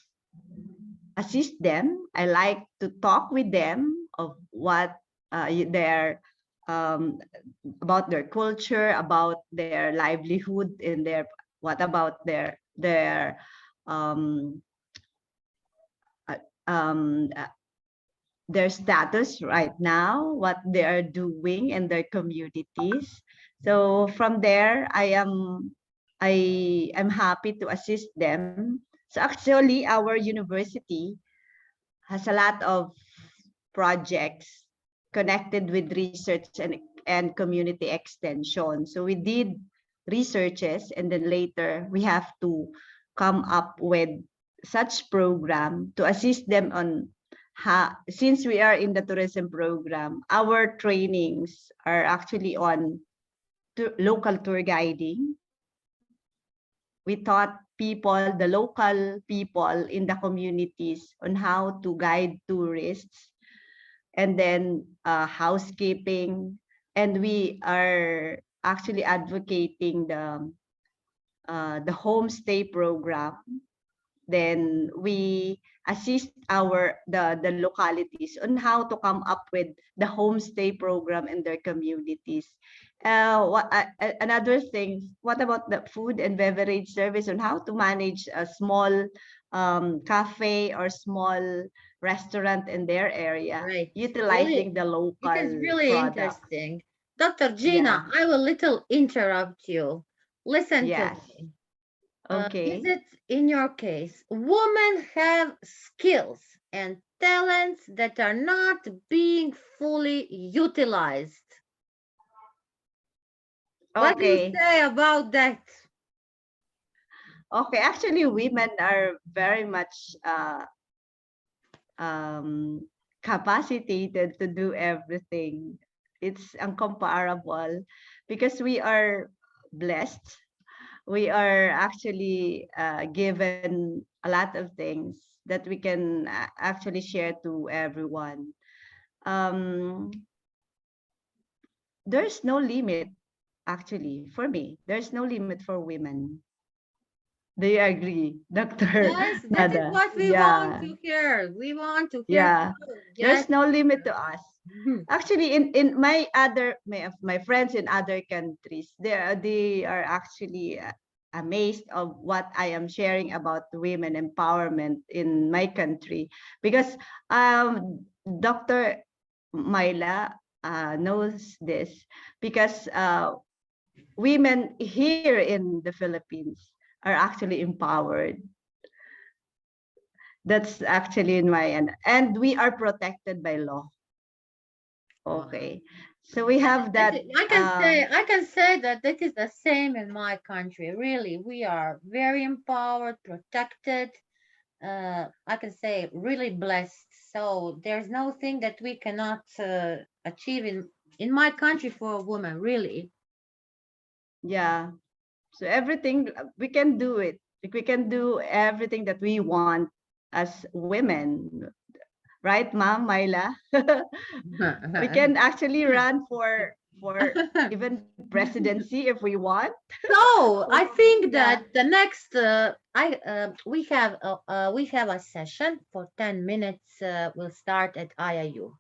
assist them. I like to talk with them of what their about their culture, about their livelihood, and what about um, uh, um, uh, their status right now, what they are doing in their communities. So from there, I am happy to assist them. So actually, our university has a lot of projects connected with research and community extension. So we did researches, and then later we have to come up with such program to assist them on how, since we are in the tourism program, our trainings are actually on local tour guiding. We taught people, the local people in the communities, on how to guide tourists, and then housekeeping, and we are actually advocating the homestay program. Then we assist the localities on how to come up with the homestay program in their communities. Another thing, what about the food and beverage service, on how to manage a small cafe or small restaurant in their area, Right. utilizing Really, the local it is really products. interesting. Dr. Yeah. Gina, I will little interrupt you. Listen to Yes. me. Is Okay. it in your case, women have skills and talents that are not being fully utilized? What do you Okay. say about that? Okay. Actually, women are very much capacitated to do everything. It's incomparable because we are blessed. We are actually given a lot of things that we can actually share to everyone. Um, there's no limit, actually, for me. There's no limit for women. Do you agree, Dr. Yes, that is Nada? what we want Yeah, to hear. We want to hear. yeah. Yes. There's no limit to us. Mhm. Actually, in my friends in other countries, they are actually amazed of what I am sharing about women empowerment in my country, because Dr. Myla knows this, because women here in the Philippines are actually empowered. That's actually in my end, and we are protected by law. Wow. Okay, so we have that. I can say that that is the same in my country. Really, we are very empowered, protected. I can say really blessed. So there's no thing that we cannot achieve in my country for a woman. Really. Yeah, so everything we can do it. Like, we can do everything that we want as women, right, Ma'am Myla? We can actually run for even presidency if we want. So I think Yeah, that the next we have a session for 10 minutes. We'll start at IIU.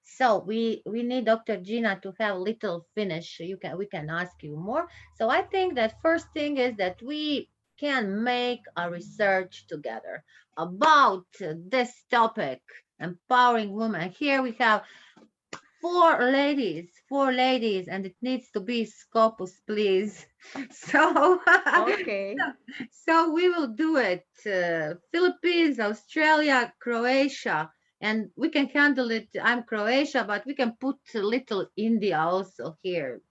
So we need Dr. Gina to have little finish. We can ask you more. So I think that first thing is that we can make a research together about this topic, empowering women. Here we have four ladies, and it needs to be Scopus, please. So, okay, so we will do it. Philippines, Australia, Croatia, and we can handle it. I'm Croatia, but we can put little India also here.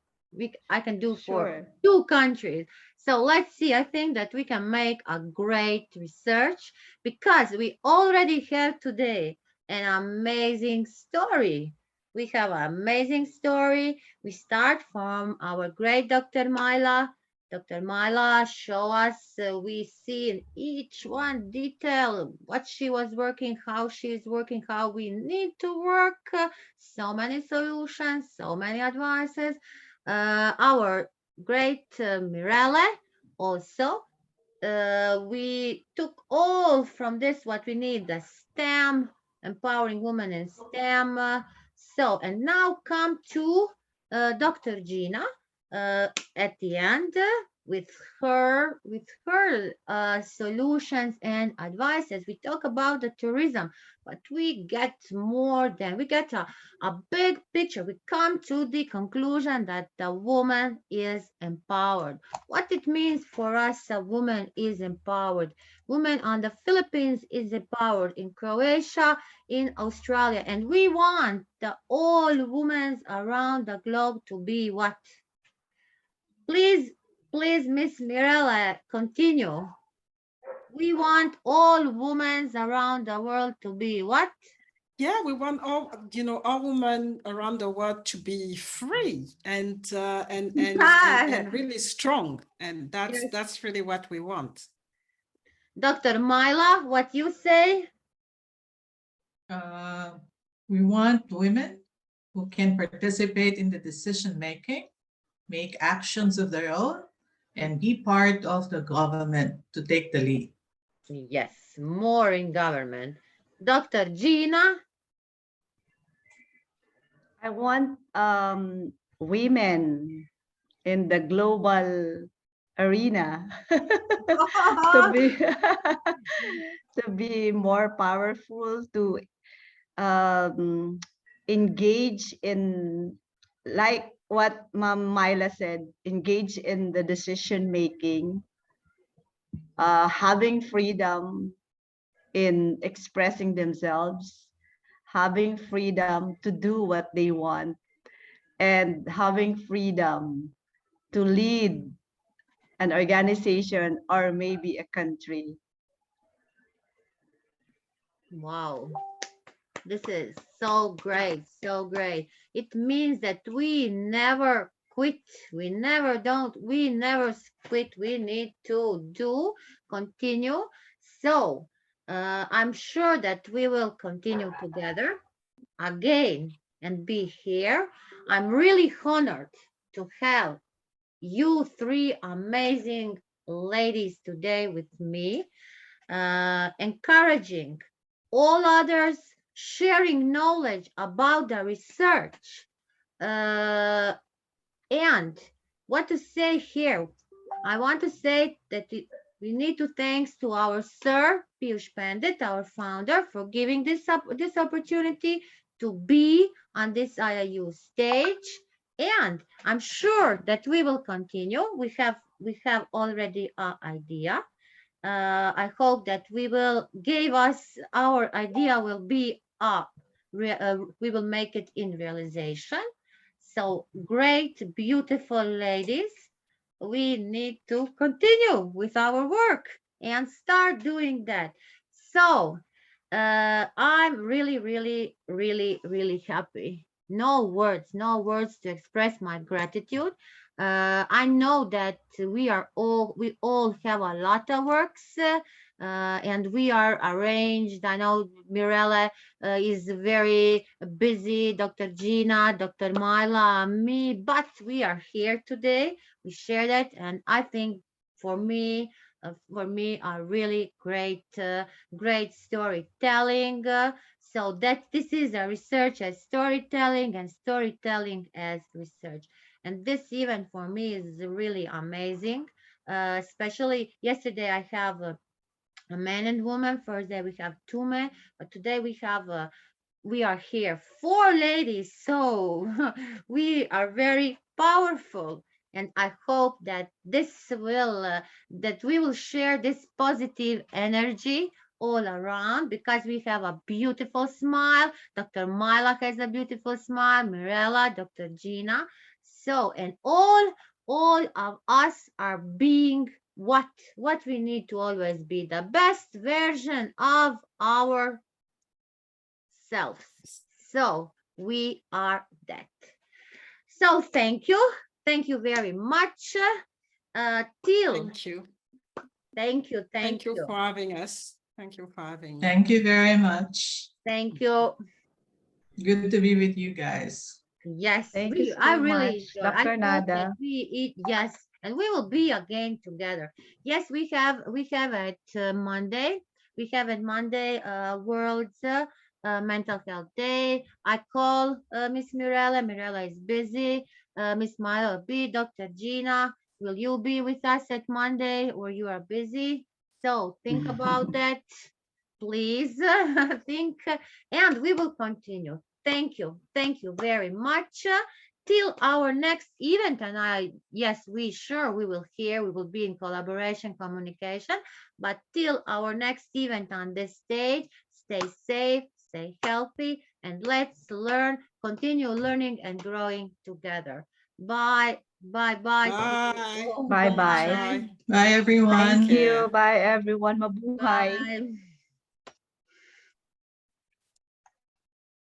I can do for sure. 2 countries. So let's see. I think that we can make a great research because we already have today an amazing story. We have an amazing story. We start from our great Dr. Myla. Dr. Myla show us, we see in each one detail what she was working, how she is working, how we need to work. So many solutions, so many advices. Our great Mireille also, we took all from this what we need, the STEM, empowering women in STEM. So, and now come to Dr. Gina at the end with her solutions and advices. We talk about the tourism, but we get more than we get a big picture. We come to the conclusion that the woman is empowered. What it means for us, a woman is empowered. Women on the Philippines is empowered, in Croatia, in Australia, and we want the all women around the globe to be what? Please Please, Miss Mireille, continue. We want all women around the world to be what? Yeah, we want all, all women around the world to be free and really strong. And Yes. that's really what we want. Dr. Myla, what you say? We want women who can participate in the decision making, make actions of their own, and be part of the government to take the lead. Yes, more in government. Dr. Gina? I want women in the global arena to be to be more powerful, to engage in, like what Ma'am Myla said, engage in the decision making, having freedom in expressing themselves, having freedom to do what they want, and having freedom to lead an organization or maybe a country. Wow, this is so great, so great. It means that we never quit. We never quit. We need to continue. So I'm sure that we will continue together again and be here. I'm really honored to have you three amazing ladies today with me, encouraging all others, sharing knowledge about the research. And what to say here? I want to say that we need to thanks to our Sir Piyush Pandit, our founder, for giving this opportunity to be on this IIU stage. And I'm sure that we will continue. We have already an idea. I hope that we will give us our idea will be we will make it in realization. So great, beautiful ladies, we need to continue with our work and start doing that. So I'm really, really, really, really happy. No words, no words to express my gratitude. I know that we all have a lot of works, and we are arranged. I know Mireille is very busy, Dr. Gina, Dr. Myla, me, but we are here today. We share that, and I think for me, a really great storytelling. So that this is a research as storytelling and storytelling as research. And this event for me is really amazing. Especially yesterday I have a man and woman. First day we have two men, but today we are here four ladies. So we are very powerful. And I hope that that we will share this positive energy all around, because we have a beautiful smile. Dr. Myla has a beautiful smile, Mirella, Dr. Gina. So, and all of us are being what we need to always be, the best version of ourselves. So we are that. So thank you very much. Till Thank you. thank you. Thank you for having us. Thank you for having me. Thank you very much. Thank you. Good to be with you guys. Yes, Thank you I so really much, enjoy. I Dr. hope that Nada. we eat, yes, and we will be again together. Yes, we have at Monday. We have at Monday World's Mental Health Day. I call Miss Mirella. Mirella is busy. Miss Myla will be. Dr. Gina, will you be with us at Monday, or you are busy? So think about that, please. Think, and we will continue. Thank you very much. Till our next event, and yes, we will be in collaboration, communication, but till our next event on this stage, stay safe, stay healthy, and let's continue learning and growing together. Bye. Bye-bye. Bye. Bye-bye. Bye. Bye, everyone. Thank Take care. you. Bye, everyone. Mabuhay. Bye.